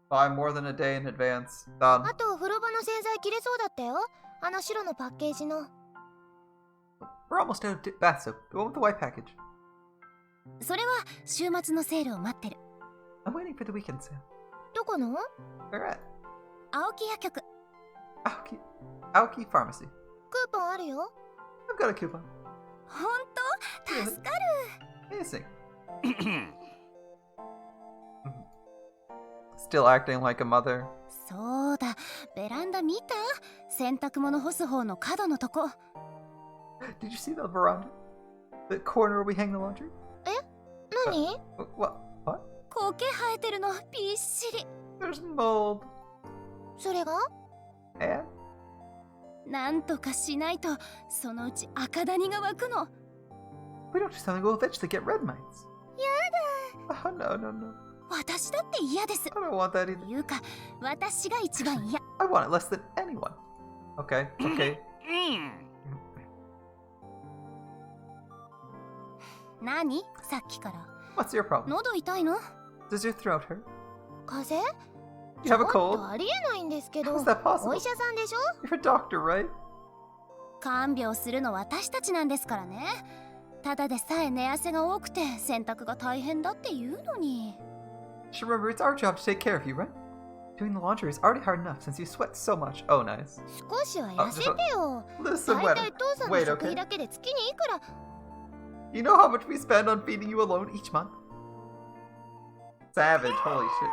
Buy more than a day in advance. Done. あと風呂場の洗剤切れそうだったよあの白のパッケージの We're almost out of bath soap. The one with the white package. それは週末のセールを待ってる I'm waiting for the weekend sale. どこの Where at? 青木薬局 Aoki Pharmacy. クーポンあるよ I've got a coupon. ほんと助かる Amazing. Still acting like a mother. そうだベランダ見た洗濯物干す方の角のとこ Did you see the veranda? The corner where we hang the laundry? 何 What? 苔生えてるのびっしり There's mold. それが And? なんとかしないとそのうち赤ダニが湧くの We don't do something, we'll eventually get red mites. やだ Oh, no. 私だって嫌です I don't want that either. いうか私が一番嫌 I want it less than anyone. Okay. 何さっきから What's your problem? 喉痛いの Does your throat hurt? 風邪 You have a ちょっ cold? とありえないんですけど How's that お possible? 医者さんでしょ You're a doctor, right? 看病するの私たちなんですからねただでさえ寝汗が多くて洗濯が大変だって言うのに You should remember it's our job to take care of you, right? Doing the laundry is already hard enough since you sweat so much. Oh, nice. 少しは痩せてよ Listen, 大 Weta. 体父さんの Wait, 食費 okay? だけで月にいくら You know how much we spend on feeding you alone each month? Savage, holy shit.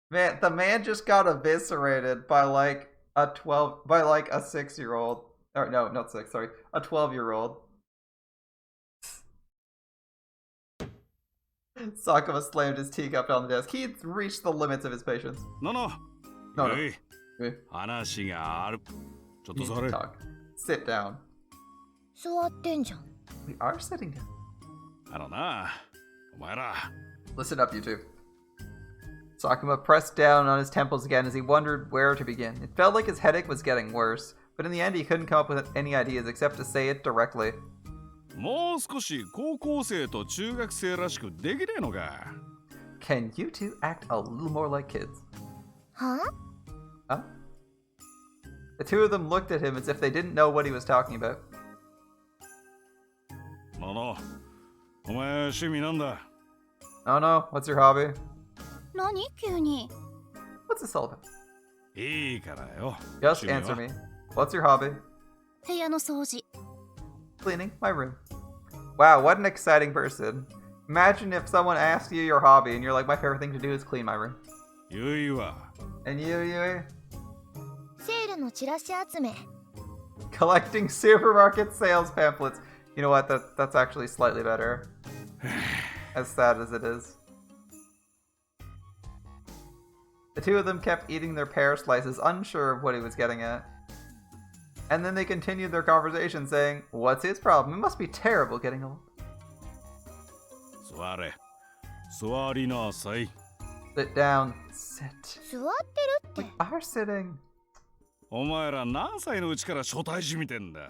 Man, the man just got eviscerated by like a 6-year-old. Or no, not 6, sorry. A 12-year-old. Sakuma slammed his teacup on the desk. He had reached the limits of his patience. No. No. おい Okay. 話がある。ちょっと You そ need れ to。talk. Sit down. 座ってんじゃん We are sitting down. あのな、お前ら。 Listen up, you two. Sakuma pressed down on his temples again as he wondered where to begin. It felt like his headache was getting worse, but in the end he couldn't come up with any ideas except to say it directly. もう少し高校生と中学生らしくできねえのか。 Can you two act a little more like kids? Huh? Huh? The two of them looked at him as if they didn't know what he was talking about. のの、お前趣味なんだ。 Oh no, what's your hobby? 何急に。 What's this all about? いいからよ。 Just answer me. What's your hobby? 部屋の掃除。 Cleaning my room. Wow, what an exciting person. Imagine if someone asked you your hobby and you're like, my favorite thing to do is clean my room. ゆいは。 And you, Yui? セールのチラシ集め。 Collecting supermarket sales pamphlets. You know what? That's actually slightly better. As sad as it is. The two of them kept eating their pear slices, unsure of what he was getting at. And then they continued their conversation, saying, what's his problem? It must be terrible getting old. 座れ。座りなさい。 Sit down. Sit. 座ってるって。 We are sitting. お前ら何歳のうちから初対地見てんだ。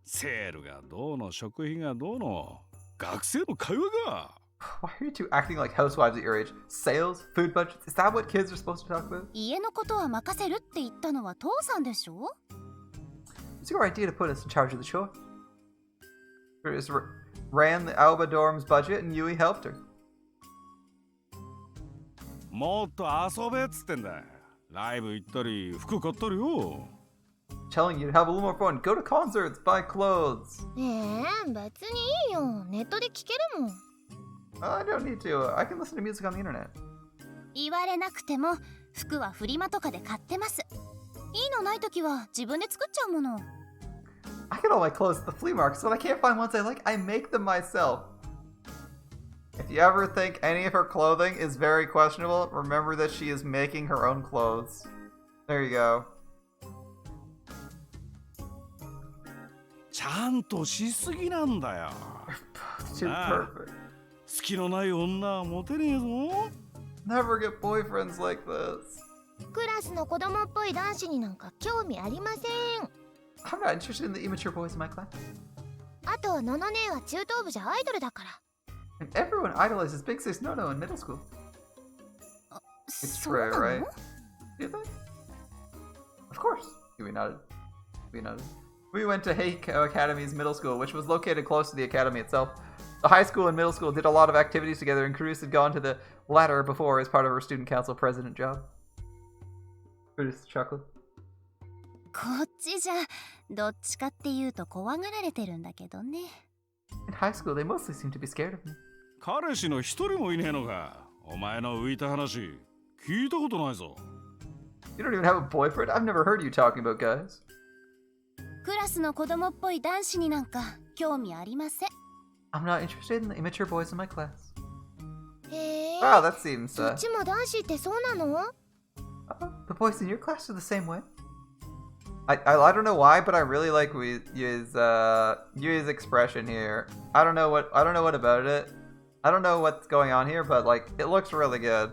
セールがどうの食費がどうの。学生の会話が。 Why are you two acting like housewives at your age? Sales? Food budgets? Is that what kids are supposed to talk about? 家のことは任せるって言ったのは父さんでしょ。 It's your idea to put us in charge of the chore. Chris ran the Alba dorm's budget and Yui helped her. もっと遊べっつってんだ。ライブ行ったり、服買ったりよ。 Telling you to have a little more fun. Go to concerts, buy clothes. ねえ、別にいいよ。ネットで聞けるもん。I don't need to. I can listen to music on the internet. 言われなくても、服はフリマとかで買ってます。いいのないときは自分で作っちゃうもの。I get all my clothes at the flea market, so when I can't find ones I like, I make them myself. If you ever think any of her clothing is very questionable, remember that she is making her own clothes. There you go. ちゃんとしすぎなんだよ。 Too perfect. 好きのない女はモテねえぞ。 Never get boyfriends like this. クラスの子供っぽい男子になんか興味ありません。 I'm not interested in the immature boys in my class. あと、のの姉は中等部じゃアイドルだから。 And everyone idolizes Big Sis Nono in middle school. It's そう rare, なの right? Do you think? Of course. Yui nodded. Yui nodded. We went to Heiko Academy's middle school, which was located close to the academy itself. The high school and middle school did a lot of activities together, and Cruz had gone to the latter before as part of her student council president job. Cruz chuckled. こっちじゃ、どっちかっていうと怖がられてるんだけどね。 In high school, they mostly seemed to be scared of me. 彼氏の一人もいねえのか。お前の浮いた話、聞いたことないぞ。 You don't even have a boyfriend? I've never heard you talking about guys. クラスの子供っぽい男子になんか興味ありません。 I'm not interested in the immature boys in my class. へえ。 Wow, that seems, そっちも男子ってそうなの？ the boys in your class are the same way. I don't know why, but I really like Yui's expression here. I don't know what about it. I don't know what's going on here, but like it looks really good.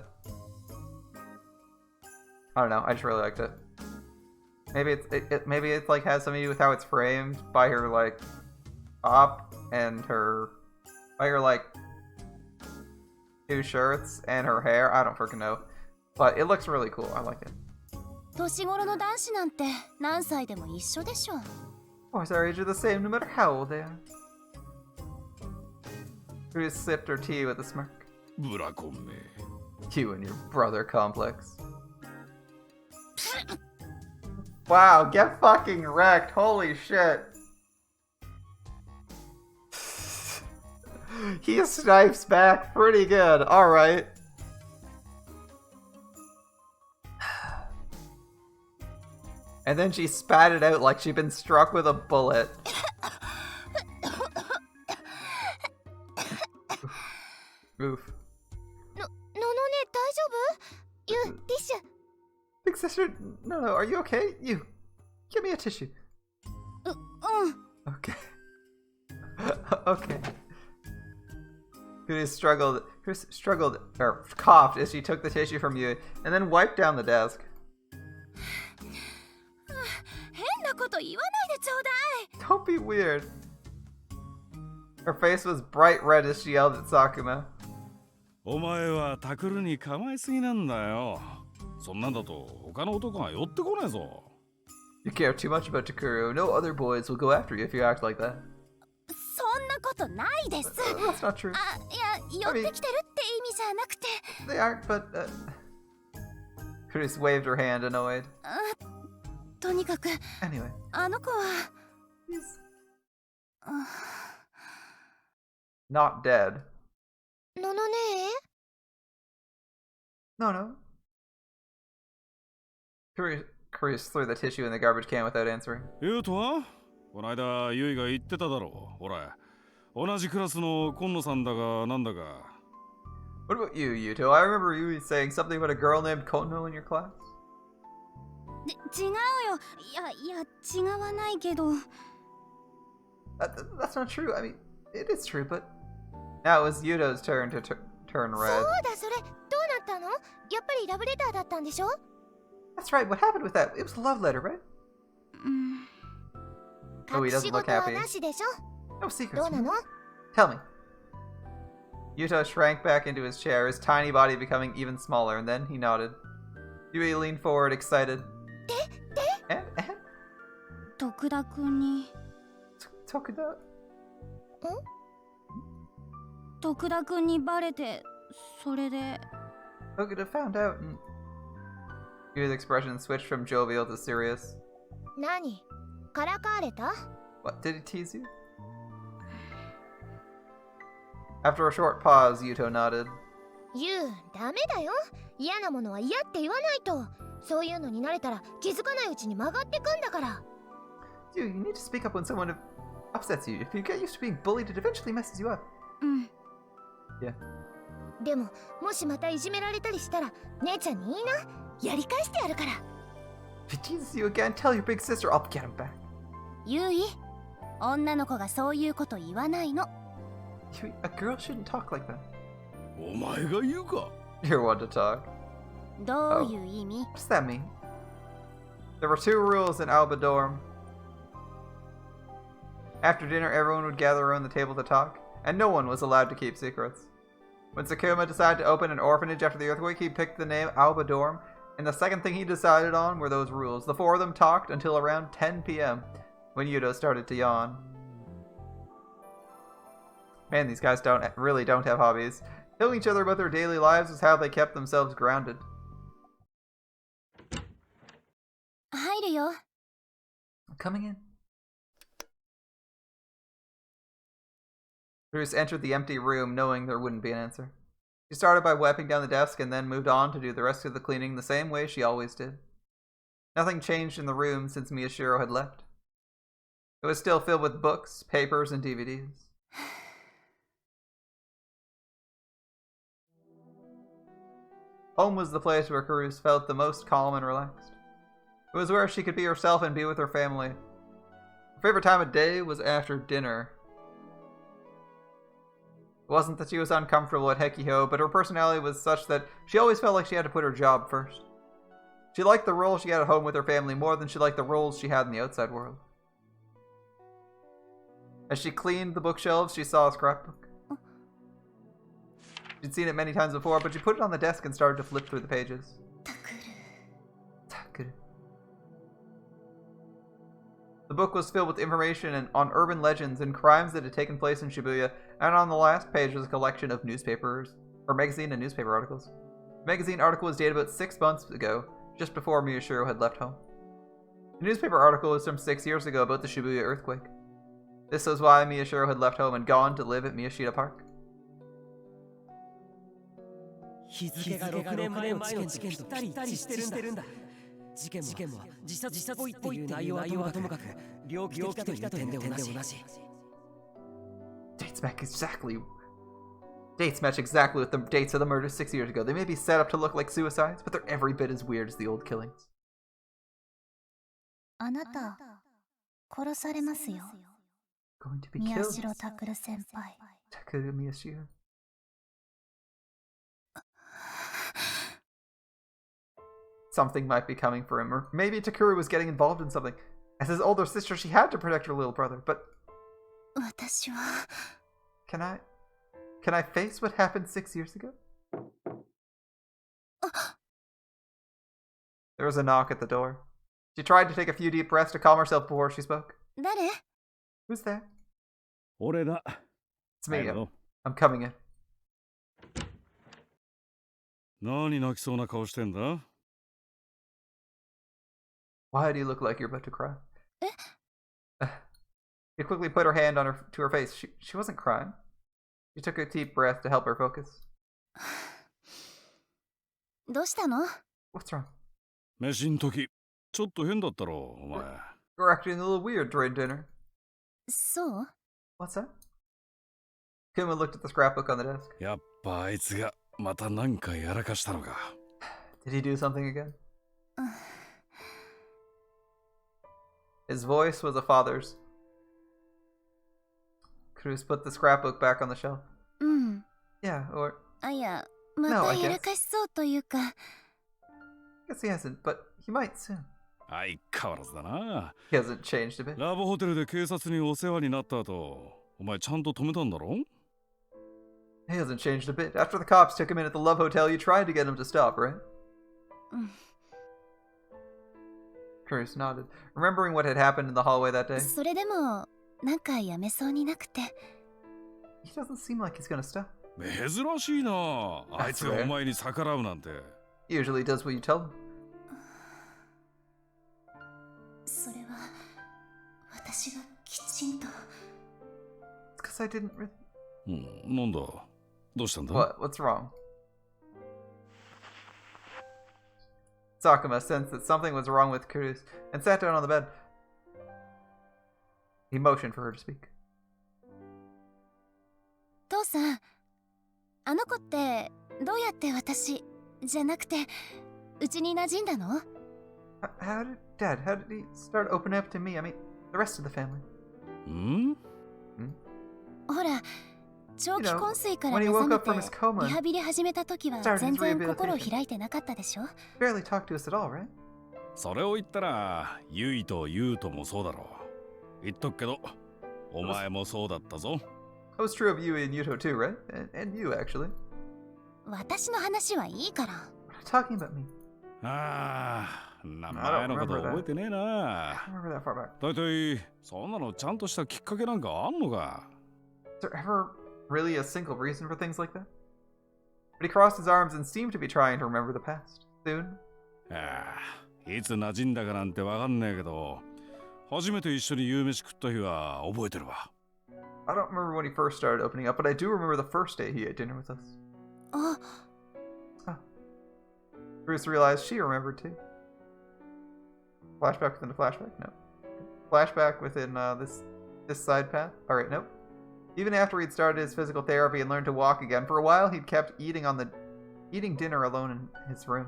I don't know. I just really liked it. Maybe it's like has something to do with how it's framed by her like top and by her like two shirts and her hair. I don't freaking know, but it looks really cool. I like it. 年頃の男子なんて何歳でも一緒でしょ。 Boys our age are the same no matter how old they are. Cruz sipped her tea with a smirk. ブラコンめ。 You and your brother complex. Wow, get fucking wrecked. Holy shit. He snipes back pretty good. Alright. And then she spat it out like she'd been struck with a bullet. Oof. ののね、大丈夫？ティッシュ。 Big sister, no, are you okay? You, give me a tissue. Okay. Okay. Chris struggled or coughed as she took the tissue from Yui and then wiped down the desk. Don't be weird. Her face was bright red as she yelled at Sakuma. お前はタクルに構いすぎなんだよ。そんなんだと他の男が寄ってこないぞ。You care too much about Takuru. No other boys will go after you if you act like that. そんなことないです。 That's not true. いや、寄ってきてるって意味じゃなくて。 They aren't, but Chris waved her hand, annoyed. とにかく、 Anyway. あの子は。Not dead. ののね No, no. Chris threw the tissue in the garbage can without answering. 言うとはこの間ユイが言ってただろう。ほら、同じクラスの今野さんだがなんだか。What about you, Yuto? I remember you saying something about a girl named Kono in your class. 違うよ。いや、違わないけど。That's not true. I mean, it is true, but now it was Yuto's turn to turn red. そうだ、それ、どうなったの？やっぱりラブレターだったんでしょ？ That's right. What happened with that? It was a love letter, right? Oh, he doesn't look happy. No secrets. どうなの？ Tell me. Yuto shrank back into his chair, his tiny body becoming even smaller, and then he nodded. Yui leaned forward, excited. And? 徳田くんに。Tokuda? 徳田くんにバレて、それで。Tokuda found out and... Yui's expression switched from jovial to serious. 何？からかわれた？ What, did he tease you? After a short pause, Yuto nodded. ユウ、ダメだよ。嫌なものは嫌って言わないと。そういうのに慣れたら気づかないうちに曲がってくんだから。You need to speak up when someone upsets you. If you get used to being bullied, it eventually messes you up. Yeah. でも、もしまたいじめられたりしたら、姉ちゃんにいいな。やり返してやるから。If he teases you again, tell your big sister I'll get him back. ユイ、女の子がそういうこと言わないの。Yui, a girl shouldn't talk like that. お前が言うか。 You're one to talk. どういう意味？ What does that mean? There were two rules in Alba dorm. After dinner, everyone would gather around the table to talk, and no one was allowed to keep secrets. When Sakuma decided to open an orphanage after the earthquake, he picked the name Alba dorm, and the second thing he decided on were those rules. The four of them talked until around 10 p.m., when Yuto started to yawn. Man, these guys really don't have hobbies. Telling each other about their daily lives is how they kept themselves grounded. 入るよ。 Coming in. Bruce entered the empty room, knowing there wouldn't be an answer. She started by wiping down the desk and then moved on to do the rest of the cleaning the same way she always did. Nothing changed in the room since Miyashiro had left. It was still filled with books, papers, and DVDs. Home was the place where Karus felt the most calm and relaxed. It was where she could be herself and be with her family. Her favorite time of day was after dinner. It wasn't that she was uncomfortable at Hekiho, but her personality was such that she always felt like she had to put her job first. She liked the role she had at home with her family more than she liked the roles she had in the outside world. As she cleaned the bookshelves, she saw a scrapbook. She'd seen it many times before, but she put it on the desk and started to flip through the pages. Takuru. The book was filled with information on urban legends and crimes that had taken place in Shibuya, and on the last page was a collection of magazine and newspaper articles. The magazine article was dated about 6 months ago, just before Miyashiro had left home. The newspaper article was from 6 years ago about the Shibuya earthquake. This was why Miyashiro had left home and gone to live at Miyashita Park. 日付が6年前の事件とぴったり一致してるんだ。事件も自殺っぽいっていう内容はともかく猟奇的という点で同じ。Dates match exactly with the dates of the murders 6 years ago. They may be set up to look like suicides, but they're every bit as weird as the old killings. あなた、殺されますよ。going to be killed. Miyashiro Takuru senpai. Takuru Miyashiro. Something might be coming for him, or maybe Takuru was getting involved in something. As his older sister, she had to protect her little brother, but... 私は Can I face what happened 6 years ago? There was a knock at the door. She tried to take a few deep breaths to calm herself before she spoke. 誰 Who's there? 俺だ。 It's me. Hello. I'm coming in. 何泣きそうな顔してんだ？ Why do you look like you're about to cry? She quickly put her hand on to her face. She wasn't crying. She took a deep breath to help her focus. どうしたの What's wrong? 飯ん時、ちょっと変だったろ、お前。 You're acting a little weird during dinner. そう What's that? Kuma looked at the scrapbook on the desk. やっぱあいつがまた何かやらかしたのか。 Did he do something again? His voice was a father's. Cruz put the scrapbook back on the shelf. うん Yeah, or あいやま No, た I guess. やらかしそうというか I guess he hasn't, but he might soon. 相変わらずだな。 He hasn't changed a bit. ラブホテルで警察にお世話になった後、お前ちゃんと止めたんだろ？ He hasn't changed a bit. After the cops took him in at the Love Hotel, you tried to get him to stop, right? うん Cruz nodded, remembering what had happened in the hallway that day. それでもなんかやめそうになくて He doesn't seem like he's gonna stop. 珍しいな。あいつがお前に逆らうなんて。 He usually does what you tell him. それは私がきちんと It's because I didn't really... うん、なんだ。どうしたんだ？ What's wrong? Sakuma sensed that something was wrong with Cruz and sat down on the bed. He motioned for her to speak. 父さんあの子ってどうやって私じゃなくてうちに馴染んだの How did he start opening up to me? I mean, the rest of the family. ん？ほら長期昏睡から when he 目 woke 覚め up from て his coma リハビリ始めた時は started his 全然 rehabilitation. 心を開いてなかったでしょ Barely talked to us at all, right? それを言ったら、ユイとユウともそうだろう。言っとくけど、お前もそうだったぞ。 That was true of you and Yuto too, right? And you, actually. 私の話はいいから Talking about me. ああ、名前のこと覚えてねえな。 I remember that far back. だいたい、そんなのちゃんとしたきっかけなんかあんのか？ Is there ever really a single reason for things like that? But he crossed his arms and seemed to be trying to remember the past. Soon, ああ、いつ馴染んだかなんてわかんねえけど、初めて一緒に夕飯食った日は覚えてるわ。 I don't remember when he first started opening up, but I do remember the first day he ate dinner with us. あ Bruce realized she remembered too. Flashback within a flashback? No. Flashback within this side path? Alright, nope. Even after he'd started his physical therapy and learned to walk again, for a while he'd kept eating dinner alone in his room.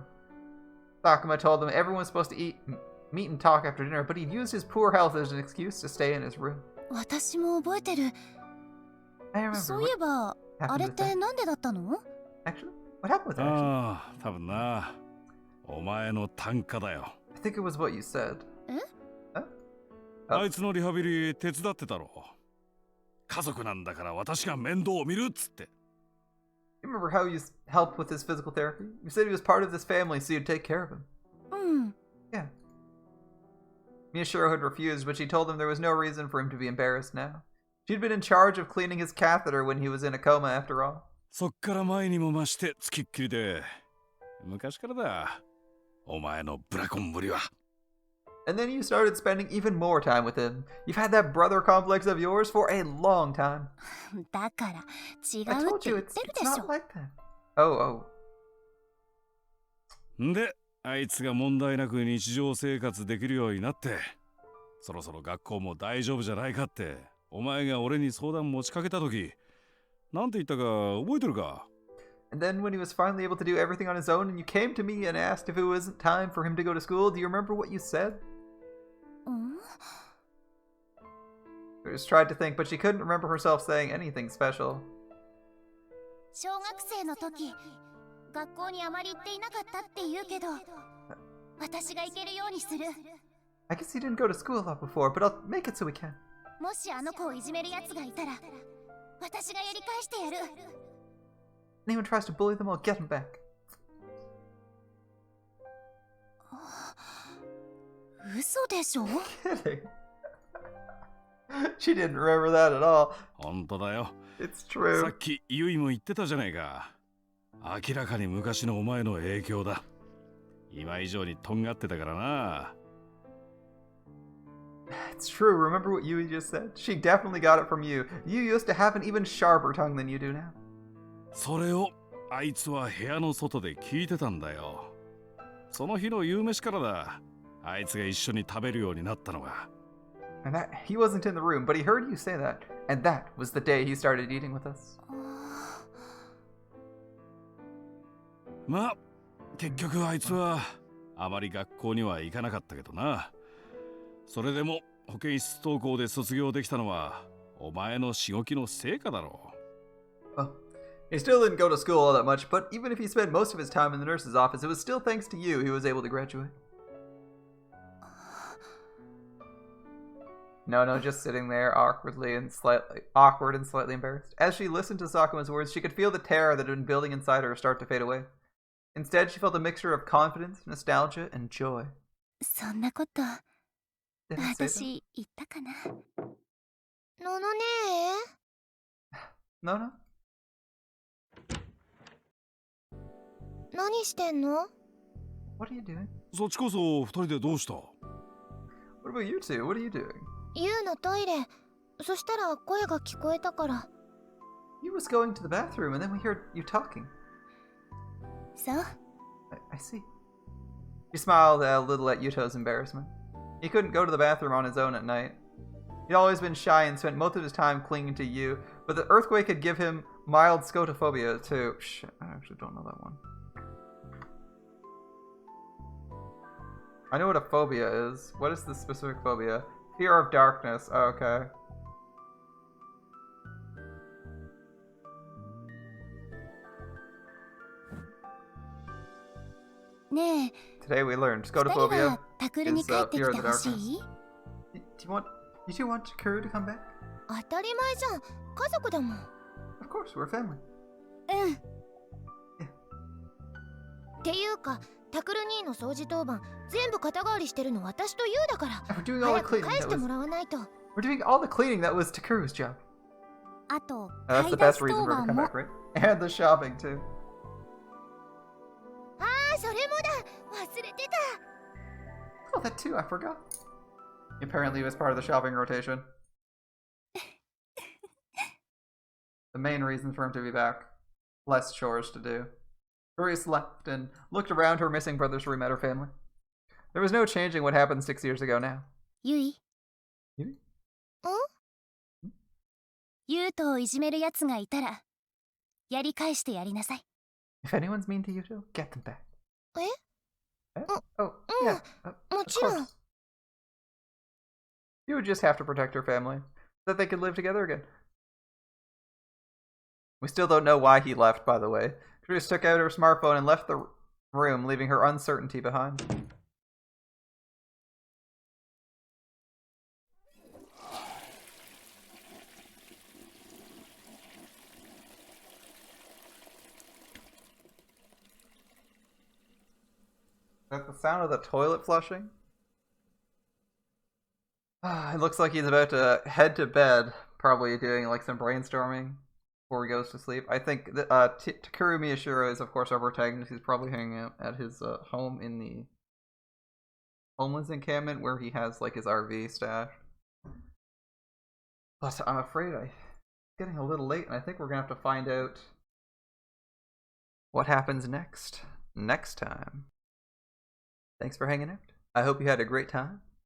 Sakuma told him everyone was supposed to meet and talk after dinner, but he'd used his poor health as an excuse to stay in his room. 私も覚えてる I remember そういえば what あれ happened っ with て that. なんでだったの Actually, what happened with that? Actually? ああ、多分な。お前の単価だよ。 I think it was what you said. あいつのリハビリ手伝ってたろ。家族なんだから私が面倒を見るっつって。 You remember how you helped with his physical therapy? You said he was part of this family, so you'd take care of him. うん Yeah. Miyashiro had refused, but she told him there was no reason for him to be embarrassed now. She'd been in charge of cleaning his catheter when he was in a coma after all. そっから前にも増してつきっきりで。昔からだ。お前のブラコンぶりは。 And then you started spending even more time with him. You've had that brother complex of yours for a long time. だから違 I うっ told て you 言ってる it's でし not ょ like that. Oh. んで、あいつが問題なく日常生活できるようになって、そろそろ学校も大丈夫じゃないかって、お前が俺に相談持ちかけたとき、なんて言ったか覚えてるか？ And then when he was finally able to do everything on his own and you came to me and asked if it wasn't time for him to go to school, do you remember what you said? うん She just tried to think, but she couldn't remember herself saying anything special. 小学生の時、学校にあまり行っていなかったって言うけど、私が行けるようにする。I guess he didn't go to school a lot before, but I'll make it so we can. もしあの子をいじめる奴がいたら、私がやり返してやる。Anyone tries to bully them, I'll get him back. 嘘でしょ Kidding. She didn't remember that at all. 本当だよ。 It's さ true. っきユイも言ってたじゃないか。明らかに昔のお前の影響だ。今以上にとんがってたからな。It's true. Remember what Yui just said? She definitely got it from you. You used to have an even sharper tongue than you do now. それをあいつは部屋の外で聞いてたんだよ。その日の夕飯からだ。あいつが一緒に食べるようになったのが。And that he wasn't in the room, but he heard you say that. And that was the day he started eating with us. まあ、結局あいつはあまり学校には行かなかったけどな。それでも保健室登校で卒業できたのはお前のしごきの成果だろう。Well, he still didn't go to school all that much, but even if he spent most of his time in the nurse's office, it was still thanks to you he was able to graduate. No, just sitting there awkward and slightly embarrassed. As she listened to Sakuma's words, she could feel the terror that had been building inside her start to fade away. Instead, she felt a mixture of confidence, nostalgia, and joy. そんなこと、私言ったかな。ののねNo. 何してんの What are you doing? そっちこそ二人でどうした？ What about you two? What are you doing? ユウのトイレ。そしたら声が聞こえたから。You was going to the bathroom and then we heard you talking. そう I see. She smiled a little at Yuto's embarrassment. He couldn't go to the bathroom on his own at night. He'd always been shy and spent most of his time clinging to you, but the earthquake could give him mild scotophobia too. Shit, I actually don't know that one. I know what a phobia is. What is the specific phobia? Fear of darkness. Oh, okay. Today we learned scotophobia is fear of the darkness. You two want Takuru to come back? 当たり前じゃん。家族だもん。Of course, we're family. うん。っていうか、タクル兄の掃除当番全部肩代わりしてるの私とユウだから。早く返してもらわないと。We're doing all the cleaning that was Takuru's job. あと、that's the best reason for her to come back, right? And the shopping too. ああ、それもだ。忘れてた。Oh, that too. I forgot. Apparently, it was part of the shopping rotation. The main reason for him to be back. Less chores to do. Grace left and looked around her missing brother's room at her family. There was no changing what happened 6 years ago now. ユイ。ユイ？ん？ユウトをいじめる奴がいたら、やり返してやりなさい。If anyone's mean to Yuto, get them back. え？ Oh, yeah. もちろん。You would just have to protect her family, so that they could live together again. We still don't know why he left, by the way. Cruz took out her smartphone and left the room, leaving her uncertainty behind. Is that the sound of the toilet flushing? It looks like he's about to head to bed, probably doing like some brainstorming before he goes to sleep. I think that Takuru Miyashiro is, of course, our protagonist. He's probably hanging out at his home in the homeless encampment where he has like his RV stashed. But I'm afraid it's getting a little late, and I think we're gonna have to find out what happens next time. Thanks for hanging out. I hope you had a great time.